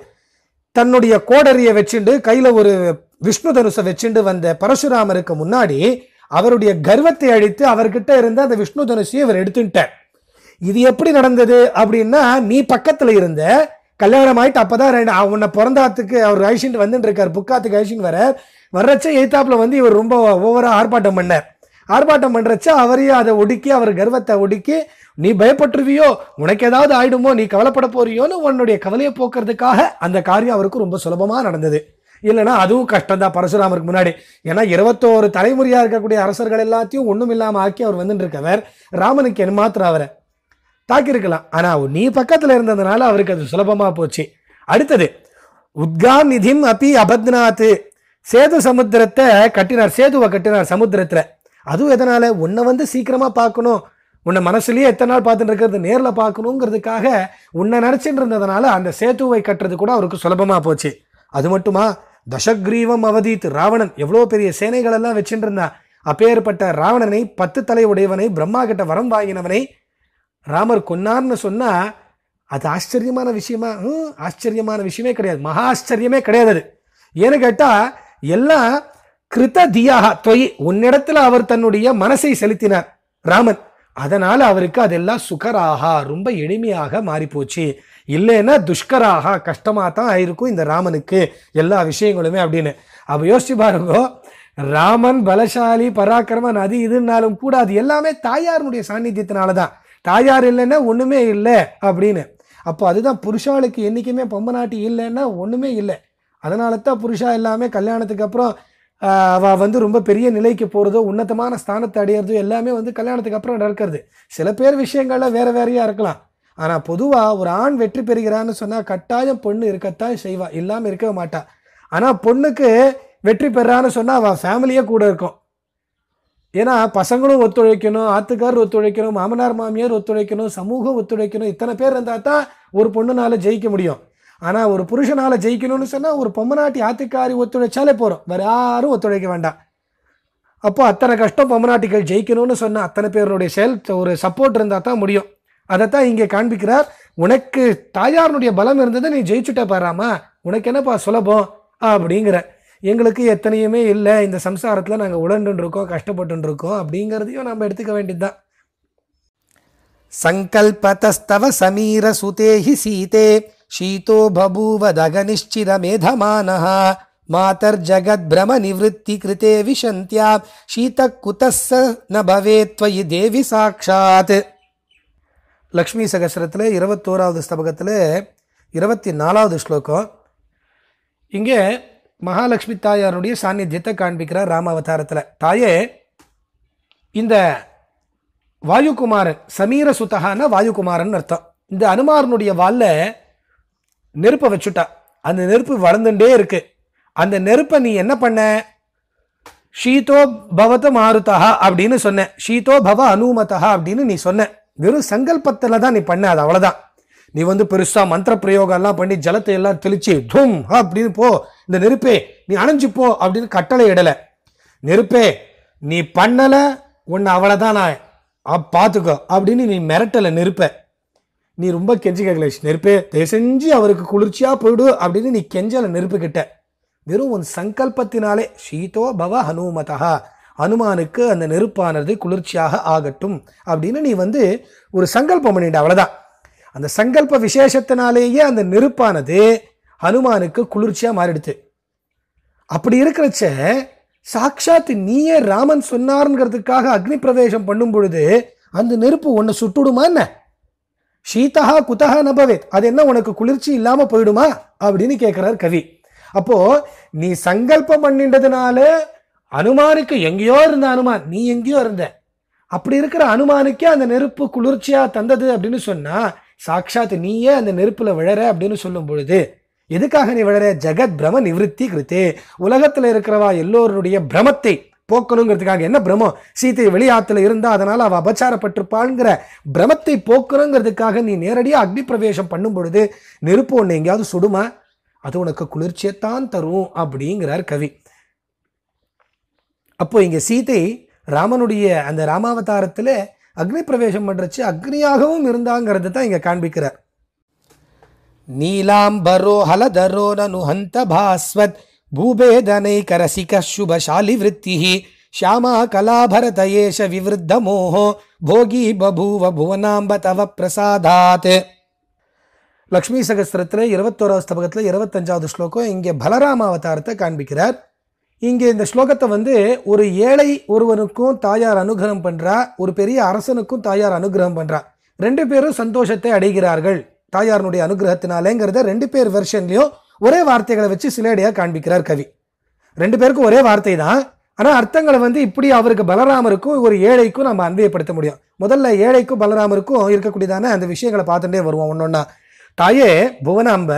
தன்னுடைய கோடரியை வச்சுண்டு கையில ஒரு விஷ்ணு தனுஷை வச்சுண்டு வந்த பரசுராமருக்கு முன்னாடி அவருடைய கர்வத்தை அழித்து அவர்கிட்ட இருந்த அந்த விஷ்ணு தனுஷையை அவர் எடுத்துட்டார். இது எப்படி நடந்தது அப்படின்னா, நீ பக்கத்துல இருந்த, கல்யாணம் ஆயிட்டு அப்பதான் உன்னை பிறந்தாத்துக்கு அவர் அழிச்சுட்டு வந்துட்டு இருக்கார், புக்காத்துக்கு அழிச்சுட்டு வர்றச்ச எய்தாப்புல இவர் ரொம்ப ஓவரா ஆர்ப்பாட்டம் பண்ணார். ஆர்ப்பாட்டம் பண்றச்ச அவரையும் அதை ஒடுக்கி, அவர் கர்வத்தை ஒடுக்கி, நீ பயப்பட்டுருவியோ, உனக்கு ஏதாவது ஆயிடுமோ, நீ கவலைப்பட போறியோன்னு உன்னுடைய கவலையை போக்குறதுக்காக அந்த காரியம் அவருக்கு ரொம்ப சுலபமா நடந்தது. இல்லைன்னா அதுவும் கஷ்டம்தான் பரசுராமருக்கு முன்னாடி. ஏன்னா 21 தலைமுறையா இருக்கக்கூடிய அரசர்கள் எல்லாத்தையும் ஒண்ணும் இல்லாம ஆக்கி அவர் வந்துட்டு இருக்கவர். ராமனுக்கு என்ன மாத்திரம் அவரை தாக்கியிருக்கலாம், ஆனா நீ பக்கத்துல இருந்ததுனால அவருக்கு அது சுலபமா போச்சு. அடுத்தது, உத்காம் நிதிம் அப்பி அபத்னாத், சேது சமுத்திரத்தை கட்டினார், சேதுவை கட்டினார் சமுத்திரத்துல. அதுவும் எதனால, உன்னை சீக்கிரமா பார்க்கணும், உன்னை மனசுலயே எத்தனை நாள் பார்த்துட்டு இருக்கிறது நேர்ல பார்க்கணுங்கிறதுக்காக உன்னை நினைச்சுட்டு இருந்ததுனால அந்த சேதுவை கட்டுறது கூட அவருக்கு சுலபமா போச்சு. அது மட்டுமா, தசக்ரீவம் அவதீத், ராவணன் எவ்வளவு பெரிய சேனைகள் எல்லாம் வச்சுட்டு இருந்தான். அப்பேற்பட்ட ராவணனை, 10 தலை உடையவனை, பிரம்மா கிட்ட வரம் வாங்கினவனை ராமர் கொன்னார்னு சொன்னா அது ஆச்சரியமான விஷயமா? ஆச்சரியமான விஷயமே கிடையாது, மகா ஆச்சரியமே கிடையாது. அது ஏன்னு கேட்டா, எல்லாம் கிருத தியாக தொய், உன்னிடத்துல அவர் தன்னுடைய மனசை செலுத்தினார் ராமன். அதனால அவருக்கு அதெல்லாம் சுகராகா, ரொம்ப எளிமையாக மாறி போச்சு. இல்லைன்னா துஷ்கராகா, கஷ்டமா தான் ஆயிருக்கும் இந்த ராமனுக்கு எல்லா விஷயங்களுமே அப்படின்னு. அப்ப யோசிச்சு பாருங்க, ராமன் பலசாலி பராக்கிரமன் அது இதுனாலும் கூட அது எல்லாமே தாயாருடைய சாநித்தியத்தினாலதான். தாயார் இல்லைன்னா ஒண்ணுமே இல்லை அப்படின்னு. அப்போ அதுதான் புருஷாளுக்கு என்னைக்குமே பொம்பநாட்டி இல்லைன்னா ஒண்ணுமே இல்லை. அதனால தான் புருஷா எல்லாமே கல்யாணத்துக்கு அப்புறம் அவ ரொம்ப பெரிய நிலைக்கு போறதோ, உன்னதமான ஸ்தானத்தை அடையிறதோ எல்லாமே கல்யாணத்துக்கு அப்புறம் நடக்கிறது. சில பேர் விஷயங்கள்ல வேற வேறையா இருக்கலாம். ஆனா பொதுவா ஒரு ஆண் வெற்றி பெறுகிறான்னு சொன்னா கட்டாயம் பொண்ணு இருக்கத்தான் செய்வா, இல்லாம இருக்கவே மாட்டா. ஆனா பொண்ணுக்கு வெற்றி பெறான்னு சொன்னா அவ ஃபேமிலியே கூட இருக்கும். ஏன்னா பசங்களும் ஒத்துழைக்கணும், ஆத்துக்காரர் ஒத்துழைக்கணும், மாமனார் மாமியார் ஒத்துழைக்கணும், சமூகம் ஒத்துழைக்கணும். இத்தனை பேர் இருந்தா தான் ஒரு பொண்ணுனால ஜெயிக்க முடியும். ஆனா ஒரு புருஷனால ஜெயிக்கணும்னு சொன்னா ஒரு பொம்மநாட்டி ஆத்துக்காரி ஒத்துழைச்சாலே போறோம், வேற யாரும் ஒத்துழைக்க வேண்டாம். அப்போ அத்தனை கஷ்டம் பொம்மநாட்டிகள் ஜெயிக்கணும்னு சொன்னா அத்தனை பேருடைய ஒரு சப்போர்ட் இருந்தா தான் முடியும். அதைத்தான் இங்கே காண்பிக்கிறார். உனக்கு தாயாருடைய பலம் இருந்ததை நீ ஜெயிச்சுட்ட பாராமா, உனக்கு என்னப்பா சுலபம் அப்படிங்கிற. எங்களுக்கு எத்தனையுமே இல்லை, இந்த சம்சாரத்தில் நாங்கள் உழண்டு இருக்கோம், கஷ்டப்பட்டு இருக்கோம் அப்படிங்கிறதையும் நம்ம எடுத்துக்க வேண்டியதுதான். சங்கல்பதஸ்தவ சமீர சுதேஹி சீதே ஷீதோ பபூவதக நிச்சித மேதமானஹ மாதர் ஜகத் பிரம நிவத்தி கிருதே விஷந்தியா ஷீத குதஸ்ஸ ந பவேத் த்வயி தேவி சாக்ஷாத். லக்ஷ்மி சகஸ்ரத்தில் 21வது ஸ்தபகத்தில் 24வது ஸ்லோகம். இங்கே மகாலட்சுமி தாயாருடைய சாநித்தியத்தை காண்பிக்கிறார் ராமாவதாரத்தில். தாயே, இந்த வாயுகுமாரன் சமீர சுத்தகான வாயுகுமாரன் அர்த்தம். இந்த அனுமாரனுடைய வால்ல நெருப்பை வச்சுட்டா, அந்த நெருப்பு வளர்ந்துட்டே இருக்கு. அந்த நெருப்பை நீ என்ன பண்ண? ஷீதோ பவத மாருதா அப்படின்னு சொன்ன, ஷீதோ பவ அனுமதா அப்படின்னு நீ சொன்ன. வெறும் சங்கல்பத்துல தான் நீ பண்ண, அது அவ்வளவுதான். நீ பெருசா மந்திர பிரயோகம் எல்லாம் பண்ணி ஜலத்தை எல்லாம் தெளிச்சு தும் அப்படின்னு போ, இந்த நெருப்பே நீ அணைஞ்சு போ அப்படின்னு கட்டளை இடல. நெருப்பே நீ பண்ணல, உன்னை அவ்வளவுதான் நான் பார்த்துக்கோ அப்படின்னு நீ மிரட்டல. நெருப்ப நீ ரொம்ப கெஞ்சி கேட்கல. நெருப்பே தயவு செஞ்சு அவருக்கு குளிர்ச்சியா போயிடு அப்படின்னு நீ கெஞ்சல நெருப்பு கிட்ட. வெறும் உன் சங்கல்பத்தினாலே ஷீதோ பவ ஹனுமதா, அனுமானுக்கு அந்த நெருப்பானது குளிர்ச்சியாக ஆகட்டும் அப்படின்னு நீ ஒரு சங்கல்பம் பண்ணிட்ட, அவ்வளவுதான். அந்த சங்கல்ப விசேஷத்தினாலேயே அந்த நெருப்பானது ஹனுமானுக்கு குளிர்ச்சியா மாறிடுச்சு. அப்படி இருக்கிறச்ச சாட்சாத் நீயே ராமன் சொன்னார்ங்கிறதுக்காக அக்னி பிரவேசம் பண்ணும் பொழுது அந்த நெருப்பு உன்னை சுட்டுடுமா என்ன? ஷீதஹா குதஹா நபவேத், அது என்ன உனக்கு குளிர்ச்சி இல்லாம போயிடுமா அப்படின்னு கேட்கிறார் கவி. அப்போ நீ சங்கல்பம் பண்ணின்றதுனால அனுமானுக்கு எங்கேயோ இருந்த அனுமான், நீ எங்கேயோ இருந்த. அப்படி இருக்கிற அனுமானுக்கே அந்த நெருப்பு குளிர்ச்சியா தந்தது அப்படின்னு சொன்னா சாட்சாத் நீயே அந்த நெருப்புல விழற அப்படின்னு சொல்லும் பொழுது எதுக்காக நீ விழற? ஜெகத் பிரம நிவத்தி கிருத்தே, உலகத்துல இருக்கிறவா எல்லோருடைய பிரமத்தை போக்கணுங்கிறதுக்காக. என்ன பிரமம்? சீத்தை வெளியாத்துல இருந்தா அதனால அவ அபச்சாரப்பட்டிருப்பாள்ங்கிற பிரமத்தை போக்கணுங்கிறதுக்காக நீ நேரடியா அக்னி பிரவேசம் பண்ணும் பொழுது நெருப்பு ஒண்ணு எங்கேயாவது சுடுமா? அது உனக்கு குளிர்ச்சியத்தான் தரும் அப்படிங்கிறார் கவி. அப்போ இங்க சீதை ராமனுடைய அந்த ராமாவதாரத்துல அக்னி பிரவேசம் பண்றச்சு அக்னியாகவும் இருந்தாங்கிறது தான் இங்க காண்பிக்கிறார். நீலாம்பரோ ஹலதரோ நனுஹந்த பாஸ்வத் பூபேதனை கரசிக சுபசாலி விருத்திஹி ஷியாமா கலாபரதயேஷ விவருத்த மோஹோ போகி பபூவ புவனாம்ப தவ பிரசாதாத். லக்ஷ்மி சகஸ்திரத்தில் 21வது ஸ்தபகத்தில் 25வது ஸ்லோகம் இங்கே பலராம அவதாரத்தை காண்பிக்கிறார். இங்கே இந்த ஸ்லோகத்தை ஒரு ஏழை ஒருவனுக்கும் தாயார் அனுகிரகம் பண்றா, ஒரு பெரிய அரசனுக்கும் தாயார் அனுகிரகம் பண்றா. ரெண்டு பேரும் சந்தோஷத்தை அடைகிறார்கள் தாயாருடைய அனுகிரகத்தினாலேங்கிறத ரெண்டு பேர் வெர்ஷன்லையும் ஒரே வார்த்தைகளை வச்சு சிலேடையா காண்பிக்கிறார் கவி. ரெண்டு பேருக்கும் ஒரே வார்த்தை தான், ஆனா அர்த்தங்களை இப்படி அவருக்கு பலராமருக்கும் ஒரு ஏழைக்கும் நம்ம அன்வயப்படுத்த முடியும். முதல்ல ஏழைக்கும் பலராமருக்கும் இருக்கக்கூடியதான அந்த விஷயங்களை பார்த்துட்டே வருவோம் ஒன்னொன்னா. தாயே புவனாம்ப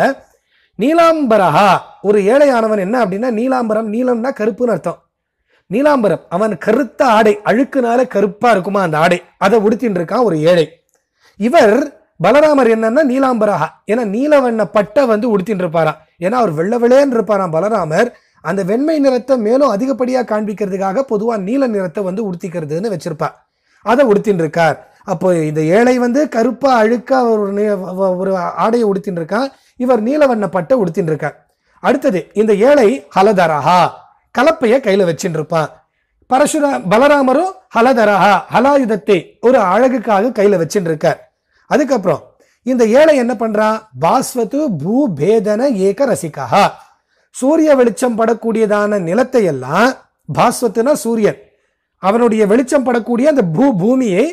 நீலாம்பரஹா, ஒரு ஏழையானவன் என்ன அப்படின்னா நீலாம்பரம், நீலம்னா கருப்புன்னு அர்த்தம். நீலாம்பரம் அவன் கருத்த ஆடை, அழுக்குனால கருப்பா இருக்குமா அந்த ஆடை, அதை உடுத்தின்னு இருக்கான் ஒரு ஏழை. இவர் பலராமர் என்னன்னா நீலாம்பரஹா, ஏன்னா நீலவண்ண பட்டை உடுத்தின்னு இருப்பாராம். ஏன்னா அவர் வெள்ளை வெள்ளையன்னு இருப்பாராம் பலராமர். அந்த வெண்மை நிறத்தை மேலும் அதிகப்படியா காண்பிக்கிறதுக்காக பொதுவா நீல நிறத்தை உடுத்திக்கிறதுன்னு வச்சிருப்பா, அதை உடுத்தின்னு இருக்கார். அப்போ இந்த ஏழை கருப்பா அழுக்கா ஒரு ஆடையை உடுத்தின்னு இருக்கான், இவர் நீலவண்ண பட்டை உடுத்தின்னு இருக்கார். அடுத்தது இந்த ஏழை ஹலதரஹா, கலப்பைய கையில வச்சுட்டு இருப்பான். பலராமரும் ஹலதரஹா, ஹலாயுதத்தை ஒரு அழகுக்காக கையில வச்சுட்டு இருக்கார். அதுக்கப்புறம் இந்த ஏழை என்ன பண்றான்? பாஸ்வத்து பூ பேதன ஏக ரசிகா, சூரிய வெளிச்சம் படக்கூடியதான நிலத்தை எல்லாம், பாஸ்வத்துனா சூரியன், அவனுடைய வெளிச்சம் படக்கூடிய அந்த பூமியை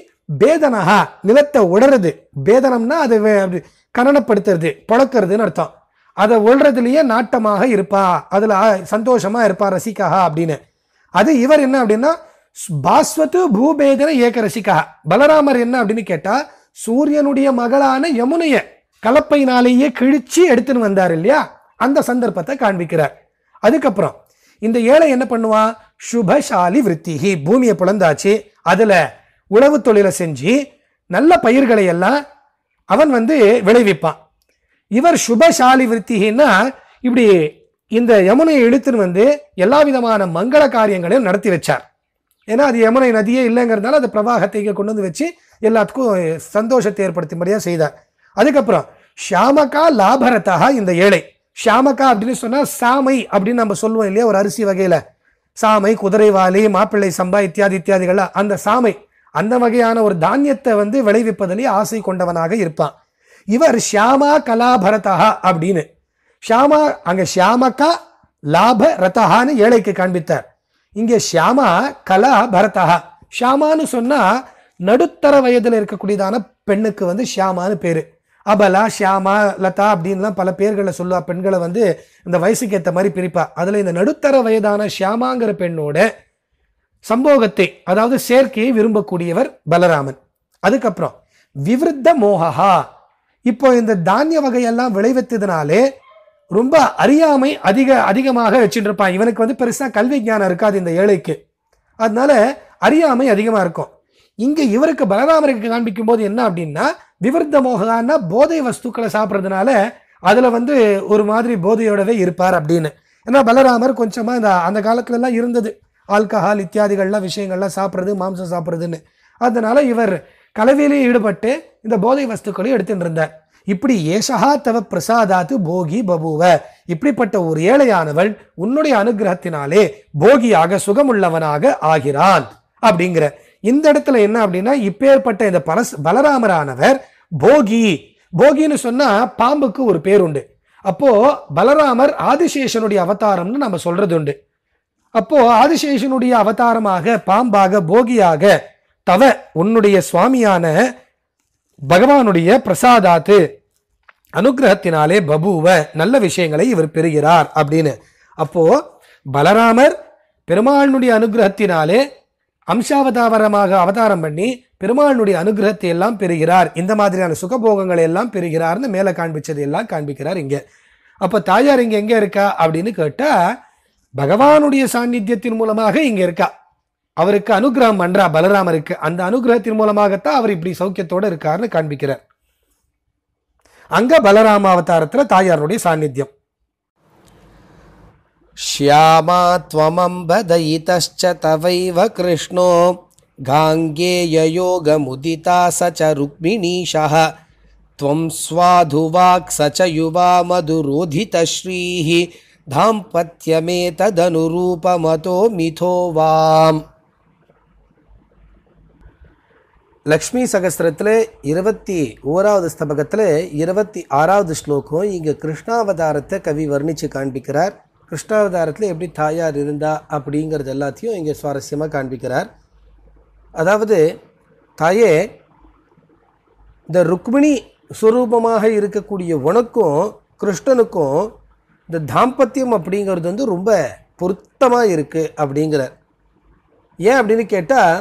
பேதனஹா, நிலத்தை உடறது, பேதனம்னா அதை கனனப்படுத்துறது, பழக்கிறதுன்னு அர்த்தம். அதை உள்றதுலயே நாட்டமாக இருப்பா, அதுல சந்தோஷமா இருப்பா, ரசிகா அப்படின்னு. அது இவர் என்ன அப்படின்னா பாஸ்வத்து பூபேதன ஏக ரசிகா. பலராமர் என்ன அப்படின்னு கேட்டா சூரியனுடைய மகளான யமுனைய கலப்பையினாலேயே கிழிச்சு எடுத்துன்னு வந்தார் இல்லையா, அந்த சந்தர்ப்பத்தை காண்பிக்கிறார். அதுக்கப்புறம் இந்த ஏழை என்ன பண்ணுவான்? சுபசாலி விருத்திஹி, பூமியை புலந்தாச்சு, அதுல உழவு தொழிலை செஞ்சு நல்ல பயிர்களை எல்லாம் அவன் விளைவிப்பான். இவர் சுபசாலி விருத்தினா இப்படி இந்த யமுனையை இழுத்துன்னு எல்லா விதமான மங்கள காரியங்களையும் நடத்தி வச்சார். ஏன்னா அது யமுனை நதியே இல்லைங்கிறதுனால அது பிரவாகத்தை கொண்டு வச்சு எல்லாத்துக்கும் சந்தோஷத்தை ஏற்படுத்தும்படியா செய்தார். அதுக்கப்புறம் ஷியாமகா லாபரதா, இந்த ஏழை ஷியாமகா அப்படின்னு சொன்னா சாமை அப்படின்னு நம்ம சொல்லுவோம் இல்லையா, ஒரு அரிசி வகையில சாமை, குதிரைவாலி, மாப்பிள்ளை சம்பா இத்தியாதி இத்தியாதிகள்லாம் அந்த சாமை, அந்த வகையான ஒரு தானியத்தை விளைவிப்பதிலே ஆசை கொண்டவனாக இருப்பான். இவர் ஷியாமா கலா பரதா அப்படின்னு, ஷியாமா அங்க ஷியாமகா லாப ரதஹான்னு ஏழைக்கு காண்பித்தார். இங்கே ஷியாமா கலா பரதா. ஷியாமான்னு சொன்னா நடுத்தர வயதுல இருக்கக்கூடியதான பெண்ணுக்கு ஷியாமான்னு பேரு. அபலா, ஷியாமா, லதா அப்படின்லாம் பல பேர்களை சொல்லுவா. பெண்களை இந்த வயசுக்கு ஏற்ற மாதிரி பிரிப்பா. அதுல இந்த நடுத்தர வயதான ஷியாமாங்கிற பெண்ணோட சம்போகத்தை, அதாவது சேர்க்கையை விரும்பக்கூடியவர் பலராமன். அதுக்கப்புறம் விவருத்த மோகா, இப்போ இந்த தானிய வகையெல்லாம் விளைவித்ததுனாலே ரொம்ப அறியாமை அதிகமாக வச்சுட்டு இருப்பான். இவனுக்கு பெருசா கல்வி ஞானம் இருக்காது இந்த ஏழைக்கு, அதனால அறியாமை அதிகமா இருக்கும். இங்க இவருக்கு பலராமருக்கு காண்பிக்கும் போது என்ன அப்படின்னா, விவருத்த மோகான்னா போதை வஸ்துக்களை சாப்பிட்றதுனால அதுல ஒரு மாதிரி போதையோடவே இருப்பார் அப்படின்னு. ஏன்னா பலராமர் கொஞ்சமா அந்த காலத்துல எல்லாம் இருந்தது ஆல்கஹால் இத்தியாதிகள்லாம் விஷயங்கள்லாம் சாப்பிட்றது, மாம்சம் சாப்பிட்றதுன்னு. அதனால இவர் கலவையிலே ஈடுபட்டு இந்த போதை வஸ்துக்களையும் எடுத்துட்டு இருந்தார். இப்படி ஏஷா தவ பிரசாதாத்து போகி பபுவ, இப்படிப்பட்ட ஒரு ஏழையானவள் உன்னுடைய அனுகிரகத்தினாலே போகியாக சுகமுள்ளவனாக ஆகிறான் அப்படிங்கிற இந்த இடத்துல என்ன அப்படின்னா, இப்பேற்பட்ட இந்த பலராமரானவர் போகி, போகின்னு சொன்னா பாம்புக்கு ஒரு பேர் உண்டு. அப்போ பலராமர் ஆதிசேஷனுடைய அவதாரம்னு நம்ம சொல்றது உண்டு. அப்போ ஆதிசேஷனுடைய அவதாரமாக பாம்பாக போகியாக தவ உன்னுடைய சுவாமியான பகவானுடைய பிரசாதாத்து அனுகிரகத்தினாலே பபுவ நல்ல விஷயங்களை இவர் பெறுகிறார் அப்படின்னு. அப்போ பலராமர் பெருமாளுடைய அனுகிரகத்தினாலே அம்சாவதாரமாக அவதாரம் பண்ணி பெருமாளுடைய அனுகிரகத்தை எல்லாம் பெறுகிறார், இந்த மாதிரியான சுகபோகங்களை எல்லாம் பெறுகிறார்னு மேல காண்பிச்சதை எல்லாம் காண்பிக்கிறார் இங்க. அப்ப தாயார் இங்க எங்க இருக்கா அப்படின்னு கேட்டா, பகவானுடைய சாநித்தியத்தின் மூலமாக இங்க இருக்கா. அவருக்கு அனுகிரகம் பண்றா பலராமருக்கு. அந்த அனுகிரகத்தின் மூலமாகத்தான் அவர் இப்படி சௌக்கியத்தோட இருக்காருன்னு காண்பிக்கிறார். அங்க பலராம அவதாரத்துல தாயாருடைய சாநித்தியம். ஷ்யாமா த்வமம்ப தயிதஸ்ச தவைவ கிருஷ்ணோ காங்கேய யோகமுதிதா சச ருக்மிணீஷः த்வம் ஸ்வாதுவாக் சச யுவா மதுரோதித ஸ்ரீஹி தாம்பத்யமேததனுரூபமதோ மிதோ வாம். லக்ஷ்மி சகஸ்திரத்தில் 21வது ஸ்தபகத்தில் 26வது ஸ்லோகம். இங்கே கிருஷ்ணாவதாரத்தை கவி வர்ணித்து காண்பிக்கிறார். கிருஷ்ணாவதாரத்தில் எப்படி தாயார் இருந்தா அப்படிங்கிறது எல்லாத்தையும் இங்கே சுவாரஸ்யமாக காண்பிக்கிறார். அதாவது தாயே, இந்த ருக்மிணி ஸ்வரூபமாக இருக்கக்கூடிய உனக்கும் கிருஷ்ணனுக்கும் இந்த தாம்பத்தியம் அப்படிங்கிறது ரொம்ப பொருத்தமாக இருக்குது அப்படிங்கிறார். ஏன் அப்படின்னு கேட்டால்,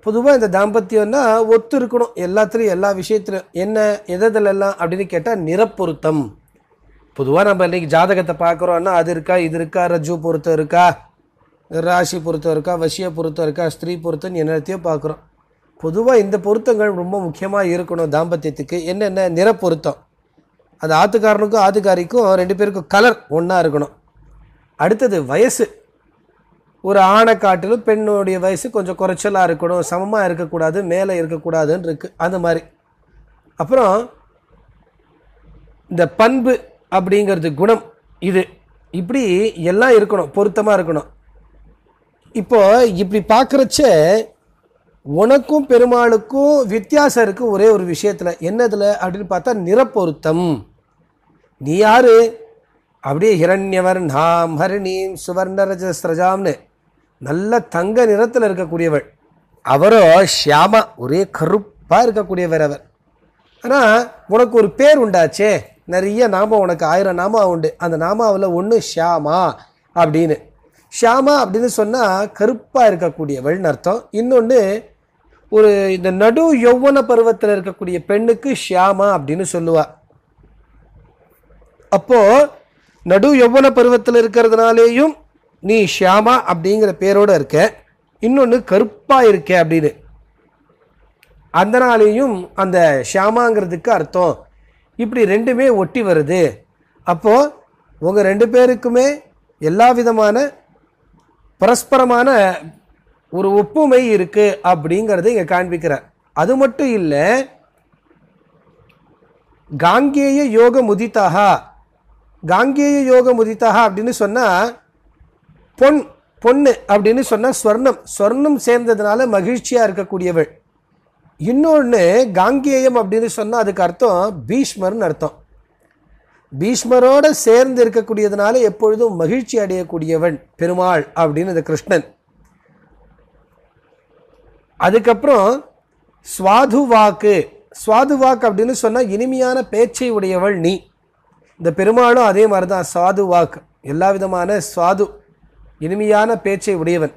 பொதுவாக இந்த தாம்பத்தியம்னா ஒத்து இருக்கணும் எல்லாத்துலேயும், எல்லா விஷயத்துலையும். என்ன எதெல்லாம் அப்படின்னு கேட்டால் நிறப்பொருத்தம். பொதுவாக நம்ம இன்றைக்கி ஜாதகத்தை பார்க்குறோன்னா அது இருக்கா இது இருக்கா, ரஜு பொருத்தம் இருக்கா, ராசி பொருத்தம் இருக்கா, வசிய பொருத்தம் இருக்கா, ஸ்திரீ பொருத்தம் என்னத்தையும் பார்க்குறோம். பொதுவாக இந்த பொருத்தங்கள் ரொம்ப முக்கியமாக இருக்கணும் தாம்பத்தியத்துக்கு. என்னென்ன நிறப்பொருத்தம், அது ஆத்துக்காரனுக்கும் ஆத்துக்காரிக்கும் 2 பேருக்கும் கலர் ஒன்றா இருக்கணும். அடுத்தது வயசு, ஒரு ஆணை காட்டிலும் பெண்ணுடைய வயசு கொஞ்சம் குறைச்சலாக இருக்கணும், சமமாக இருக்கக்கூடாது, மேலே இருக்கக்கூடாதுன்னு இருக்குது அந்த மாதிரி. அப்புறம் இந்த பண்பு அப்படிங்கிறது குணம், இது இப்படி எல்லாம் இருக்கணும், பொருத்தமாக இருக்கணும். இப்போ இப்படி பார்க்குறச்ச உனக்கும் பெருமாளுக்கும் வித்தியாசம் இருக்குது ஒரே ஒரு விஷயத்தில். என்னதில் அப்படின்னு பார்த்தா நிறப்பொருத்தம். நீ யாரு அப்படியே ஹிரண்யவர் நாம் ஹரிணீம் சுவர்ணரஜஸ்ரஜாம்னு நல்ல தங்க நிறத்தில் இருக்கக்கூடியவள். அவரோ ஷியாமா, ஒரே கருப்பாக இருக்கக்கூடியவர் அவர். ஆனால் உனக்கு ஒரு பேர் உண்டாச்சே, நிறைய நாமம், உனக்கு 1000 நாமா உண்டு. அந்த நாமாவில் ஒன்று ஷியாமா அப்படின்னு. ஷியாமா அப்படின்னு சொன்னால் கருப்பாக இருக்கக்கூடியவள்னு அர்த்தம். இன்னொன்று, ஒரு இந்த நடு யௌவன பருவத்தில் இருக்கக்கூடிய பெண்ணுக்கு ஷியாமா அப்படின்னு சொல்லுவாள். அப்போது நடு யௌவன பருவத்தில் இருக்கிறதுனாலேயும் நீ ஷியாமா அப்படிங்கிற பேரோடு இருக்க, இன்னொன்று கருப்பாக இருக்க அப்படின்னு, அதனாலேயும் அந்த ஷியாமாங்கிறதுக்கு அர்த்தம். இப்படி 2மே ஒட்டி வருது. அப்போது உங்கள் 2 பேருக்குமே எல்லா விதமான பரஸ்பரமான ஒரு ஒப்புமை இருக்குது அப்படிங்கிறத இங்கே காண்பிக்கிறார். அது மட்டும் இல்லை, காங்கேய யோக முதிதாக, காங்கேய யோக முதிதா அப்படின்னு சொன்னால் பொண்ணு அப்படின்னு சொன்னால் ஸ்வர்ணம் சேர்ந்ததுனால மகிழ்ச்சியாக இருக்கக்கூடியவள். இன்னொன்று காங்கேயம் அப்படின்னு சொன்னால் அதுக்கு அர்த்தம் பீஷ்மர்னு அர்த்தம். பீஷ்மரோடு சேர்ந்து இருக்கக்கூடியதுனால எப்பொழுதும் மகிழ்ச்சி அடையக்கூடியவன் பெருமாள் அப்படின்னு இந்த கிருஷ்ணன். அதுக்கப்புறம் ஸ்வாதுவாக்கு அப்படின்னு சொன்னால் இனிமையான பேச்சை உடையவள் நீ. இந்த பெருமாளும் அதே மாதிரி தான், ஸ்வாதுவாக், எல்லா விதமான ஸ்வாது இனிமையான பேச்சை உடையவன்.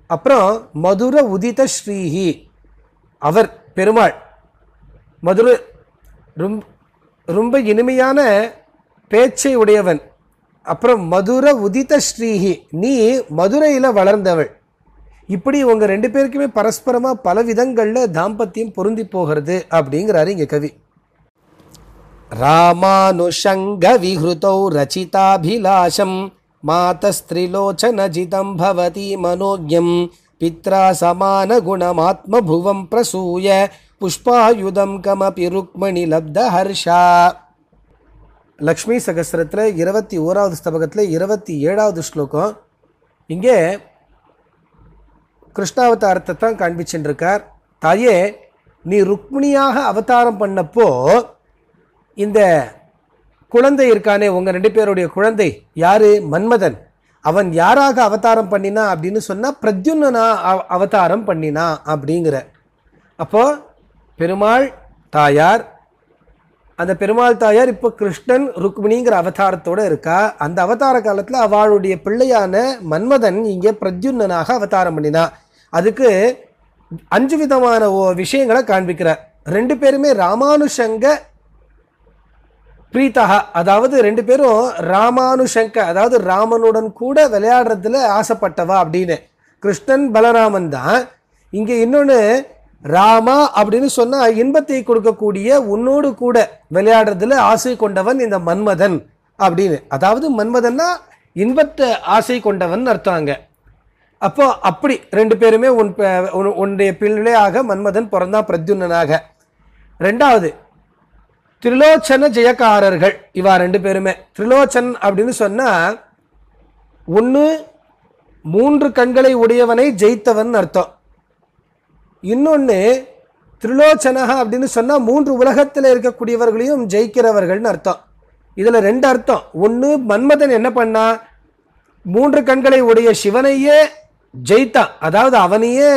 அப்புறம் மதுர உதித ஸ்ரீஹி, அவர் பெருமாள் மதுர ரொம்ப இனிமையான பேச்சை உடையவன். அப்புறம் மதுர உதித ஸ்ரீஹி, நீ மதுரையில் வளர்ந்தவள். இப்படி உங்க ரெண்டு பேருக்குமே பரஸ்பரமா பல விதங்களில் தாம்பத்தியம் பொருந்தி போகிறது அப்படிங்கிறாரு இங்க கவி. ராமானுஷங்க விஹ்ருதௌ ரச்சிதாபிலாஷம் மாதஸ்திரிலோச்சனஜிதம் பவதி மனோஜ்யம் பித்ரா சமான குணமாத்ம புவம் பிரசூய புஷ்பாயுதம் கமபி ருக்மணி லப்த ஹர்ஷா. லக்ஷ்மி சகஸ்ரத்தில் 21வது ஸ்தபகத்தில் 27வது ஸ்லோகம். இங்கே கிருஷ்ணாவதாரத்தை தான் காண்பிச்சுருக்கார். தாயே, நீ ருக்மிணியாக அவதாரம் பண்ணப்போ இந்த குழந்தை இருக்கானே, உங்கள் ரெண்டு பேருடைய குழந்தை யாரு? மன்மதன். அவன் யாராக அவதாரம் பண்ணினா அப்படின்னு சொன்னால் பிரத்யுன்னா அவதாரம் பண்ணினா அப்படிங்கிற. அப்போ பெருமாள் தாயார், அந்த பெருமாள் தாயார் இப்போ கிருஷ்ணன் ருக்மிணிங்கிற அவதாரத்தோடு இருக்கா. அந்த அவதார காலத்தில் அவளுடைய பிள்ளையான மன்மதன் இங்கே பிரத்யுன்னனாக அவதாரம் பண்ணினா. அதுக்கு 5 விதமான விஷயங்களை காண்பிக்கிறார். ரெண்டு பேருமே ராமானுஷங்க பிரீத்தகா, அதாவது ரெண்டு பேரும் ராமானுஷங்க, அதாவது ராமனுடன் கூட விளையாடுறதுல ஆசைப்பட்டவா அப்படின்னு. கிருஷ்ணன் பலராமன் தான். இங்கே இன்னொன்று ராமா அப்படின்னு சொன்னால் இன்பத்தை கொடுக்கக்கூடிய உன்னோடு கூட விளையாடுறதுல ஆசை கொண்டவன் இந்த மன்மதன் அப்படின்னு. அதாவது மன்மதன்னா இன்பத்தை ஆசை கொண்டவன் அர்த்தம். அப்போ அப்படி ரெண்டு பேருமே உன்னுடைய பிள்ளையாக மன்மதன் பிறந்தான் பிரத்யுன்னனாக. ரெண்டாவது திரிலோச்சன ஜெயக்காரர்கள், இவா ரெண்டு பேருமே. திரிலோச்சன் அப்படின்னு சொன்னால் 3 கண்களை உடையவனை ஜெயித்தவன் அர்த்தம். இன்னொன்று திரிலோச்சனகா அப்படின்னு சொன்னால் 3 உலகத்தில் இருக்கக்கூடியவர்களையும் ஜெயிக்கிறவர்கள்னு அர்த்தம். இதில் 2 அர்த்தம். ஒன்று, மன்மதன் என்ன பண்ணா, 3 கண்களை உடைய சிவனையே ஜெயித்தான், அதாவது அவனையே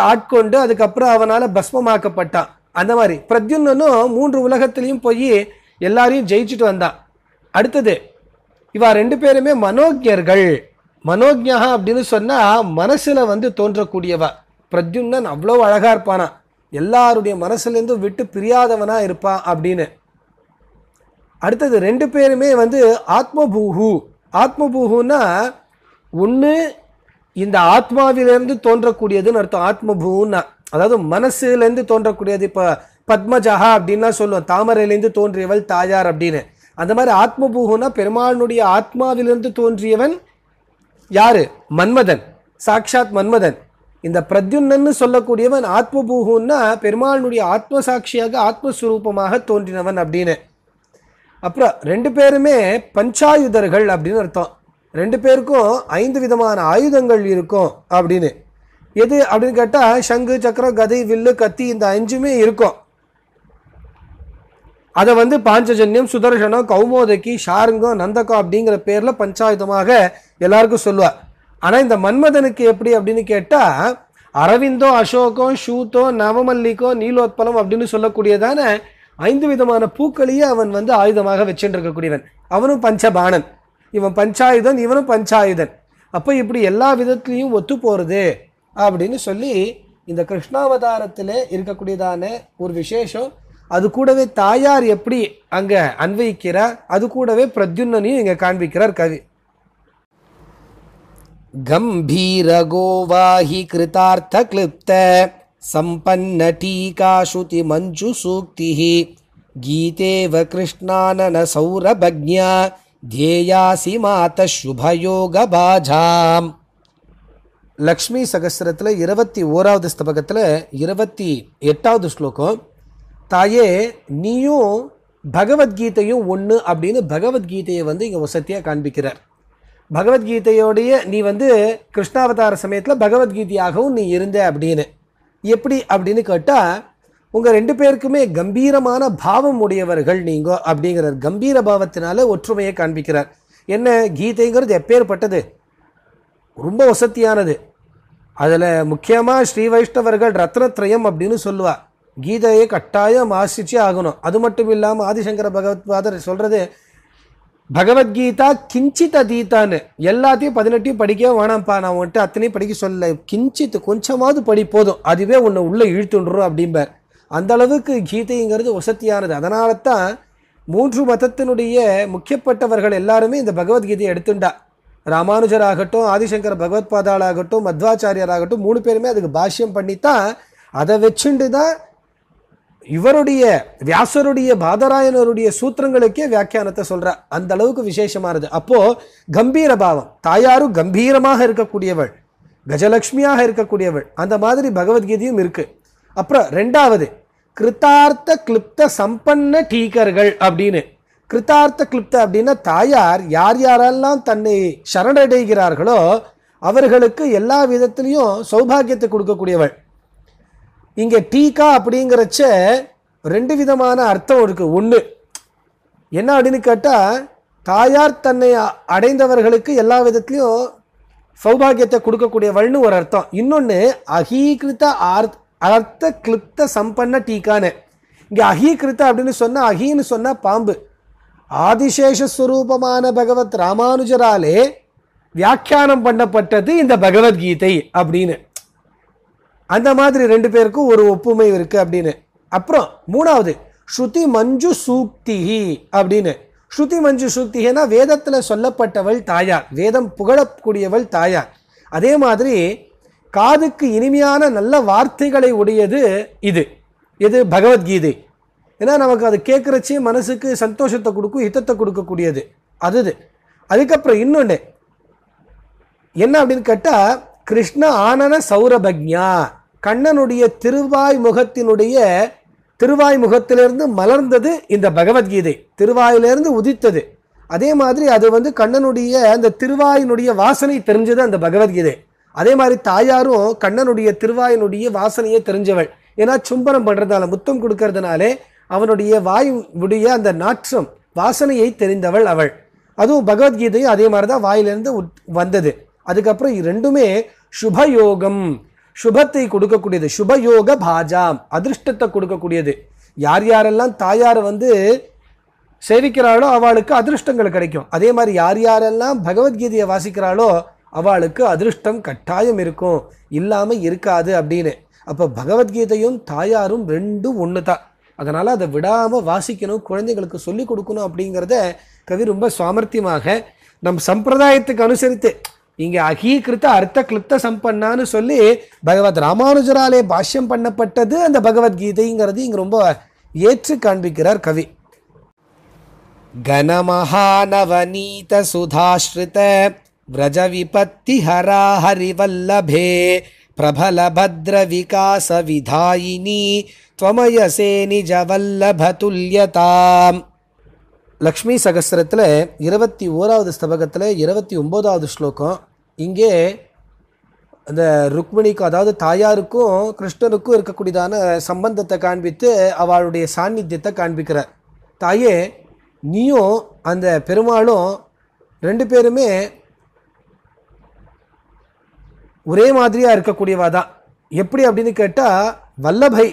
ஆட்கொண்டு அதுக்கப்புறம் அவனால் பஸ்மமாக்கப்பட்டான். அந்த மாதிரி பிரத்யுன்னனும் 3 உலகத்திலையும் போய் எல்லாரையும் ஜெயிச்சுட்டு வந்தான். அடுத்தது இவா ரெண்டு பேருமே மனோஜர்கள். மனோஜ்யா அப்படின்னு சொன்னால் மனசில் தோன்றக்கூடியவா. பிரத்யுன்னன் அவ்வளோ அழகாக இருப்பானா, எல்லாருடைய மனசுலேருந்து விட்டு பிரியாதவனாக இருப்பான் அப்படின்னு. அடுத்தது ரெண்டு பேருமே ஆத்மபூஹு. ஆத்மபூஹுன்னா ஒன்று இந்த ஆத்மாவிலேருந்து தோன்றக்கூடியதுன்னு அர்த்தம். ஆத்மபூன்னா அதாவது மனசுலேருந்து தோன்றக்கூடியது. இப்போ பத்மஜஹா அப்படின்லாம் சொல்லுவோம், தாமரையிலேருந்து தோன்றியவள் தாயார் அப்படின்னு. அந்த மாதிரி ஆத்மபூஹுன்னா பெருமாளுடைய ஆத்மாவிலிருந்து தோன்றியவன் யாரு? மன்மதன், சாக்ஷாத் மன்மதன். இந்த பிரத்யுன்னன்னு சொல்லக்கூடியவன் ஆத்மபூஹுன்னா பெருமாளுடைய ஆத்ம சாட்சியாக ஆத்மஸ்வரூபமாக தோன்றினவன் அப்படின்னு. அப்புறம் ரெண்டு பேருமே பஞ்சாயுதர்கள் அப்படின்னு அர்த்தம். ரெண்டு பேருக்கும் 5 விதமான ஆயுதங்கள் இருக்கும் அப்படின்னு. எது அப்படின்னு கேட்டால் சங்கு, சக்கரம், கதை, வில்லு, கத்தி, இந்த 5மே இருக்கும். அதை பாஞ்சஜன்யம், சுதர்சனம், கௌமோதகி, ஷாருங்கம், நந்தகம் அப்படிங்கிற பேரில் பஞ்சாயுதமாக எல்லாருக்கும் சொல்லுவார். ஆனால் இந்த மன்மதனுக்கு எப்படி அப்படின்னு கேட்டால் அரவிந்தோ, அசோகம், ஷூத்தோ, நவமல்லிகோ, நீலோத்பலம் அப்படின்னு சொல்லக்கூடியதான 5 விதமான பூக்களையே அவன் ஆயுதமாக வச்சுட்டு இருக்கக்கூடியவன். அவனும் பஞ்சபாணன், இவன் பஞ்சாயுதன், இவனும் பஞ்சாயுதன். அப்போ இப்படி எல்லா விதத்துலையும் ஒத்து போகிறது அப்படின்னு சொல்லி இந்த கிருஷ்ணாவதாரத்தில் இருக்கக்கூடியதான ஒரு விசேஷம். அது கூடவே தாயார் எப்படி அங்கே அன்வயிக்கிறார், அது கூடவே பிரத்யுன்னனையும் இங்கே காண்பிக்கிறார் கவி. கம்பீர கோவாஹி கிருதார்த்த கிளிப்த சம்பன்ன டீகாசுதி மஞ்சு சூக்திஹி கீதேவ கிருஷ்ணானன சௌரபக்ஞா தேயாசி மாத சுபயோக பாஜாம். லக்ஷ்மி சகஸ்ரத்தில் 21வது ஸ்தபகத்தில் 28வது ஸ்லோகம். தாயே, நீயும் பகவத்கீதையும் ஒன்று அப்படின்னு பகவத்கீதையை வந்து இங்கே வசதியாக காண்பிக்கிறார். பகவத்கீதையோடைய நீ வந்து கிருஷ்ணாவதார சமயத்தில் பகவத்கீதையாகவும் நீ இருந்த அப்படின்னு எப்படி அப்படின்னு கேட்டால் உங்கள் ரெண்டு பேருக்குமே கம்பீரமான பாவம் உடையவர்கள் நீங்கள் அப்படிங்கிறார். கம்பீர பாவத்தினால ஒற்றுமையை காண்பிக்கிறார். என்ன கீதைங்கிறது எப்பேற்பட்டது, ரொம்ப வசதியானது. அதில் முக்கியமாக ஸ்ரீ வைஷ்ணவர்கள் ரத்னத்ரயம் அப்படின்னு சொல்லுவா. கீதையை கட்டாயம் ஆசிச்சே ஆகணும். அது மட்டும் இல்லாமல் ஆதிசங்கர பகவத்பாதர் சொல்கிறது பகவத்கீதா கிஞ்சித் அதீதான்னு, எல்லாத்தையும் 18 படிக்கவே வேணாம்ப்பா, நான் வந்துட்டு அத்தனையும் படிக்க சொல்ல, கிஞ்சித் கொஞ்சமாவது படி போதும், அதுவே உன்னை உள்ளே இழுத்துண்டுரும் அப்படிம்பார். அந்த அளவுக்கு கீதைங்கிறது வசதியானது. அதனால தான் 3 மதத்தினுடைய முக்கியப்பட்டவர்கள் எல்லாருமே இந்த பகவத்கீதையை எடுத்துண்டா. ராமானுஜராகட்டும், ஆதிசங்கர பகவத்பாதாளாகட்டும், மத்வாச்சாரியராகட்டும் 3 பேருமே அதுக்கு பாஷ்யம் பண்ணித்தான் அதை வச்சுண்டு தான் இவருடைய வியாசருடைய பாதராயணருடைய சூத்திரங்களுக்கே வியாக்கியானத்தை சொல்றா. அந்த அளவுக்கு விசேஷமானது. அப்போ கம்பீர பாவம், தாயாரும் கம்பீரமாக இருக்கக்கூடியவள், கஜலட்சுமியாக இருக்கக்கூடியவள், அந்த மாதிரி பகவத்கீதையும் இருக்கு. அப்புறம் 2வது கிருத்தார்த்த கிளிப்த சம்பன்ன டீக்கர்கள் அப்படின்னு. கிருத்தார்த்த கிளிப்த அப்படின்னா தாயார் யார் யாரெல்லாம் தன்னை சரணடைகிறார்களோ அவர்களுக்கு எல்லா விதத்திலையும் சௌபாகியத்தை கொடுக்கக்கூடியவள். இங்கே டீக்கா அப்படிங்கிறச்ச 2 விதமான அர்த்தம் இருக்கு. ஒன்று என்ன அப்படின்னு கேட்டால் தாயார் தன்னை அடைந்தவர்களுக்கு எல்லா விதத்திலையும் சௌபாகியத்தை கொடுக்கக்கூடியவள்னு ஒரு அர்த்தம். இன்னொன்று அகீகிருத்த அர்த்த கிளிப்த சம்பன்ன டீக்கான்னு. இங்கே அகீகிருத்த அப்படின்னு சொன்னால், அகின்னு சொன்னால் பாம்பு, ஆதிசேஷஸ்வரூபமான பகவத் ராமானுஜராலே வியாக்கியானம் பண்ணப்பட்டது இந்த பகவத்கீதை அப்படின்னு. அந்த மாதிரி 2 பேருக்கும் ஒரு ஒப்புமை இருக்கு அப்படின்னு. அப்புறம் 3வது ஸ்ருதி மஞ்சு சூக்திஹி அப்படின்னு. ஸ்ருதி மஞ்சு சூக்திஹினா வேதத்தில் சொல்லப்பட்டவள் தாயார், வேதம் புகழக்கூடியவள் தாயார். அதே மாதிரி காதுக்கு இனிமையான நல்ல வார்த்தைகளை உடையது இது பகவத்கீதை. ஏன்னா நமக்கு அது கேட்குறச்சே மனசுக்கு சந்தோஷத்தை கொடுக்கும், ஹிதத்தை கொடுக்கக்கூடியது அது. அதுக்கப்புறம் இன்னொன்று என்ன அப்படின்னு கேட்டால் கிருஷ்ண ஆனன சௌரபக்ஞா, கண்ணனுடைய திருவாய் முகத்திலிருந்து மலர்ந்தது இந்த பகவத்கீதை, திருவாயிலிருந்து உதித்தது. அதே மாதிரி அது வந்து கண்ணனுடைய அந்த திருவாயினுடைய வாசனை தெரிஞ்சது அந்த பகவத்கீதை. அதே மாதிரி தாயாரும் கண்ணனுடைய திருவாயினுடைய வாசனையை தெரிஞ்சவள். ஏன்னா சும்பனம் பண்ணுறதுனால, முத்தம் கொடுக்கறதுனாலே அவனுடைய வாயுடைய அந்த நாற்றம் வாசனையை தெரிந்தவள் அவள். அதுவும் பகவத்கீதையும் அதே மாதிரி தான் வாயிலிருந்து வந்தது. அதுக்கப்புறம் 2மே சுபயோகம், சுபத்தை கொடுக்கக்கூடியது. சுபயோக பாஜாம், அதிர்ஷ்டத்தை கொடுக்கக்கூடியது. யார் யாரெல்லாம் தாயார் வந்து சேவிக்கிறாளோ அவளுக்கு அதிர்ஷ்டங்கள் கிடைக்கும். அதே மாதிரி யார் யாரெல்லாம் பகவத்கீதையை வாசிக்கிறாளோ அவளுக்கு அதிர்ஷ்டம் கட்டாயம் இருக்கும், இல்லாமல் இருக்காது அப்படின்னு. அப்போ பகவத்கீதையும் தாயாரும் 2 ஒன்று தான். அதனால் அதை விடாமல் வாசிக்கணும், குழந்தைகளுக்கு சொல்லிக் கொடுக்கணும் அப்படிங்கிறத கவி ரொம்ப சாமர்த்தியமாக நம் சம்பிரதாயத்துக்கு அனுசரித்து இங்கே அகீகிருத்த அர்த்த கிளிப்த சம்பன்னான்னு சொல்லி பகவத் ராமானுஜராலே பாஷ்யம் பண்ணப்பட்டது அந்த பகவத்கீதைங்கிறது இங்கே ரொம்ப ஏற்று காண்பிக்கிறார் கவி. கணமஹாநவநீத சுதாஸ்ருத விரஜ விபத்தி ஹரா ஹரிவல்லபே பிரபல பத்ர விகாச விதாயினி த்வமயசே நிஜவல்லபதுல்யதாம். லக்ஷ்மி சகஸ்ரத்தில் 21வது ஸ்தபகத்தில் 29வது ஸ்லோகம். இங்கே அந்த ருக்மிணிக்கும், அதாவது தாயாருக்கும் கிருஷ்ணருக்கும் இருக்கக்கூடியதான சம்பந்தத்தை காண்பித்து அவளுடைய சாநித்தியத்தை காண்பிக்கிறார். தாயே, நீயும் அந்த பெருமாளும் 2 பேருமே ஒரே மாதிரியாக இருக்கக்கூடியவா தான். எப்படி அப்படின்னு கேட்டால் வல்லபை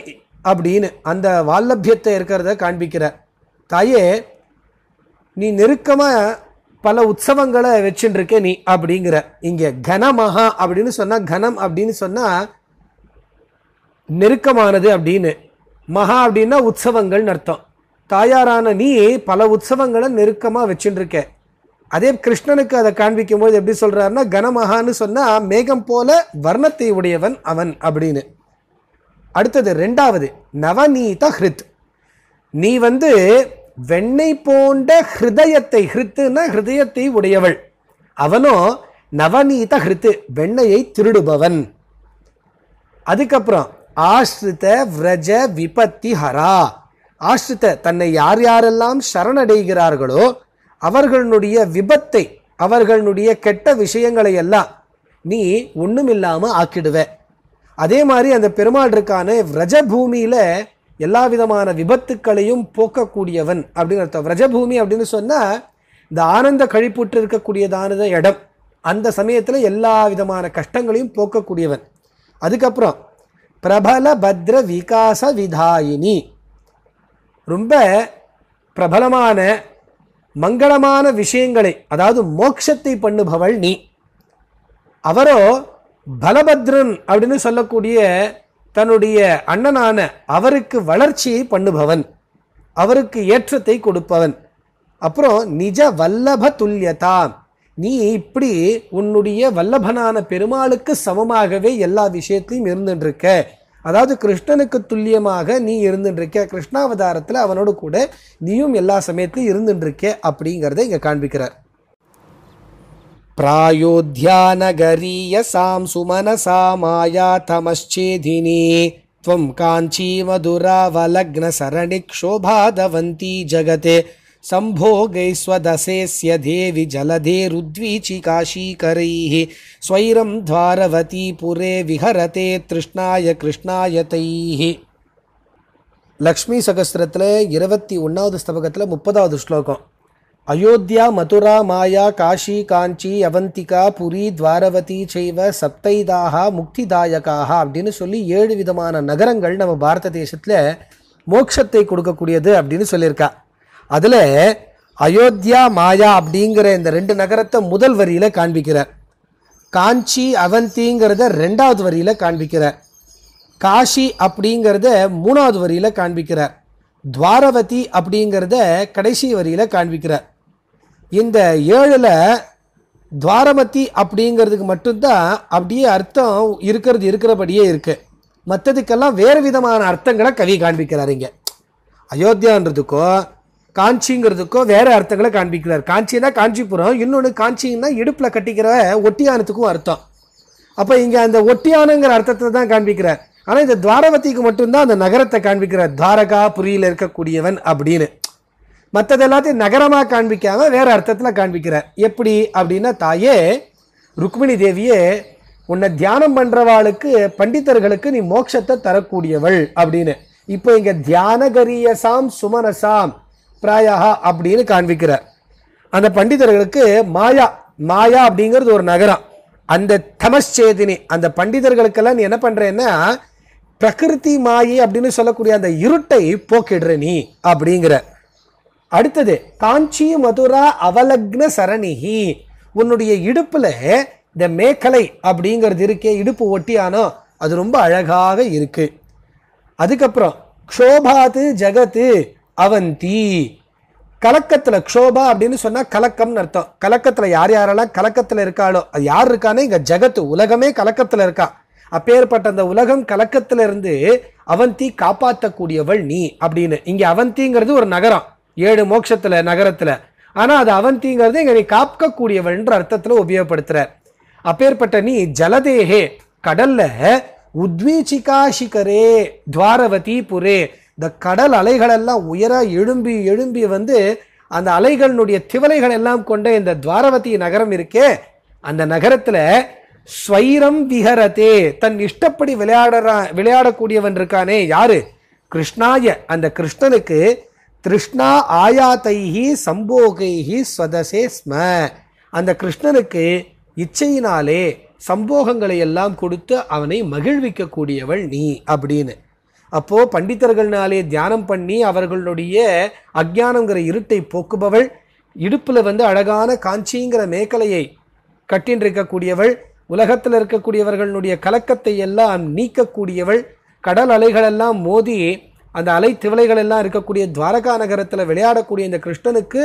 அப்படின்னு அந்த வால்லபியத்தை இருக்கிறத காண்பிக்கிறார். தாயே, நீ நெருக்கமாக பல உற்சவங்களை வச்சுருக்க நீ அப்படிங்கிற. இங்கே கனமஹா அப்படின்னு சொன்னால், கனம் அப்படின்னு சொன்னால் நெருக்கமானது அப்படின்னு, மகா அப்படின்னா உற்சவங்கள்னு அர்த்தம். தாயாரான நீ பல உற்சவங்களை நெருக்கமாக வச்சுருக்க. அதே கிருஷ்ணனுக்கு அதை காண்பிக்கும் போது எப்படி சொல்கிறாருன்னா, கனமகான்னு சொன்னால் மேகம் போல வர்ணத்தை உடையவன் அவன் அப்படின்னு. அடுத்தது 2வது நவநீத ஹிருத். நீ வந்து வெண்ணெய் போன்ற ஹிருதயத்தை, ஹிருத்துன்னா ஹிருதயத்தை உடையவள், அவனோ நவநீத ஹிருத்து, வெண்ணையை திருடுபவன். அதுக்கப்புறம் ஆஸ்ரித விரஜ விபத்தி ஹரா, ஆஷ்ரித தன்னை யார் யாரெல்லாம் சரணடைகிறார்களோ அவர்களுடைய விபத்தை, அவர்களுடைய கெட்ட விஷயங்களை எல்லாம் நீ ஒண்ணுமில்லாம ஆக்கிடுவ. அதே மாதிரி அந்த பெருமாள் இருக்கான விரஜபூமியில எல்லா விதமான விபத்துக்களையும் போக்கக்கூடியவன் அப்படின்னு அர்த்தம். விரஜபூமி அப்படின்னு சொன்னா இந்த ஆனந்த கழிப்புற்று இருக்கக்கூடியதான இடம். அந்த சமயத்துல எல்லா விதமான கஷ்டங்களையும் போக்கக்கூடியவன். அதுக்கப்புறம் பிரபல பத்ர விகாச விதாயினி, ரொம்ப பிரபலமான மங்களமான விஷயங்களை, அதாவது மோட்சத்தை பண்ணுபவள் நீ. அவரோ பலபத்ரன் அப்படின்னு சொல்லக்கூடிய தன்னுடைய அண்ணனான அவருக்கு வளர்ச்சியை பண்ணுபவன், அவருக்கு ஏற்றத்தை கொடுப்பவன். அப்புறம் நிஜ வல்லப துல்யதா, நீ இப்படி உன்னுடைய வல்லபனான பெருமாளுக்கு சமமாகவே எல்லா விஷயத்தையும் இருந்துருக்க. அதாவது கிருஷ்ணனுக்கு துல்லியமாக நீ இருந்துருக்க. கிருஷ்ணாவதாரத்தில் அவனோடு கூட நீயும் எல்லா சமயத்திலும் இருந்துருக்க அப்படிங்கிறத இங்க காண்பிக்கிறார். பிராயோத்யானகரிய சாம் சுமனசா மாயா தமச்சேதினி த்வம் காஞ்சி மதுராவலக்ன சரணிக்ஷோபாதவந்தி ஜகதே சம்போகைஸ்வதசேஸ்ய தேவி ஜலதேருத்வீச்சி காஷீகரைः ஸ்வைரம் துவாரவதி புரே விஹரதே திருஷ்ணாய கிருஷ்ணாய தைः. லக்ஷ்மி சகஸ்திரத்தில் 21வது ஸ்தபகத்தில் 30வது ஸ்லோகம். அயோத்தியா மதுரா மாயா காஷி காஞ்சி அவந்திகா புரி துவாரவதி செய்வ சப்தைதாக முக்திதாயகாக அப்படின்னு சொல்லி 7 விதமான நகரங்கள் நம்ம பாரத தேசத்தில் மோட்சத்தை கொடுக்கக்கூடியது அப்படின்னு சொல்லியிருக்கா. அதில் அயோத்தியா மாயா அப்படிங்கிற இந்த 2 நகரத்தை முதல் வரியில் காண்பிக்கிறார். காஞ்சி அவந்திங்கிறத 2வது வரியில் காண்பிக்கிறார். காஷி அப்படிங்கிறத 3வது வரியில் காண்பிக்கிறார். துவாரவதி அப்படிங்கிறத கடைசி வரியில் காண்பிக்கிறார். இந்த 7ல் துவாரவதி அப்படிங்கிறதுக்கு மட்டும்தான் அப்படியே அர்த்தம் இருக்கிறபடியே இருக்கு. மற்றதுக்கெல்லாம் வேறு விதமான அர்த்தங்களை கவி காண்பிக்கிறார். இங்கே அயோத்தியான்றதுக்கோ காஞ்சிங்கிறதுக்கோ வேற அர்த்தங்களை காண்பிக்கிறார். காஞ்சினா காஞ்சிபுரம், இன்னொன்று காஞ்சின்னா இடுப்பில் கட்டிக்கிற ஒட்டியானத்துக்கும் அர்த்தம். அப்போ இங்கே அந்த ஒட்டியானங்கிற அர்த்தத்தை தான் காண்பிக்கிறார். ஆனால் இந்த துவாரவதிக்கு மட்டும்தான் அந்த நகரத்தை காண்பிக்கிறார். துவாரகா புரியில் இருக்கக்கூடியவன் அப்படின்னு. மற்றது எல்லாத்தையும் நகரமாக காண்பிக்காம வேற அர்த்தத்தில் காண்பிக்கிறார். எப்படி அப்படின்னா, தாயே ருக்மிணி தேவியே, உன்னை தியானம் பண்ணுறவாளுக்கு பண்டிதர்களுக்கு நீ மோட்சத்தை தரக்கூடியவள் அப்படின்னு. இப்போ இங்கே தியானகரியசாம் சுமனசாம் பிராயா அப்படின்னு காண்பிக்கிறார். அந்த பண்டிதர்களுக்கு மாயா அப்படிங்கிறது ஒரு நகரம். அந்த தமச்சேதினி, அந்த பண்டிதர்களுக்கெல்லாம் நீ என்ன பண்றேன்னா பிரகிருதி மாயை அப்படின்னு சொல்லக்கூடிய அந்த இருட்டை போக்கிடுற நீ அப்படிங்கிற. அடுத்தது காஞ்சி மதுரா அவலக்ன சரணிஹி, உன்னுடைய இடுப்புல இந்த மேக்கலை அப்படிங்கிறது இருக்கே, இடுப்பு ஒட்டியானோ, அது ரொம்ப அழகாக இருக்கு. அதுக்கப்புறம் க்ஷோபாத்து ஜகத்து அவந்தி, கலக்கத்தில், க்ஷோபா அப்படின்னு சொன்னா கலக்கம்னு அர்த்தம். கலக்கத்தில் யார் யாரெல்லாம் கலக்கத்தில் இருக்காளோ, அது யார் இருக்கானே இங்க ஜகத்து, உலகமே கலக்கத்தில் இருக்கா. அப்பேற்பட்ட அந்த உலகம் கலக்கத்துல இருந்து அவந்தி காப்பாற்றக்கூடியவள் நீ அப்படின்னு. இங்க அவந்திங்கிறது ஒரு நகரம், 7 மோட்சத்துல நகரத்துல. ஆனா அது அவந்திங்கிறது இங்க நீ காக்கக்கூடியவள்ன்ற அர்த்தத்துல உபயோகப்படுத்துற. அப்பேற்பட்ட நீ ஜலதேகே, கடல்ல, உத்வீச்சிகா சிகரே துவாரவதி புரே, இந்த கடல் அலைகள் எல்லாம் உயர எழும்பி எழும்பி வந்து அந்த அலைகளுடைய திவலைகள் எல்லாம் கொண்ட இந்த துவாரவதி நகரம் இருக்கே, அந்த நகரத்துல ஸ்வைரம் விஹரதே, தன் இஷ்டப்படி விளையாடக்கூடியவன் இருக்கானே, யாரு? கிருஷ்ணாய, அந்த கிருஷ்ணனுக்கு திருஷ்ணா ஆயாதைஹி சம்போகைஹி ஸ்வதசே ஸ்ம, அந்த கிருஷ்ணனுக்கு இச்சையினாலே சம்போகங்களை எல்லாம் கொடுத்து அவனை மகிழ்விக்க கூடியவள் நீ அப்படின்னு. அப்போ பண்டிதர்கள்னாலே தியானம் பண்ணி அவர்களுடைய அஜ்ஞானங்கிற இருட்டை போக்குபவள், இடுப்புல வந்து அழகான காஞ்சிங்கிற மேக்கலையை கட்டின் இருக்கக்கூடியவள், உலகத்தில் இருக்கக்கூடியவர்களுடைய கலக்கத்தை எல்லாம் நீக்கக்கூடியவள், கடல் அலைகளெல்லாம் மோதி அந்த அலை திவலைகள் எல்லாம் இருக்கக்கூடிய துவாரகா நகரத்தில் விளையாடக்கூடிய இந்த கிருஷ்ணனுக்கு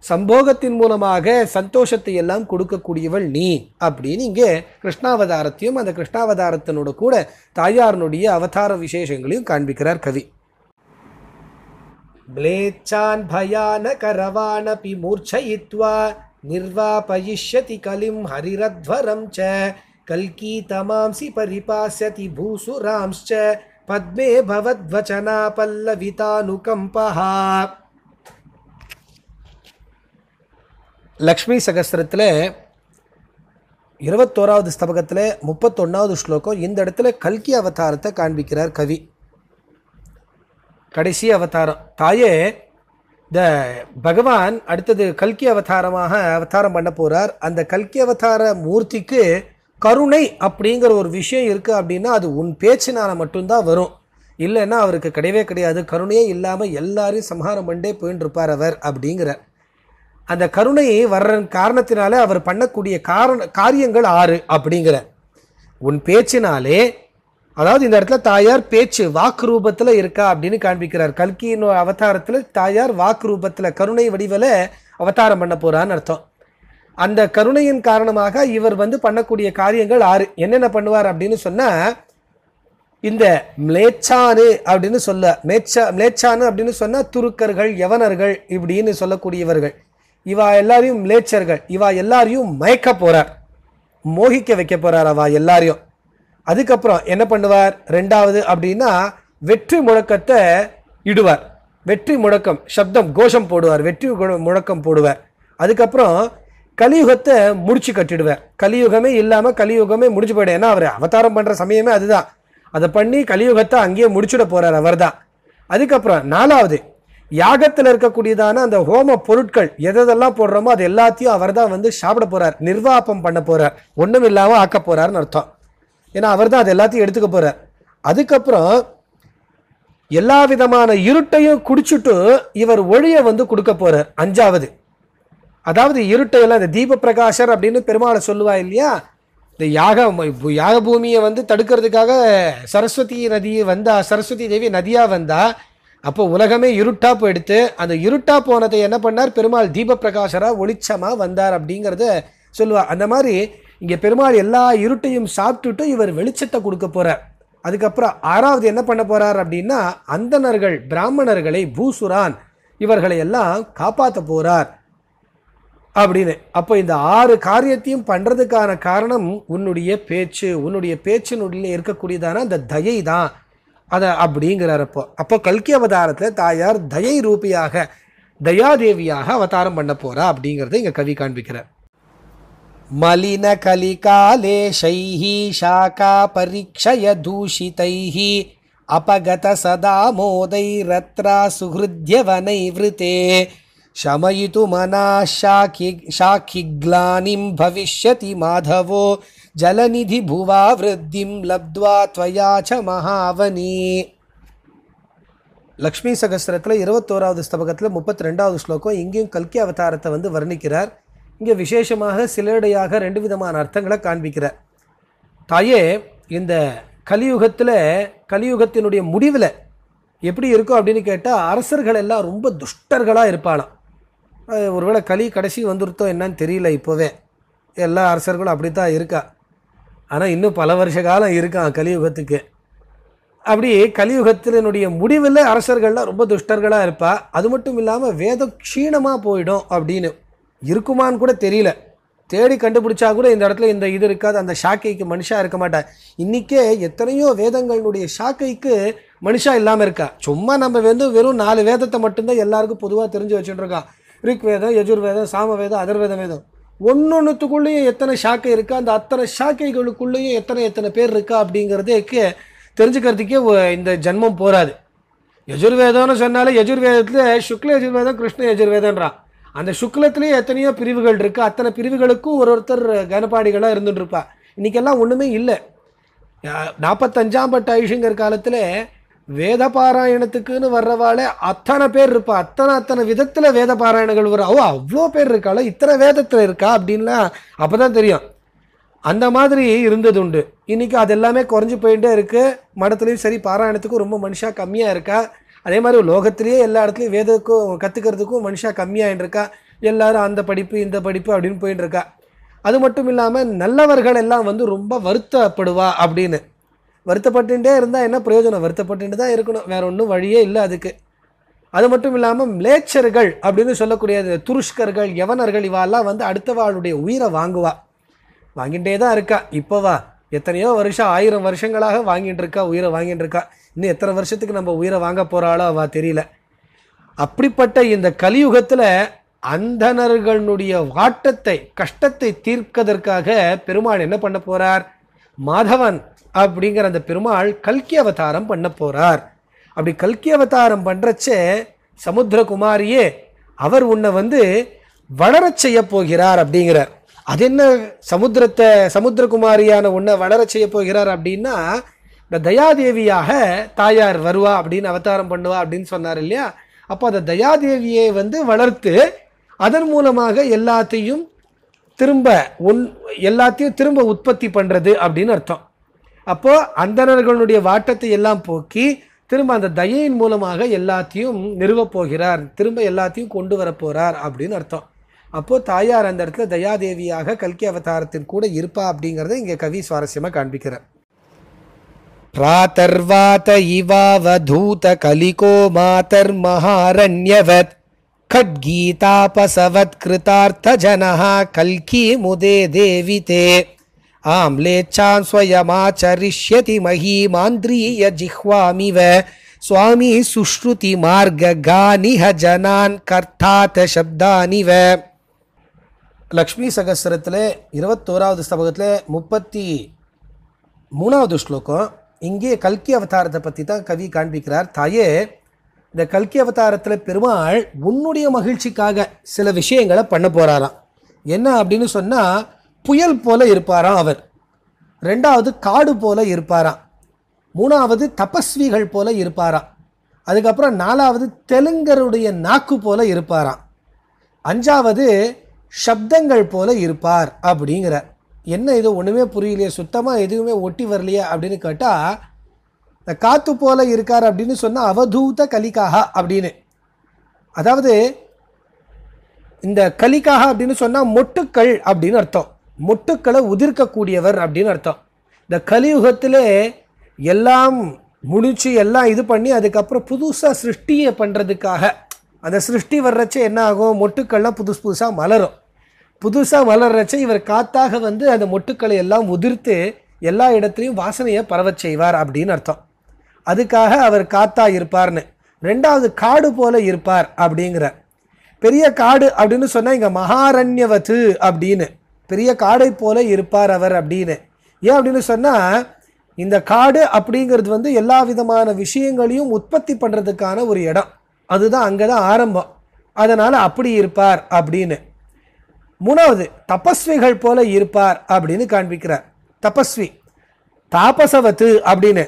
சம்போகத்தின் மூலமாக சந்தோஷத்தை எல்லாம் கொடுக்கக்கூடியவள் நீ அப்படின்னு இங்கே கிருஷ்ணாவதாரத்தையும் அந்த கிருஷ்ணாவதாரத்தினோட கூட தாயாரனுடைய அவதார விசேஷங்களையும் காண்பிக்கிறார் கவி. ப்ளேச்சான் பயான கரவானபி மூர்ச்சயித்வா நிர்வாபயிஷ்யதி கலிம் ஹரிரத்வரம் ச கல்கி தமாம்சி பரிபாஸ்யதி பூசுராம்ஸ்ச பத்மே பவத்வச்சனா பல்லவிதானுகம்பஹா. லக்ஷ்மி சகஸ்திரத்தில் 21வது ஸ்தபகத்தில் 31வது ஸ்லோகம். இந்த இடத்துல கல்கி அவதாரத்தை காண்பிக்கிறார் கவி. கடைசி அவதாரம் தாயே, இந்த பகவான் அடுத்தது கல்கி அவதாரமாக அவதாரம் பண்ண போகிறார். அந்த கல்கி அவதார மூர்த்திக்கு கருணை அப்படிங்கிற ஒரு விஷயம் இருக்குது அப்படின்னா அது உன் பேச்சினால மட்டும்தான் வரும், இல்லைன்னா அவருக்கு கிடையவே கிடையாது. கருணையே இல்லாமல் எல்லாரையும் சம்ஹாரம் பண்ணே போயின்னு இருப்பார் அவர் அப்படிங்கிறார். அந்த கருணை வர்ற காரணத்தினால அவர் பண்ணக்கூடிய காரியங்கள் 6 அப்படிங்கிற உன் பேச்சினாலே, அதாவது இந்த இடத்துல தாயார் பேச்சு வாக்கு ரூபத்தில் இருக்கா அப்படின்னு காண்பிக்கிறார். கல்கியின் அவதாரத்தில் தாயார் வாக்கு ரூபத்தில் கருணை வடிவில் அவதாரம் பண்ண போறான்னு அர்த்தம். அந்த கருணையின் காரணமாக இவர் பண்ணக்கூடிய காரியங்கள் 6. என்னென்ன பண்ணுவார் அப்படின்னு சொன்னா, இந்த மிளேச்சானு அப்படின்னு மிளேச்சானு அப்படின்னு சொன்னா துருக்கர்கள், யவனர்கள் இப்படின்னு சொல்லக்கூடியவர்கள், இவா எல்லாரையும் மிளேச்சர்கள், இவா எல்லாரையும் மயக்க போறார், மோகிக்க வைக்க போறார் அவா எல்லாரையும். அதுக்கப்புறம் என்ன பண்ணுவார் 2வது அப்படின்னா வெற்றி முழக்கத்தை இடுவார். வெற்றி முழக்கம் சப்தம் கோஷம் போடுவார், வெற்றி முழக்கம் போடுவார். அதுக்கப்புறம் கலியுகத்தை முடிச்சு கட்டிடுவார். கலியுகமே இல்லாமல் கலியுகமே முடிச்சு போயிடும். ஏன்னா அவர் அவதாரம் பண்ணுற சமயமே அதுதான். அதை பண்ணி கலியுகத்தை அங்கேயே முடிச்சுட போறார் அவர் தான். அதுக்கப்புறம் 4வது யாகத்தில் இருக்கக்கூடியதான அந்த ஹோம பொருட்கள் எதெல்லாம் போடுறோமோ அது எல்லாத்தையும் அவர் தான் சாப்பிட போறார், நிர்வாபம் பண்ண போறார், ஒன்றும் இல்லாமல் ஆக்க போறாருன்னு அர்த்தம். ஏன்னா அவர் தான் அது எல்லாத்தையும் எடுத்துக்க போறார். அதுக்கப்புறம் எல்லா விதமான இருட்டையும் குடிச்சுட்டு இவர் ஒளியை கொடுக்க போறார் 5வது. அதாவது இருட்டையெல்லாம் இந்த தீப பிரகாஷர் அப்படின்னு பெருமாளை சொல்லுவா இல்லையா, இந்த யாக பூமியை தடுக்கிறதுக்காக சரஸ்வதி நதி சரஸ்வதி தேவி நதியா வந்தா, அப்போ உலகமே இருட்டா போயிடுத்து. அந்த இருட்டா போனதை என்ன பண்ணார் பெருமாள், தீப பிரகாஷரா ஒளிச்சமா வந்தார் அப்படிங்கிறத சொல்லுவா. அந்த மாதிரி இங்கே பெருமாள் எல்லா இருட்டையும் சாப்பிட்டுட்டு இவர் வெளிச்சத்தை கொடுக்க போறார். அதுக்கப்புறம் 6வது என்ன பண்ண போறார் அப்படின்னா, அந்தணர்கள் பிராமணர்களை பூசுரான் இவர்களை எல்லாம் காப்பாற்ற போறார் அப்படின்னு. அப்போ இந்த 6 காரியத்தையும் பண்றதுக்கான காரணம் உன்னுடைய பேச்சு, உன்னுடைய பேச்சினுடைய இருக்கக்கூடியதான அந்த தயை தான் அதை அப்படிங்கிறார். அப்போ கல்கி அவதாரத்தில் தாயார் தயை ரூபியாக தயாதேவியாக அவதாரம் பண்ண போறா அப்படிங்கிறத இங்க கவி காண்பிக்கிறார். மலின கலிகாலேஷைஹி சாகா பரீட்சய தூஷிதைஹி அபகத சதா மோதை ரத்ரா சுஹ்ருத்யவனை விருதே शमयितु मनाशाखिग्लानिं भविष्यति माधवो जलनिधि भुवा वृद्धिं लब्ध्वा त्वया च महावनी. லக்ஷ்மி சகஸ்திரத்தில் 21வது ஸ்தபகத்தில் 32வது ஸ்லோகம். இங்கேயும் கல்கி அவதாரத்தை வர்ணிக்கிறார். இங்கே விசேஷமாக சிலடையாக 2 விதமான அர்த்தங்களை காண்பிக்கிறார். தாயே, இந்த கலியுகத்தினுடைய முடிவில் எப்படி இருக்கும் அப்படின்னு கேட்டால், அரசர்கள் எல்லாம் ரொம்ப துஷ்டர்களாக இருப்பாளாம். ஒருவேளை கடைசி வந்துருத்தோ என்னன்னு தெரியல. இப்போவே எல்லா அரசர்களும் அப்படி தான் இருக்கா. ஆனால் இன்னும் பல வருஷ காலம் இருக்கான் கலியுகத்துக்கு. அப்படி கலியுகத்தினுடைய முடிவில் அரசர்கள்லாம் ரொம்ப துஷ்டர்களாக இருப்பா. அது மட்டும் இல்லாமல் வேதம் க்ஷீணமாக போயிடும் அப்படின்னு இருக்குமான்னு கூட தெரியல. தேடி கண்டுபிடிச்சா கூட இந்த இடத்துல இந்த இது இருக்காது, அந்த ஷாக்கைக்கு மனுஷா இருக்க மாட்டார். இன்றைக்கே எத்தனையோ வேதங்களுடைய ஷாக்கைக்கு மனுஷா இல்லாமல் இருக்கா. சும்மா நம்ம வெறும் 4 வேதத்தை மட்டும்தான் எல்லாருக்கும் பொதுவாக தெரிஞ்சு வச்சுட்டுருக்கான். ரிக் வேதம், யஜுர்வேதம், சாமவேதம், அதர்வேத வேதம். ஒன்னொன்றுத்துக்குள்ளேயும் எத்தனை ஷாக்கை இருக்கா, அந்த அத்தனை ஷாக்கைகளுக்குள்ளேயும் எத்தனை பேர் இருக்கா அப்படிங்கிறதுக்கு தெரிஞ்சுக்கிறதுக்கே இந்த ஜன்மம் போராது. யஜுர்வேதம்னு சொன்னாலே யஜுர்வேதத்தில் சுக்ல யஜுர்வேதம், கிருஷ்ண யஜுர்வேதன்றான். அந்த சுக்லத்திலேயே எத்தனையோ பிரிவுகள் இருக்குது. அத்தனை பிரிவுகளுக்கும் ஒருத்தர் கனபாடிகளாக இருந்துட்டு இருப்பா. இன்றைக்கெல்லாம் ஒன்றுமே இல்லை. 45ஆம் பட்ட ஐஷுங்கிற காலத்தில் வேத பாராயணத்துக்குன்னு வர்றவாளே அத்தனை பேர் இருப்பா. அத்தனை விதத்தில் வேத பாராயணங்கள் வரும். அவ்வளோ பேர் இருக்காள, இத்தனை வேதத்தில் இருக்கா அப்படின்லாம் அப்போ தான் தெரியும். அந்த மாதிரி இருந்தது உண்டு. இன்றைக்கி அது எல்லாமே குறைஞ்சி போயிட்டே இருக்குது. மடத்துலேயும் சரி, பாராயணத்துக்கும் ரொம்ப மனுஷா கம்மியாக இருக்கா. அதே மாதிரி லோகத்திலேயே எல்லா இடத்துலையும் வேதத்துக்கும் கற்றுக்கிறதுக்கும் மனுஷா கம்மியாகிட்டு இருக்கா. எல்லாரும் அந்த படிப்பு இந்த படிப்பு அப்படின்னு போயிட்டு இருக்கா. அது மட்டும் இல்லாமல் நல்லவர்கள் எல்லாம் ரொம்ப வருத்தப்படுவா அப்படின்னு. வருத்தப்பட்டுட்டே இருந்தால் என்ன பிரயோஜனம்? வருத்தப்பட்டு தான் இருக்கணும், வேற ஒன்றும் வழியே இல்லை அதுக்கு. அது மட்டும் இல்லாமல் மிளேச்சர்கள் அப்படின்னு சொல்லக்கூடிய துருஷ்கர்கள், யவனர்கள் இவாலாம் அடுத்தவாளுடைய உயிரை வாங்கிட்டே தான் இருக்கா. இப்போவா எத்தனையோ வருஷம் 1000 வருஷங்களாக வாங்கிட்டு இருக்கா, உயிரை வாங்கிட்டு இருக்கா. இன்னும் எத்தனை வருஷத்துக்கு நம்ம உயிரை வாங்க போகிறாளோ அவள் தெரியல. அப்படிப்பட்ட இந்த கலியுகத்தில் அந்தணர்களுடைய வாட்டத்தை கஷ்டத்தை தீர்க்கதற்காக பெருமாள் என்ன பண்ண போகிறார்? மாதவன் அப்படிங்கிற அந்த பெருமாள் கல்கி அவதாரம் பண்ண போகிறார். அப்படி கல்கி அவதாரம் பண்ணுறச்சே சமுத்திரகுமாரியே அவர் உன்னை வளரச் செய்ய போகிறார் அப்படிங்கிறார். அது என்ன சமுத்திரகுமாரியான உன்னை வளரச் செய்ய போகிறார் அப்படின்னா, இந்த தயாதேவியாக தாயார் வருவா அப்படின்னு அவதாரம் பண்ணுவா அப்படின்னு சொன்னார் இல்லையா? அப்போ அந்த தயாதேவியை வளர்த்து அதன் மூலமாக எல்லாத்தையும் திரும்ப உற்பத்தி பண்ணுறது அப்படின்னு அர்த்தம். அப்போது அந்தணர்களுடைய வாட்டத்தை எல்லாம் போக்கி திரும்ப அந்த தயையின் மூலமாக எல்லாத்தையும் நிறுவப் போகிறார், திரும்ப எல்லாத்தையும் கொண்டு வரப்போகிறார் அப்படின்னு அர்த்தம். அப்போது தாயார் அந்த இடத்துல தயாதேவியாக கல்கி அவதாரத்தின் கூட இருப்பா அப்படிங்கிறத இங்கே கவி சுவாரஸ்யமாக காண்பிக்கிறார். பிராதர்வாத இவாவதூத கலிகோ மாதர் மகாரண்யவத் खड्गीतापसवत् कृतार्थजनः कल्की मुदे देविते आम्लेच्छां स्वयमाचरिष्यति महीमान्द्रिय जिह्वामिव स्वामी सुश्रुति मार्गगानिह जनान् कर्तात शब्दानिव. லக்ஷ்மி சகஸ்ரத்தில் 21வது ஸ்தபகத்தில் 33வது ஸ்லோகம். இங்கே கல்கி அவதாரத்தை பற்றி தான் கவி காண்பிக்கிறார். தாயே, இந்த கல்கி அவதாரத்தில் பெருமாள் உன்னுடைய மகிழ்ச்சிக்காக சில விஷயங்களை பண்ண போகிறாராம். என்ன அப்படின்னு சொன்னால், புயல் போல இருப்பாராம் அவர். 2வது காடு போல இருப்பாராம். 3வது தபஸ்விகள் போல இருப்பாராம். அதுக்கப்புறம் 4வது தெலுங்கருடைய நாக்கு போல இருப்பாராம். 5வது சப்தங்கள் போல இருப்பார் அப்படிங்கிறார். என்ன இது ஒன்றுமே புரியலையே, சுத்தமாக எதுவுமே ஒட்டி வரலையே அப்படின்னு கேட்டால், இந்த காத்து போல இருக்கார் அப்படின்னு சொன்னால் அவதூத கலிகாக அப்படின்னு, அதாவது இந்த கலிகாக அப்படின்னு சொன்னால் மொட்டுக்கள் அப்படின்னு அர்த்தம். மொட்டுக்களை உதிர்க்கக்கூடியவர் அப்படின்னு அர்த்தம். இந்த கலியுகத்திலே எல்லாம் முடிச்சு எல்லாம் இது பண்ணி அதுக்கப்புறம் புதுசாக சிருஷ்டியை பண்ணுறதுக்காக அந்த சிருஷ்டி வர்றச்சே என்ன ஆகும், மொட்டுக்கள்லாம் புதுசாக மலரும். புதுசாக மலர்றச்சே இவர் காத்தாக அந்த மொட்டுக்களை எல்லாம் உதிர்த்து எல்லா இடத்துலையும் வாசனையை பரவச் செய்வார் அப்படின்னு அர்த்தம். அதுக்காக அவர் காத்தா இருப்பார்னு. 2வது காடு போல இருப்பார் அப்படிங்கிறார். பெரிய காடு அப்படின்னு சொன்னால் இங்கே மகாரண்யவத்து அப்படின்னு, பெரிய காடை போல இருப்பார் அவர் அப்படின்னு. ஏன் அப்படின்னு சொன்னால், இந்த காடு அப்படிங்கிறது எல்லா விதமான விஷயங்களையும் உற்பத்தி பண்ணுறதுக்கான ஒரு இடம். அதுதான் அங்கே தான் ஆரம்பம். அதனால் அப்படி இருப்பார் அப்படின்னு. 3வது தபஸ்விகள் போல இருப்பார் அப்படின்னு காண்பிக்கிறார். தபஸ்வி தாபசவத்து அப்படின்னு.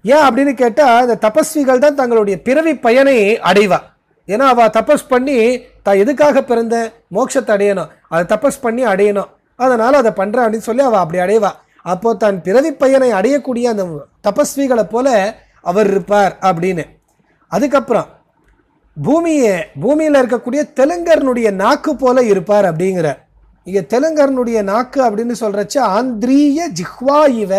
ஏன் அப்படின்னு கேட்டால், இந்த தபஸ்விகள் தான் தங்களுடைய பிறவி பயனை அடைவா. ஏன்னா அவள் தபஸ் பண்ணி தான் எதுக்காக பிறந்த மோட்சத்தை அடையணும், அதை தபஸ் பண்ணி அடையணும், அதனால் அதை பண்ணுறேன் அப்படின்னு சொல்லி அவள் அப்படி அடைவா. அப்போ தன் பிறவி பயனை அடையக்கூடிய அந்த தபஸ்விகளை போல அவர் இருப்பார் அப்படின்னு. அதுக்கப்புறம் பூமியில் இருக்கக்கூடிய தெலுங்கர்னுடைய நாக்கு போல இருப்பார் அப்படிங்கிற. இங்கே தெலுங்கர்னுடைய நாக்கு அப்படின்னு சொல்கிறச்ச ஆந்திரிய ஜிஹ்வா இவ.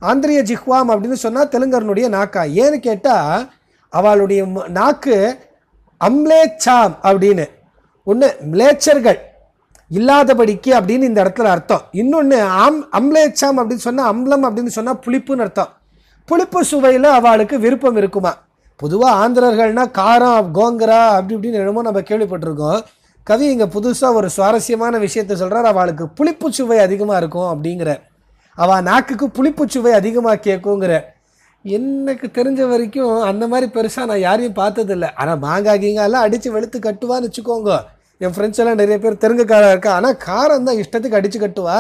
ஆந்திரிய ஜிஹ்வாம் அப்படின்னு சொன்னால் தெலுங்கர்னுடைய நாக்கா. ஏன்னு கேட்டால், அவளுடைய நாக்கு அம்லேச்சாம் அப்படின்னு. ஒன்று மிளேச்சர்கள் இல்லாதபடிக்கு அப்படின்னு இந்த இடத்துல அர்த்தம். இன்னொன்று அம்லேச்சாம் அப்படின்னு சொன்னால், அம்லம் அப்படின்னு சொன்னால் புளிப்புன்னு அர்த்தம். புளிப்பு சுவையில் அவளுக்கு விருப்பம் இருக்குமா. பொதுவாக ஆந்திரர்கள்னா காரம், கோங்கரா அப்படி இப்படின்னு என்னமோ நம்ம கேள்விப்பட்டிருக்கோம். கவி இங்கே புதுசாக ஒரு சுவாரஸ்யமான விஷயத்தை சொல்கிறார். அவளுக்கு புளிப்பு சுவை அதிகமாக இருக்கும் அப்படிங்கிற. அவள் நாக்குக்கு புளிப்பு சுவை அதிகமாக கேட்குங்கிற. எனக்கு தெரிஞ்ச வரைக்கும் அந்த மாதிரி பெருசாக நான் யாரையும் பார்த்ததில்லை. ஆனால் மாங்காய் கீங்காலாம் அடித்து வெளுத்து கட்டுவான்னு வச்சுக்கோங்க. என் ஃப்ரெண்ட்ஸ் எல்லாம் நிறைய பேர் தெலுங்குக்காராக இருக்கா. ஆனால் காரம் தான் இஷ்டத்துக்கு அடித்து கட்டுவா.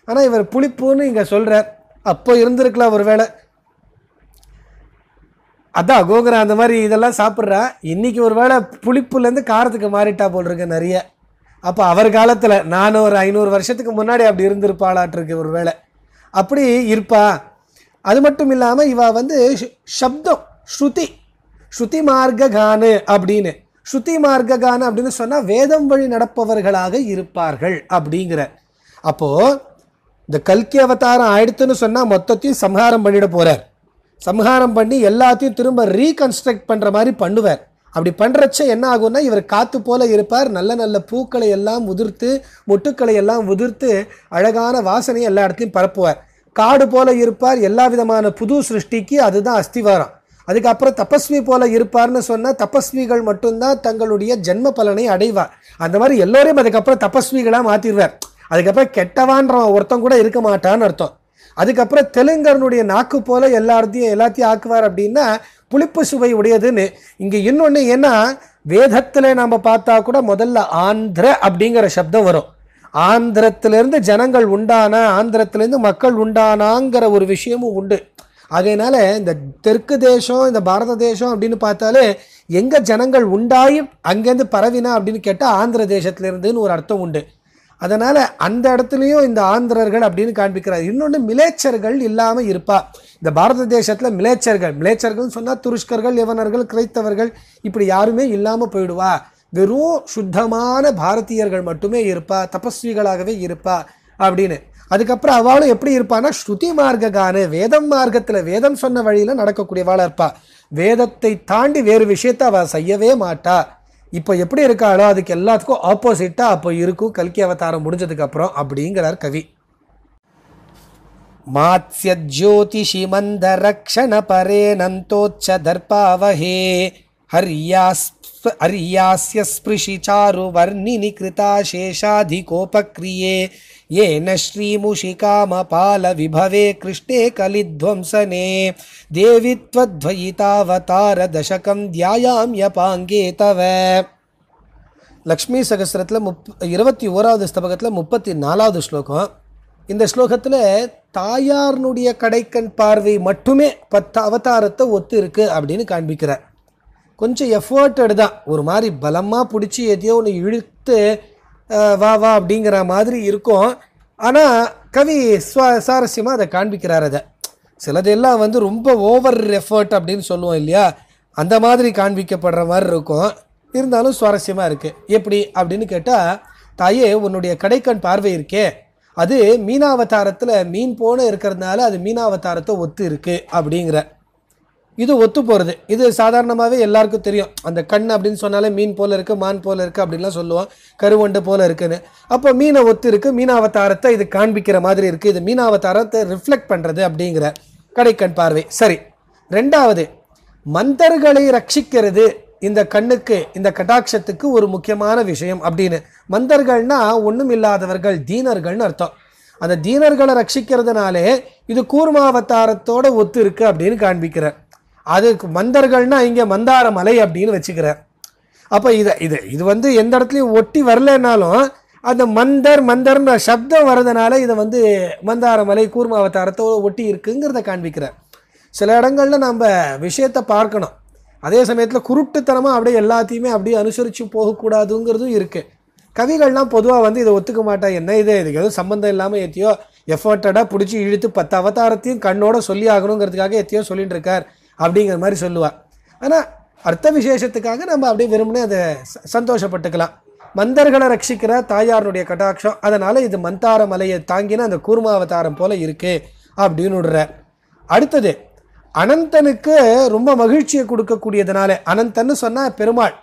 ஆனால் இவர் புளிப்புன்னு இங்கே சொல்கிறார். அப்போ இருந்திருக்கலாம் ஒரு வேளை. அதான் கோங்கரா அந்த மாதிரி இதெல்லாம் சாப்பிட்றா. இன்றைக்கி ஒரு வேளை புளிப்புலேருந்து காரத்துக்கு மாறிட்டா போல் இருக்கு நிறைய. அப்போ அவர் காலத்தில் 400-500 வருஷத்துக்கு முன்னாடி அப்படி இருந்திருப்பாளாட்டிருக்கு ஒரு வேளை. அப்படி இருப்பா. அது மட்டும் இல்லாமல் இவா சப்தம் ஸ்ருதி மார்க்கானு அப்படின்னு. ஸ்ருதி மார்க்கானு அப்படின்னு சொன்னால் வேதம் வழி நடப்பவர்களாக இருப்பார்கள் அப்படிங்கிற. அப்போது இந்த கல்கி அவதாரம் ஆயிடுத்துன்னு சொன்னால் மொத்தத்தையும் சம்ஹாரம் பண்ணிட போகிறார். சம்ஹாரம் பண்ணி எல்லாத்தையும் திரும்ப ரீகன்ஸ்ட்ரக்ட் பண்ணுற மாதிரி பண்ணுவார். அப்படி பண்ணுறச்ச என்ன ஆகும்னா, இவர் காற்று போல இருப்பார். நல்ல நல்ல பூக்களை எல்லாம் உதிர்த்து, மொட்டுக்களை எல்லாம் உதிர்த்து, அழகான வாசனையை எல்லா இடத்துலையும் பரப்புவார். காடு போல இருப்பார், எல்லா விதமான புது சிருஷ்டிக்கு அதுதான் அஸ்திவாரம். அதுக்கப்புறம் தபஸ்வி போல இருப்பார்னு சொன்னால் தபஸ்விகள் மட்டும்தான் தங்களுடைய ஜென்ம பலனை அடைவார். அந்த மாதிரி எல்லோரையும் அதுக்கப்புறம் தபஸ்விகளாக மாற்றிடுவார். அதுக்கப்புறம் கெட்டவான்ற ஒருத்தம் கூட இருக்க மாட்டான்னு அர்த்தம். அதுக்கப்புறம் தெலுங்கனுடைய நாக்கு போல எல்லாத்தையும் ஆக்குவார் அப்படின்னா புளிப்பு சுவை உடையதுன்னு. இங்கே இன்னொன்று, ஏன்னா வேதத்தில் நம்ம பார்த்தா கூட முதல்ல ஆந்திர அப்படிங்கிற சப்தம் வரும். ஆந்திரத்திலேருந்து ஜனங்கள் உண்டானா, ஆந்திரத்திலேருந்து மக்கள் உண்டானாங்கிற ஒரு விஷயமும் உண்டு. அதனால இந்த தெற்கு தேசம், இந்த பாரத தேசம் அப்படின்னு பார்த்தாலே எங்கே ஜனங்கள் உண்டாயி அங்கேருந்து பரவினா அப்படின்னு கேட்டால் ஆந்திர தேசத்துலேருந்துன்னு ஒரு அர்த்தம் உண்டு. அதனால் அந்த இடத்துலையும் இந்த ஆந்திரர்கள் அப்படின்னு காண்பிக்கிறார். இன்னொன்று, மிலேச்சர்கள் இல்லாமல் இருப்பா. இந்த பாரத தேசத்தில் மிலேச்சர்கள் சொன்னால் துருஷ்கர்கள், யவனர்கள், கிரைத்தவர்கள் இப்படி யாருமே இல்லாமல் போயிடுவா. வெறும் சுத்தமான பாரதியர்கள் மட்டுமே இருப்பா, தபஸ்விகளாகவே இருப்பா அப்படின்னு. அதுக்கப்புறம் அவளும் எப்படி இருப்பான்னா ஸ்ருதி மார்க்கான வேதம் மார்க்கத்தில் வேதம் சொன்ன வழியில் நடக்கக்கூடியவாளாக இருப்பா. வேதத்தை தாண்டி வேறு விஷயத்தை அவள் செய்யவே மாட்டா. இப்போ எப்படி இருக்காளோ அதுக்கு எல்லாத்துக்கும் ஆப்போசிட்டாக அப்போ இருக்கும் கல்கி அவதாரம் முடிஞ்சதுக்கப்புறம் அப்படிங்கிறார் கவி. மாத்ஸ்ய ஜோதிஷி மந்த ரக்ஷண பரே நந்தோச்ச தர்பாவஹே ஹர்யாஸ்ய ஸ்பிருஷி சாரு வர்ணினி கிருதா சேஷாதிகோபக்ரியே येन श्रीमुषिकामपाल विभवे कृष्णे कलिध्वंसने देवी त्वद्वयितावतार दशकं ध्यायाम्यपाङ्गे तव. லக்ஷ்மி சகஸ்ரத்தில் 21வது ஸ்தபகத்தில் 34வது ஸ்லோகம். இந்த ஸ்லோகத்தில் தாயார்னுடைய கடைக்கண் பார்வை மட்டுமே 10 அவதாரத்தை ஒத்து இருக்கு அப்படின்னு காண்பிக்கிறார். கொஞ்சம் எஃபர்ட்டடு தான், ஒரு மாதிரி பலமாக பிடிச்சி எதையோ ஒன்று இழுத்து வா வா அப்படிங்கிற மாதிரி இருக்கும். ஆனால் கவி சுவாரஸ்யமாக அதை காண்பிக்கிறார். அதை சிலதெல்லாம் வந்து ரொம்ப ஓவர் எஃபர்ட் அப்படின்னு சொல்லுவோம் இல்லையா, அந்த மாதிரி காண்பிக்கப்படுற மாதிரி இருக்கும். இருந்தாலும் சுவாரஸ்யமாக இருக்குது. எப்படி அப்படின்னு கேட்டால், தாயே உன்னுடைய கடைக்கண் பார்வை இருக்கே அது மீனாவதாரத்தில் மீன் போன இருக்கிறதுனால அது மீனாவதாரத்தை ஒத்து இருக்குது அப்படிங்கிற இது ஒத்து போகிறது. இது சாதாரணமாகவே எல்லாருக்கும் தெரியும். அந்த கண் அப்படின்னு சொன்னாலே மீன் போல் இருக்குது, மான் போல் இருக்குது அப்படின்லாம் சொல்லுவோம், கருவண்டு போல் இருக்குன்னு. அப்போ மீனை ஒத்து இருக்குது, மீனாவதாரத்தை இது காண்பிக்கிற மாதிரி இருக்குது, இது மீனாவதாரத்தை ரிஃப்ளெக்ட் பண்ணுறது அப்படிங்கிற கடைக்கண் பார்வை. சரி, ரெண்டாவது, மந்தர்களை ரட்சிக்கிறது இந்த கண்ணுக்கு, இந்த கடாட்சத்துக்கு ஒரு முக்கியமான விஷயம் அப்படின்னு. மந்தர்கள்னா ஒன்றும் இல்லாதவர்கள், தீனர்கள்னு அர்த்தம். அந்த தீனர்களை ரட்சிக்கிறதுனாலே இது கூர்மாவதாரத்தோட ஒத்து இருக்குது அப்படின்னு காண்பிக்கிறார். அதுக்கு மந்தர்கள்னா இங்கே மந்தார மலை அப்படின்னு வச்சுக்கிறார். அப்போ இது வந்து எந்த இடத்துலையும் ஒட்டி வரலனாலும் அந்த மந்தர்னு சப்தம் வர்றதுனால இதை வந்து மந்தார மலை கூர்மாவதாரத்தோட ஒட்டி இருக்குங்கிறத காண்பிக்கிறார். சில இடங்களில் நம்ம விஷயத்தை பார்க்கணும், அதே சமயத்தில் குருட்டுத்தனமாக அப்படியே எல்லாத்தையுமே அப்படியே அனுசரித்து போகக்கூடாதுங்கிறதும் இருக்குது. கவிகள்லாம் பொதுவாக வந்து இதை ஒத்துக்க மாட்டா. என்ன இதுக்கு எதுவும் சம்மந்தம் இல்லாமல் எத்தையோ எஃபர்ட்டடாக பிடிச்சி இழுத்து 10 அவதாரத்தையும் கண்ணோட சொல்லி ஆகணுங்கிறதுக்காக எத்தையோ சொல்லிட்டு இருக்கார் அப்படிங்கிற மாதிரி சொல்லுவாள். ஆனால் அர்த்த விசேஷத்துக்காக நம்ம அப்படியே வெறுமனே அதை சந்தோஷப்பட்டுக்கலாம். மந்தர்களை ரட்சிக்கிற தாயாருடைய கடாட்சம், அதனால் இது மந்தார மலையை தாங்கின அந்த கூர்மாவதாரம் போல இருக்குது அப்படின்னு விடுறார். அடுத்தது, அனந்தனுக்கு ரொம்ப மகிழ்ச்சியை கொடுக்கக்கூடியதுனால, அனந்தன்னு சொன்னால் பெருமாள்,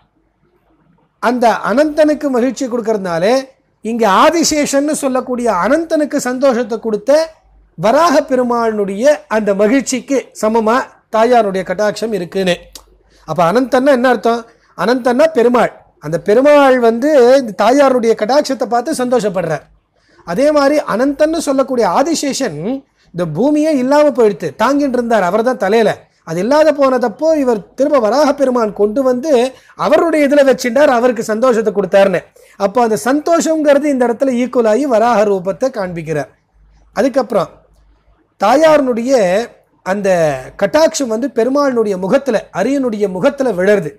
அந்த அனந்தனுக்கு மகிழ்ச்சியை கொடுக்கறதுனால இங்கே ஆதிசேஷன்னு சொல்லக்கூடிய அனந்தனுக்கு சந்தோஷத்தை கொடுத்த வராக பெருமாளுடைய அந்த மகிழ்ச்சிக்கு சமமாக தாயாருடைய கட்டாட்சம் இருக்குன்னு. அப்போ அனந்தன்னா என்ன அர்த்தம்? அனந்தன்னா பெருமாள். அந்த பெருமாள் வந்து இந்த தாயாருடைய கட்டாட்சத்தை பார்த்து சந்தோஷப்படுறார். அதே மாதிரி அனந்தன்னு சொல்லக்கூடிய ஆதிசேஷன் இந்த பூமியே இல்லாமல் போயிடுத்து, தாங்கிட்டு இருந்தார், அவர் தான் தலையில். அது இல்லாத போனதப்போ இவர் திரும்ப வராக பெருமான் கொண்டு வந்து அவருடைய இதில் வச்சுட்டார், அவருக்கு சந்தோஷத்தை கொடுத்தாருன்னு. அப்போ அந்த சந்தோஷங்கிறது இந்த இடத்துல ஈக்குவலாகி வராக ரூபத்தை காண்பிக்கிறார். அதுக்கப்புறம் தாயாருடைய அந்த கட்டாட்சம் வந்து பெருமாளுடைய முகத்தில், அரியனுடைய முகத்தில் விழருது.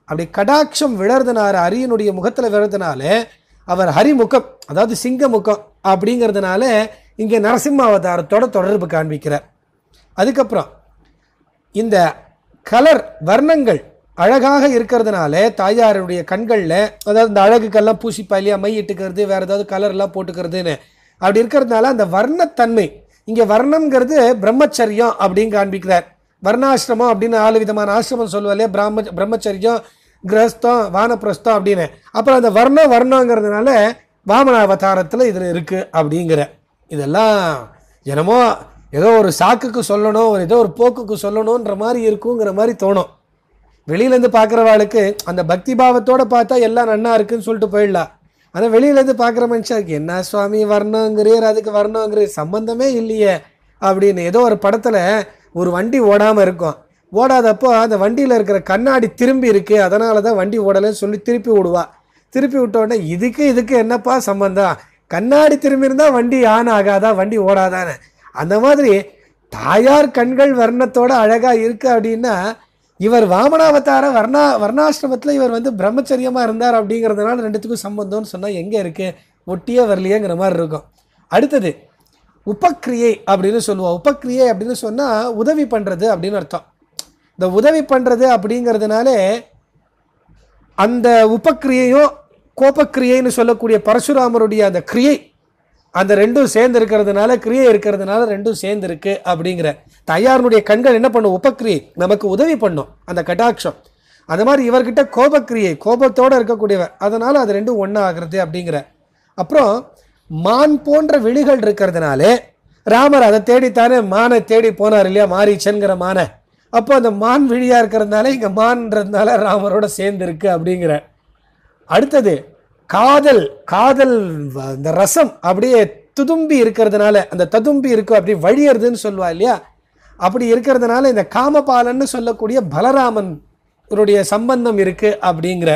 அப்படி கடாட்சம் விழறதுனால, அரியனுடைய முகத்தில் விழறதுனால அவர் ஹரிமுகம், அதாவது சிங்க முகம் அப்படிங்கிறதுனால இங்கே நரசிம்ம அவதாரத்தோட தொடர்பு காண்பிக்கிறார். அதுக்கப்புறம் இந்த கலர் வர்ணங்கள் அழகாக இருக்கிறதுனால தாயாருடைய கண்களில், அதாவது இந்த அழகுக்கெல்லாம் பூசிப்பா இல்லையா, மை இட்டுக்கிறது, வேறு ஏதாவது கலர்லாம் போட்டுக்கிறதுன்னு அப்படி இருக்கிறதுனால அந்த வர்ணத்தன்மை, இங்கே வர்ணம்ங்கிறது பிரம்மச்சரியம் அப்படின்னு காண்பிக்கிறார். வர்ணாசிரமம் அப்படின்னு 4 விதமான ஆசிரமம் சொல்லுவா இல்லையா, பிரம்மச்சரியம், கிரகஸ்தம், வானப்பிரஸ்தம் அப்படின்னு. அப்புறம் அந்த வர்ணங்கிறதுனால வாமன அவதாரத்தில் இதில் இருக்குது அப்படிங்கிற. இதெல்லாம் என்னமோ ஏதோ ஒரு சாக்குக்கு சொல்லணும், ஏதோ ஒரு போக்குக்கு சொல்லணுன்ற மாதிரி இருக்குங்கிற மாதிரி தோணும். வெளியிலேருந்து பார்க்குறவாளுக்கு அந்த பக்தி பாவத்தோடு பார்த்தா எல்லாம் நன்னா இருக்குன்னு சொல்லிட்டு போயிடலாம். ஆனால் வெளியிலேருந்து பார்க்குற மனுஷனுக்கு என்ன சுவாமி வரணுங்கிறீர், அதுக்கு வரணுங்கிறீர், சம்பந்தமே இல்லையே அப்படின்னு. ஏதோ ஒரு படத்தில் ஒரு வண்டி ஓடாமல் இருக்கும், ஓடாதப்போ அந்த வண்டியில் இருக்கிற கண்ணாடி திரும்பி இருக்குது, அதனால தான் வண்டி ஓடலைன்னு சொல்லி திருப்பி விடுவா. திருப்பி விட்ட உடனே இதுக்கு என்னப்பா சம்பந்தம், கண்ணாடி திரும்பி இருந்தால் வண்டி ஆன் ஆகாதா, வண்டி ஓடாதானே. அந்த மாதிரி தாயார் கண்கள் வர்ணத்தோட அழகாக இருக்குது அப்படின்னா, இவர் வாமனாவதார வர்ணாசிரமத்தில் இவர் வந்து பிரம்மச்சரியமாக இருந்தார் அப்படிங்கிறதுனால ரெண்டுத்துக்கும் சம்பந்தம்னு சொன்னால் எங்கே இருக்குது, ஒட்டியே வரலையேங்கிற மாதிரி இருக்கும். அடுத்தது உபக்ரியை அப்படின்னு சொல்லுவோம். உபக்ரியை அப்படின்னு சொன்னால் உதவி பண்ணுறது அப்படின்னு அர்த்தம். இந்த உதவி பண்ணுறது அப்படிங்கிறதுனாலே அந்த உபக்ரியையும் கோபக்கிரியைன்னு சொல்லக்கூடிய பரசுராமருடைய அந்த கிரியை, அந்த ரெண்டும் சேர்ந்து இருக்கிறதுனால, கிரியை இருக்கிறதுனால ரெண்டும் சேர்ந்து இருக்கு அப்படிங்கிற. தாயாருடைய கண்கள் என்ன பண்ணும், உபக்ரியை நமக்கு உதவி பண்ணும், அந்த கடாட்சம். அந்த மாதிரி இவர்கிட்ட கோபக்கிரியை, கோபத்தோடு இருக்கக்கூடியவர், அதனால் அது ரெண்டும் ஒன்றா ஆகிறது அப்படிங்கிற. அப்புறம் மான் போன்ற விழிகள் இருக்கிறதுனாலே ராமர் அதை தேடித்தானே மானை தேடி போனார் இல்லையா, மாரீச்சன்கிற மானை. அப்போ அந்த மான் விழியாக இருக்கிறதுனால இங்கே மான்றதுனால ராமரோட சேர்ந்து இருக்கு அப்படிங்கிற. அடுத்தது காதல், காதல் இந்த ரசம் அப்படியே துதும்பி இருக்கிறதுனால, அந்த ததும்பி இருக்கும் அப்படி வழியறதுன்னு சொல்லுவா இல்லையா, அப்படி இருக்கிறதுனால இந்த காமபாலன்னு சொல்லக்கூடிய பலராமனுடைய சம்பந்தம் இருக்கு அப்படிங்கிற.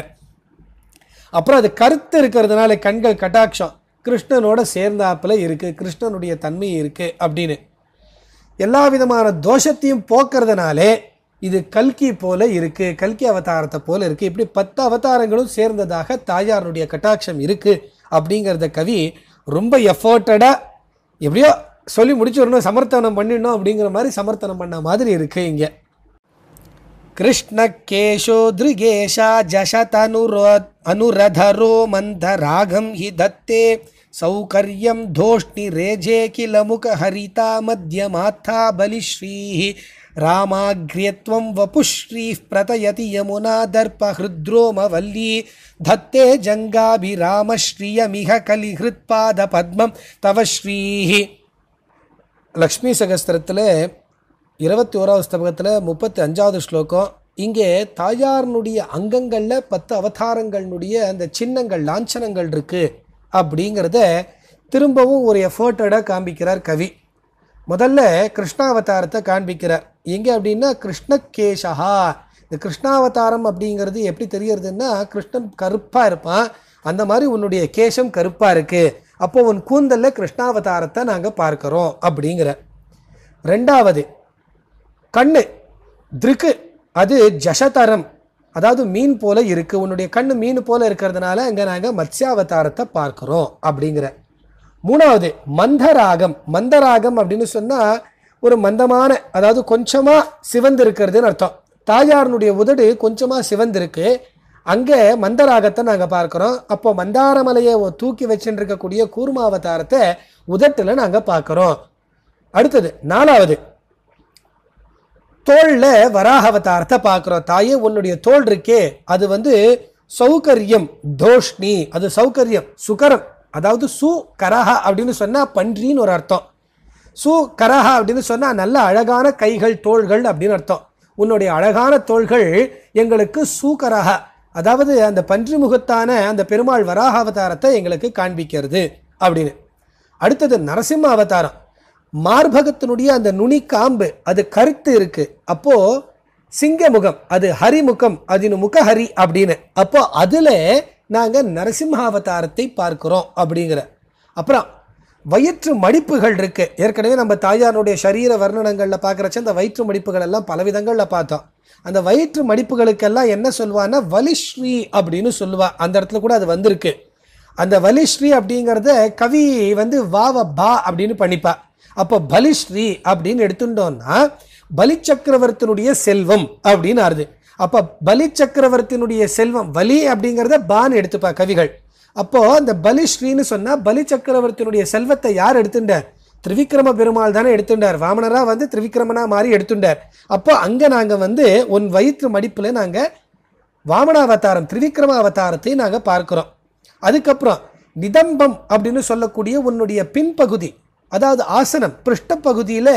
அப்புறம் அது கருத்து இருக்கிறதுனால கண்கள் கட்டாட்சம் கிருஷ்ணனோட சேர்ந்தாப்புல இருக்கு, கிருஷ்ணனுடைய தன்மை இருக்கு அப்படின்னு. எல்லா விதமான தோஷத்தையும் போக்குறதுனாலே இது கல்கி போல இருக்கு, கல்கி அவதாரத்தை போல இருக்கு. இப்படி 10 அவதாரங்களும் சேர்ந்ததாக தாயாருடைய கட்டாட்சம் இருக்கு அப்படிங்கிறத கவி ரொம்ப எஃபர்ட்டடா எப்படியோ சொல்லி முடிச்சுடணும், சமர்த்தனம் பண்ணிடணும் அப்படிங்கிற மாதிரி சமர்த்தனம் பண்ண மாதிரி இருக்கு இங்க. கிருஷ்ண கேஷோ திருகேஷா அனுரதரோ மந்தராகம் ஹி தத்தே சௌகர்யம் தோஷ்ணி ரேஜே கில முக ஹரிதா மத்தியமாத்தா பலிஸ்ரீ ராமாக்ரியத்வம் வபுஸ்ரீ பிரதயதி யமுனா தர்ப ஹிருத்ரோம வல்லி தத்தே ஜங்காபிராமஸ்ரீயமிக கலிஹிருத்பாத பத்மம் தவ ஸ்ரீஹி. லக்ஷ்மி சகஸ்திரத்தில் 21வது ஸ்தபகத்தில் 35வது ஸ்லோகம். இங்கே தாயார்னுடைய அங்கங்களில் 10 அவதாரங்களுடைய அந்த சின்னங்கள், லாஞ்சனங்கள் இருக்குது அப்படிங்கிறத திரும்பவும் ஒரு எஃபர்ட்டடாக காண்பிக்கிறார் கவி. முதல்ல கிருஷ்ணாவதாரத்தை காண்பிக்கிறார். எங்கே அப்படின்னா கிருஷ்ணகேஷா. இந்த கிருஷ்ணாவதாரம் அப்படிங்கிறது எப்படி தெரியறதுன்னா, கிருஷ்ணன் கருப்பாக இருப்பான், அந்த மாதிரி உன்னுடைய கேசம் கருப்பாக இருக்குது, அப்போது உன் கூந்தலில் கிருஷ்ணாவதாரத்தை நாங்கள் பார்க்குறோம் அப்படிங்கிற. ரெண்டாவது கண்ணு திருக்கு, அது ஜஷதரம், அதாவது மீன் போல இருக்குது, உன்னுடைய கண்ணு மீன் போல இருக்கிறதுனால அங்கே நாங்கள் மத்ஸ்யாவதாரத்தை பார்க்குறோம் அப்படிங்கிற. மூணாவது மந்தராகம். மந்தராகம் அப்படின்னு சொன்னால் ஒரு மந்தமான, அதாவது கொஞ்சமாக சிவந்து இருக்கிறதுன்னு அர்த்தம். தாயாருனுடைய உதடு கொஞ்சமாக சிவந்திருக்கு, அங்கே மந்தராகத்தை நாங்கள் பார்க்குறோம். அப்போ மந்தாரமலையை தூக்கி வச்சுட்டு இருக்கக்கூடிய கூர்மாவதாரத்தை உதட்டில் நாங்கள் பார்க்குறோம். அடுத்தது நாலாவது தோளில் வராக அவதாரத்தை பார்க்குறோம். தாயே உன்னுடைய தோல் இருக்கே அது வந்து சௌகரியம் தோஷ்ணி, அது சௌகரியம் சுகரம், அதாவது சு கரஹா அப்படின்னு சொன்னால் பன்றின்னு ஒரு அர்த்தம். சு கரஹா அப்படின்னு சொன்னால் நல்ல அழகான கைகள் தோள்கள் அப்படின்னு அர்த்தம். உன்னுடைய அழகான தோள்கள் எங்களுக்கு சூகரஹா, அதாவது அந்த பன்றி முகத்தான அந்த பெருமாள் வராக அவதாரத்தை எங்களுக்கு காண்பிக்கிறது அப்படின்னு. அடுத்தது நரசிம்ம அவதாரம். மார்பகத்தினுடைய அந்த நுனி காம்பு அது கருத்து இருக்கு, அப்போ சிங்க முகம், அது ஹரிமுகம், அது முகஹரி அப்படின்னு. அப்போ அதுல நாங்க நரசிம்ம அவதாரத்தை பார்க்கிறோம் அப்படிங்கிற. அப்புறம் வயிற்று மடிப்புகள் இருக்கு. ஏற்கனவே நம்ம தாயாருடைய சரீர வர்ணனங்கள்ல பார்க்கறச்ச அந்த வயிற்று மடிப்புகள் எல்லாம் பல விதங்கள்ல பார்த்தோம். அந்த வயிற்று மடிப்புகளுக்கெல்லாம் என்ன சொல்லுவான்னா வலிஸ்ரீ அப்படின்னு சொல்லுவா. அந்த இடத்துல கூட அது வந்திருக்கு. அந்த வலிஸ்ரீ அப்படிங்கிறத கவி வந்து வாவ பா அப்படின்னு பண்ணிப்பா. அப்போ பலிஸ்ரீ அப்படின்னு எடுத்துட்டோம்னா பலி சக்கரவர்த்தினுடைய செல்வம் அப்படின்னு ஆறுது. அப்போ பலி சக்கரவர்த்தினுடைய செல்வம், வலி அப்படிங்கிறத பான்னு எடுத்துப்பா கவிகள். அப்போ அந்த பலிஸ்ரீன்னு சொன்னா பலி சக்கரவர்த்தினுடைய செல்வத்தை யார் எடுத்துட்டார்? திரிவிக்ரம பெருமாள் தானே எடுத்துட்டார். வாமனரா வந்து திரிவிக்ரமனா மாறி எடுத்துட்டார். அப்போ அங்க நாங்க வந்து உன் வயிற்று மடிப்புல நாங்க வாமனாவதாரம் திரிவிக்ரம அவதாரத்தை நாங்க பார்க்கிறோம். அதுக்கப்புறம் நிதம்பம் அப்படின்னு சொல்லக்கூடிய உன்னுடைய பின்பகுதி, அதாவது ஆசனம் பிருஷ்ட பகுதியில்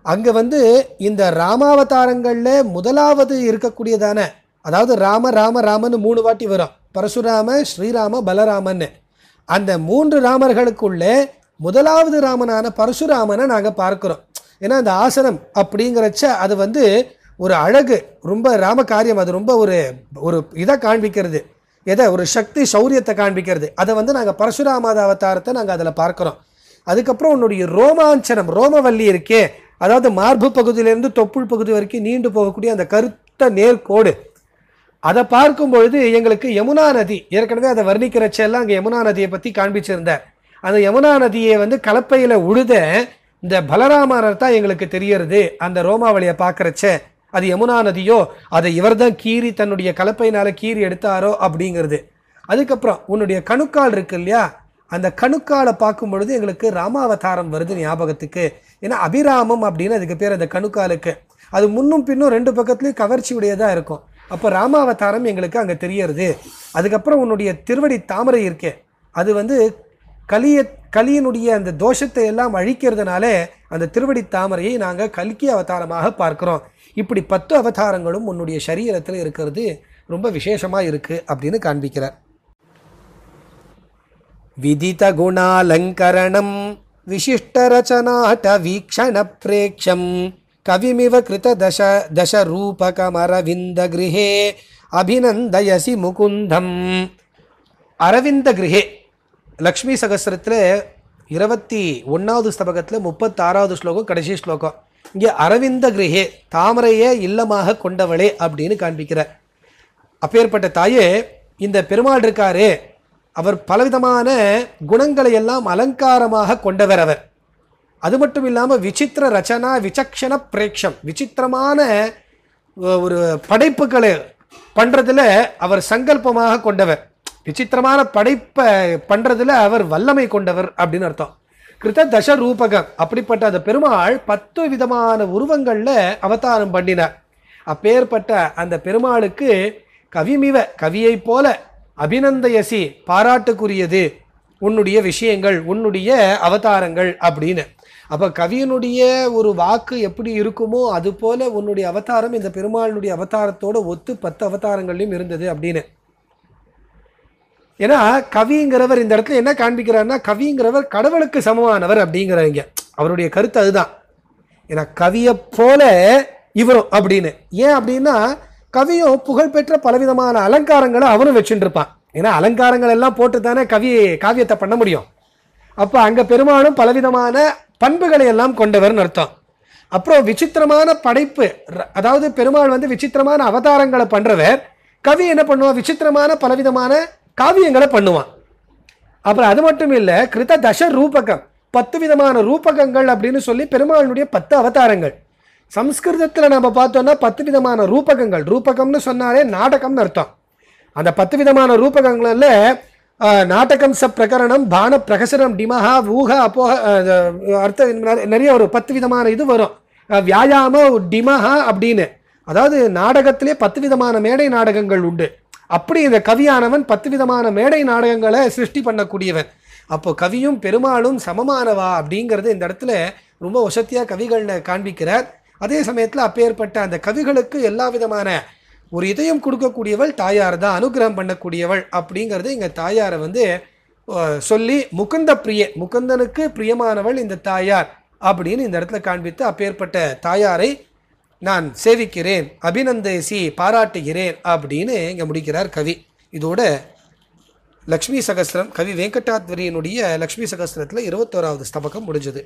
அங்கே வந்து இந்த ராமாவதாரங்களில் முதலாவது இருக்கக்கூடியதான, அதாவது ராம ராம ராமன்னு 3 வாட்டி வரும், பரசுராம, ஸ்ரீராம, பலராமன்னு. அந்த 3 ராமர்களுக்குள்ளே முதலாவது ராமனான பரசுராமனை நாங்கள் பார்க்குறோம். ஏன்னா அந்த ஆசனம் அப்படிங்கிறச்ச அது வந்து ஒரு அழகு, ரொம்ப ராம காரியம், அது ரொம்ப ஒரு இதை காண்பிக்கிறது, எதை ஒரு சக்தி சௌரியத்தை காண்பிக்கிறது. அதை வந்து நாங்கள் பரசுராமாத அவதாரத்தை நாங்கள் அதில் பார்க்குறோம். அதுக்கப்புறம் உன்னுடைய ரோமாஞ்சனம், ரோமவல்லி இருக்கே, அதாவது மார்பு பகுதியிலேருந்து தொப்புள் பகுதி வரைக்கும் நீண்டு போகக்கூடிய அந்த கருத்த நேர்கோடு, அதை பார்க்கும் பொழுது எங்களுக்கு யமுனா நதி, ஏற்கனவே அதை வர்ணிக்கிறச்செல்லாம் அங்கே யமுனா நதியை பற்றி காண்பிச்சிருந்தார். அந்த யமுனா நதியை வந்து கலப்பையில் உழுத இந்த பலராமர் தான் எங்களுக்கு தெரியறது. அந்த ரோமாவளியை பார்க்குறச்ச அது யமுனா நதியோ, அதை இவர் தான் கீறி தன்னுடைய கலப்பையினால கீறி எடுத்தாரோ அப்படிங்கிறது. அதுக்கப்புறம் உன்னுடைய கணுக்கால் இருக்கு இல்லையா, அந்த கணுக்காலை பார்க்கும் பொழுது எங்களுக்கு ராமாவதாரம் வருது ஞாபகத்துக்கு. ஏன்னா அபிராமம் அப்படின்னு அதுக்கு பேர் அந்த கணுக்காலுக்கு. அது முன்னும் பின்னும் 2 பக்கத்துலேயும் கவர்ச்சி உடையதாக இருக்கும். அப்போ ராமாவதாரம் எங்களுக்கு அங்கே தெரியறது. அதுக்கப்புறம் உன்னுடைய திருவடி தாமரை இருக்கே, அது வந்து கலியினுடைய அந்த தோஷத்தை எல்லாம் அழிக்கிறதுனால அந்த திருவடி தாமரையை நாங்கள் கல்கி அவதாரமாக பார்க்குறோம். இப்படி 10 அவதாரங்களும் உன்னுடைய சரீரத்தில் இருக்கிறது ரொம்ப விசேஷமாக இருக்குது அப்படின்னு காண்பிக்கிறார். விதித குணாலங்கரணம் விசிஷ்டரச்சனாட்ட வீக்ஷண பிரேக்ஷம் கவிமிவ கிருத தச ரூபகமரவிந்த கிருஹே அபிநந்தயசி முகுந்தம். அரவிந்த கிருஹே லக்ஷ்மி சகஸ்ரத்தில் 21வது ஸ்தபகத்தில் 36வது ஸ்லோகம் கடைசி ஸ்லோகம். இங்கே அரவிந்த கிருஹே, தாமரையே இல்லமாக கொண்டவளே அப்படின்னு காண்பிக்கிறார். அப்பேற்பட்ட தாயே, இந்த பெருமாள் இருக்காரே, அவர் பலவிதமான குணங்களை எல்லாம் அலங்காரமாக கொண்டவர் அவர். அது மட்டும் இல்லாமல் விசித்திர ரச்சனா விசக்ஷண பிரேக்ஷம், விசித்திரமான ஒரு படைப்புகளை பண்ணுறதுல அவர் சங்கல்பமாக கொண்டவர், விசித்திரமான படைப்பை பண்ணுறதுல அவர் வல்லமை கொண்டவர் அப்படின்னு அர்த்தம். கிருத தச ரூபகம், அப்படிப்பட்ட அந்த பெருமாள் 10 விதமான உருவங்களில் அவதாரம் பண்ணினார். அப்பேற்பட்ட அந்த பெருமாளுக்கு கவிமிவ, கவியை போல, அபிநந்தயசி, பாராட்டுக்குரியது உன்னுடைய விஷயங்கள், உன்னுடைய அவதாரங்கள் அப்படின்னு. அப்போ கவியினுடைய ஒரு வாக்கு எப்படி இருக்குமோ அது போல உன்னுடைய அவதாரம் இந்த பெருமாளுடைய அவதாரத்தோட ஒத்து 10 அவதாரங்கள்லையும் இருந்தது அப்படின்னு. ஏன்னா கவிங்கிறவர் இந்த இடத்துல என்ன காண்பிக்கிறார்னா, கவிங்கிறவர் கடவுளுக்கு சமமானவர் அப்படிங்கிறவங்க அவருடைய கருத்து அதுதான். ஏன்னா கவியை போல இவரும் அப்படின்னு. ஏன் அப்படின்னா கவியும் புகழ்பெற்ற பலவிதமான அலங்காரங்களை அவனும் வச்சுட்டு இருப்பான். ஏன்னா அலங்காரங்கள் எல்லாம் போட்டு தானே காவியத்தை பண்ண முடியும். அப்போ அங்கே பெருமாளும் பலவிதமான பண்புகளை எல்லாம் கொண்டவர்னு அர்த்தம். அப்புறம் விசித்திரமான படைப்பு, அதாவது பெருமாள் வந்து விசித்திரமான அவதாரங்களை பண்ணுறவர், கவி என்ன பண்ணுவான், விசித்திரமான பலவிதமான காவியங்களை பண்ணுவான். அப்புறம் அது மட்டும் இல்லை, கிருத தச ரூபகம், 10 விதமான ரூபகங்கள் அப்படின்னு சொல்லி பெருமாளுடைய 10 அவதாரங்கள். சம்ஸ்கிருதத்தில் நம்ம பார்த்தோம்னா 10 விதமான ரூபகங்கள், ரூபகம்னு சொன்னாலே நாடகம்னு அர்த்தம். அந்த 10 விதமான ரூபகங்களில் நாடகம் ச பிரகரணம் பான பிரகசனம் டிமஹா ஊக அப்போக அர்த்தம் நிறைய ஒரு 10 விதமான இது வரும். வியாயாம டிமஹா அப்படின்னு, அதாவது நாடகத்திலே 10 விதமான மேடை நாடகங்கள் உண்டு. அப்படி இந்த கவியானவன் 10 விதமான மேடை நாடகங்களை சிருஷ்டி பண்ணக்கூடியவன். அப்போ கவியும் பெருமாளும் சமமானவா அப்படிங்கிறது இந்த இடத்துல ரொம்ப வசதியாக கவிகள் காண்பிக்கிறார். அதே சமயத்தில் அப்பேற்பட்ட அந்த கவிகளுக்கு எல்லா விதமான ஒரு இதயம் கொடுக்கக்கூடியவள் தாயார் தான், அனுகிரகம் பண்ணக்கூடியவள் அப்படிங்கிறது இங்கே தாயாரை வந்து சொல்லி முகுந்த பிரிய, முகுந்தனுக்கு பிரியமானவள் இந்த தாயார் அப்படின்னு இந்த இடத்துல காண்பித்து அப்பேற்பட்ட தாயாரை நான் சேவிக்கிறேன், அபிநந்தேசி, பாராட்டுகிறேன் அப்படின்னு இங்கே முடிக்கிறார் கவி. இதோட லக்ஷ்மி சகஸ்ரம், கவி வெங்கடாத்வரியினுடைய லக்ஷ்மி சகஸ்ரத்தில் 21வது ஸ்தபகம் முடிஞ்சது.